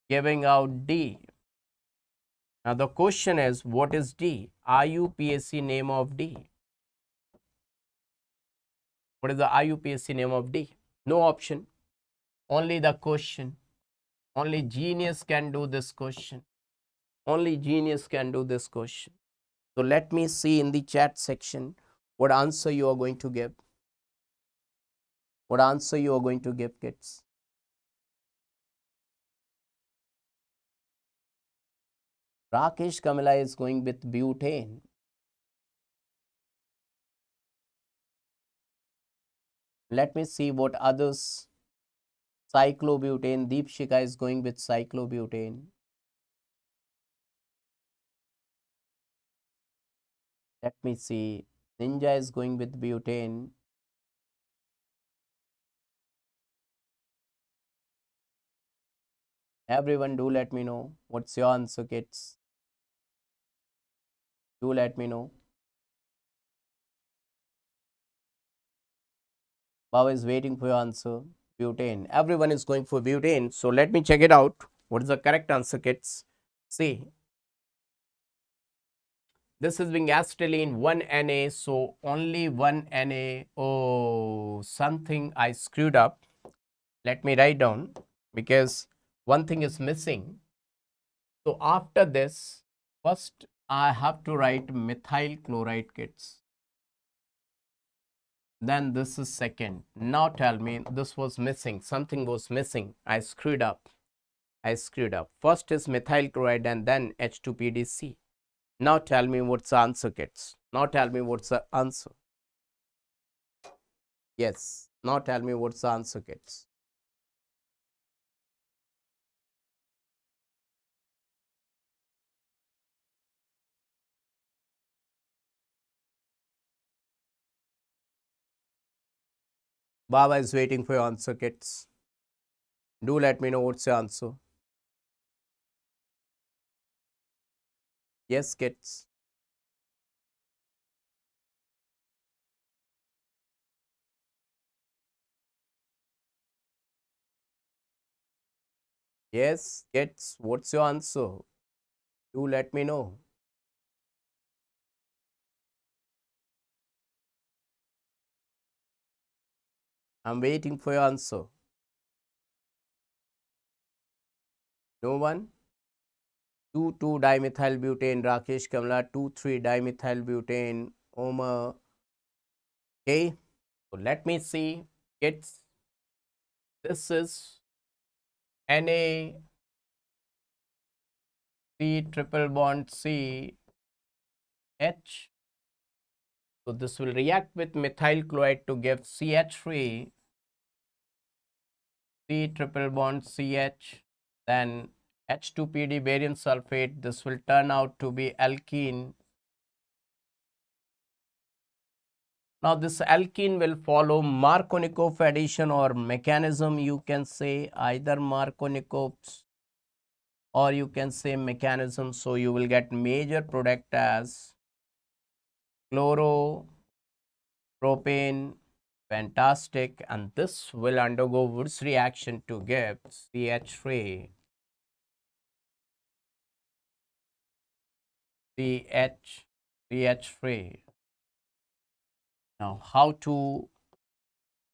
giving out D. Now the question is, what is D? IUPAC name of D. What is the IUPAC name of D? No option. Only the question. Only genius can do this question. Only genius can do this question. So let me see in the chat section what answer you are going to give. What answer you are going to give, kids? Rakesh Kamala is going with butane. Let me see what others. Cyclobutane. Deepshika is going with cyclobutane. Let me see. Ninja is going with butane. Everyone, do let me know what's your answer, kids. Do let me know. Baba is waiting for your answer. Butane. Everyone is going for butane. So let me check it out. What is the correct answer, kids? See. This is being acetylene 1Na. So only 1Na. Oh, something I screwed up. Let me write down because one thing is missing. So after this, first I have to write methyl chloride, kids. Then this is second. Now tell me, this was missing. Something was missing. I screwed up. First is methyl chloride and then H2PDC. Now tell me what's the answer, kids. Now tell me what's the answer. Yes. Now tell me what's the answer, kids. Baba is waiting for your answer, kids. Do let me know what's your answer. Yes, kids. Yes, kids. What's your answer? Do let me know. I'm waiting for your answer. No one? 2,2-dimethylbutane, Rakesh Kamla, 2,3-dimethylbutane, Omar. Okay, so let me see, kids. This is Na C triple bond C H. So this will react with methyl chloride to give CH3, C triple bond CH, then H2PD barium sulfate. This will turn out to be alkene. Now this alkene will follow Markovnikov addition or mechanism. You can say either Markovnikov's or you can say mechanism. So you will get major product as chloropropane. Fantastic. And this will undergo Wood's reaction to give CH3, CH3. Now how to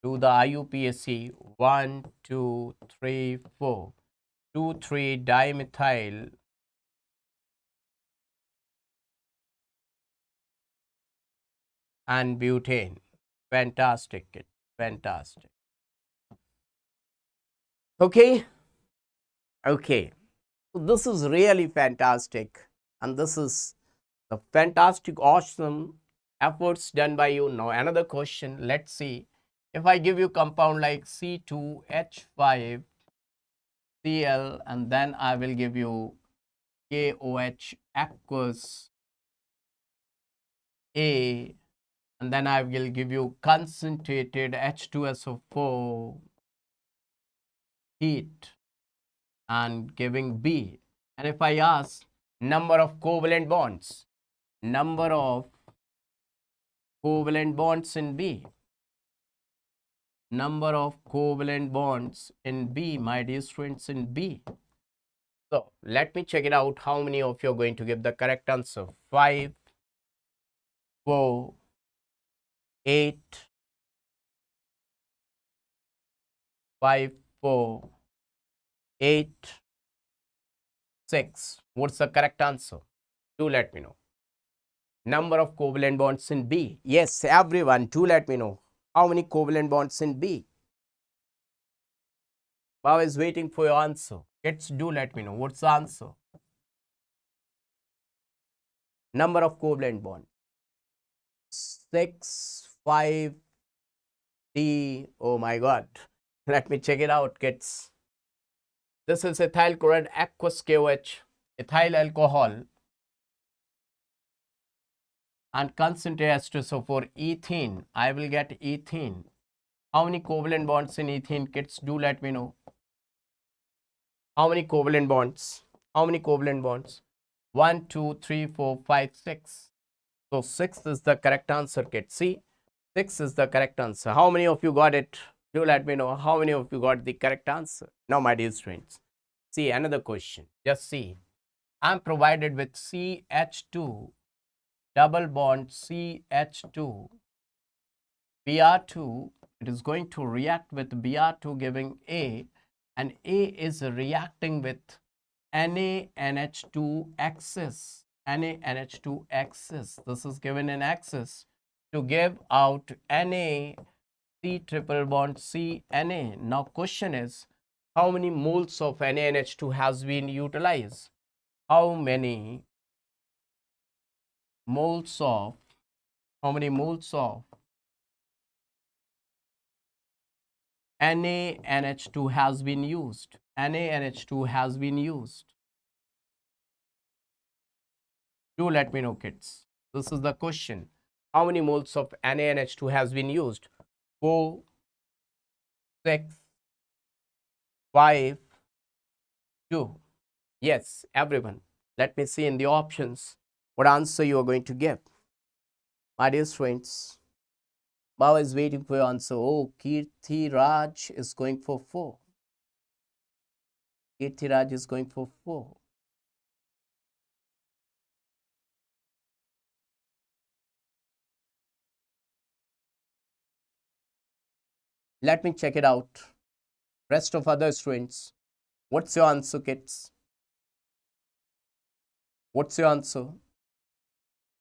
do the IUPAC? 1, 2, 3, 4. 2,3-dimethyl and butane. Fantastic, kid. Fantastic. Okay. Okay. So this is really fantastic. And this is the fantastic, awesome efforts done by you. Now another question. Let's see. If I give you compound like C2H5Cl and then I will give you KOH aqueous A and then I will give you concentrated H2SO4 heat and giving B. And if I ask number of covalent bonds in B, number of covalent bonds in B, my dear students, in B. So let me check it out. How many of you are going to give the correct answer? 5, 4, 8, 5, 4, 8, 6. What's the correct answer? Do let me know. Number of covalent bonds in B. Yes, everyone, do let me know. How many covalent bonds in B? Bow is waiting for your answer. Kids, do let me know. What's the answer? Number of covalent bonds. 6, 5, D. Oh my God. Let me check it out, kids. This is ethyl chloride aqueous KOH, ethyl alcohol, and concentrate H2. So for ethene, I will get ethene. How many covalent bonds in ethene, kids? Do let me know. How many covalent bonds? How many covalent bonds? 1, 2, 3, 4, 5, 6. So 6 is the correct answer, kids. See, 6 is the correct answer. How many of you got it? Do let me know. How many of you got the correct answer? Now, my dear students, see another question. Just see. I am provided with CH2 double bond CH2 Br2. It is going to react with Br2 giving A, and A is reacting with NaNH2 excess. NaNH2 excess. This is given in excess to give out Na C triple bond CNA. Now question is, how many moles of NaNH2 has been utilized? How many moles of NaNH2 has been used? NaNH2 has been used. Do let me know, kids. This is the question. How many moles of NaNH2 has been used? 4, 6, 5, 2. Yes, everyone. Let me see in the options what answer you are going to give. My dear friends, Baba is waiting for your answer. Oh, Kirti Raj is going for 4. Kirti Raj is going for 4. Let me check it out. Rest of other students, what's your answer, kids? What's your answer?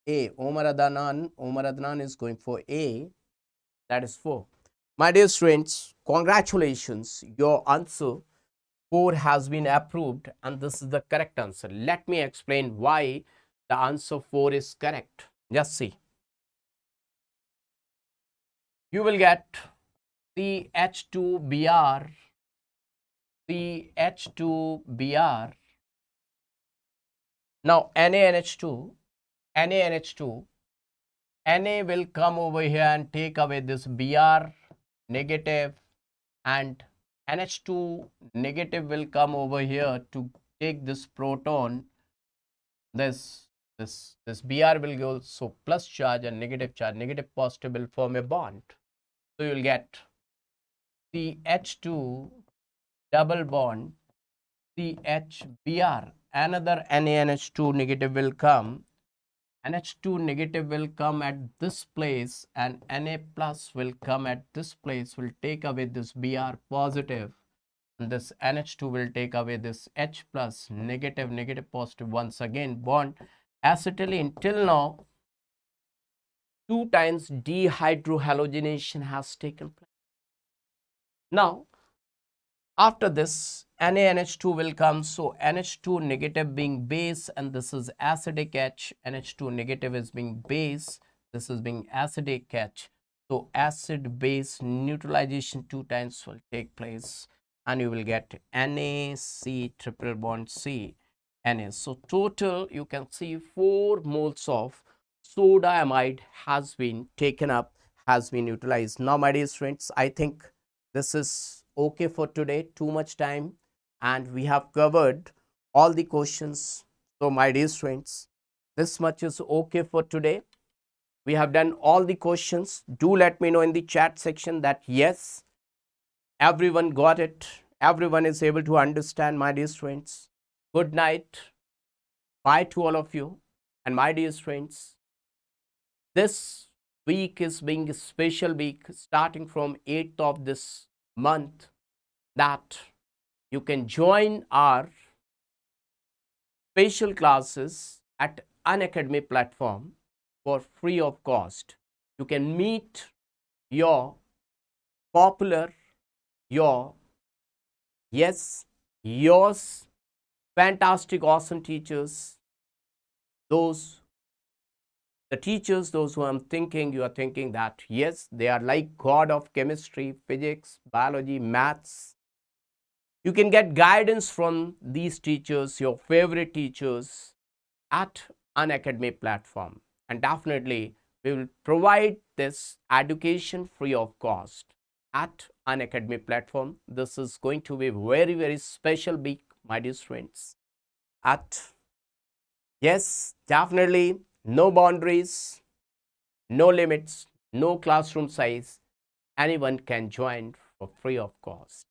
A. Omar Adnan is going for A. That is 4. My dear students, congratulations. Your answer 4 has been approved, and this is the correct answer. Let me explain why the answer 4 is correct. Just see. You will get CH2Br, CH2Br. Now NaNH2, Na will come over here and take away this Br negative, and NH2 negative will come over here to take this proton. This Br will go, so plus charge and negative positive will form a bond. So you will get CH2 double bond CHBr. Another NaNH2 negative will come. NH2 negative will come at this place, and Na plus will come at this place, will take away this Br positive, and this NH2 will take away this H plus negative positive. Once again bond acetylene. Till now 2 times dehydrohalogenation has taken place. Now after this NaNH2 will come, so NH2 negative being base, and this is acidic H. NH2 negative is being base, this is being acidic H. So acid base neutralization 2 times will take place, and you will get NaC triple bond C Na. So total you can see 4 moles of soda amide has been taken up, has been utilized. Now my dear friends, I think this is okay for today. Too much time, and we have covered all the questions. So my dear friends, this much is okay for today. We have done all the questions. Do let me know in the chat section that yes, everyone got it, everyone is able to understand, my dear friends. Good night. Bye to all of you. And my dear friends, this week is being a special week starting from 8th of this month, that you can join our special classes at Unacademy platform for free of cost. You can meet your popular, yours, fantastic, awesome teachers, those those who you are thinking that yes, they are like god of chemistry, physics, biology, maths. You can get guidance from these teachers, your favorite teachers, at Unacademy platform. And definitely, we will provide this education free of cost at Unacademy platform. This is going to be very, very special week, my dear friends. Yes, definitely, no boundaries, no limits, no classroom size. Anyone can join for free of cost.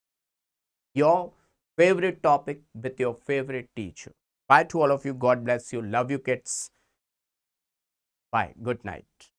Your favorite topic with your favorite teacher. Bye to all of you. God bless you. Love you, kids. Bye. Good night.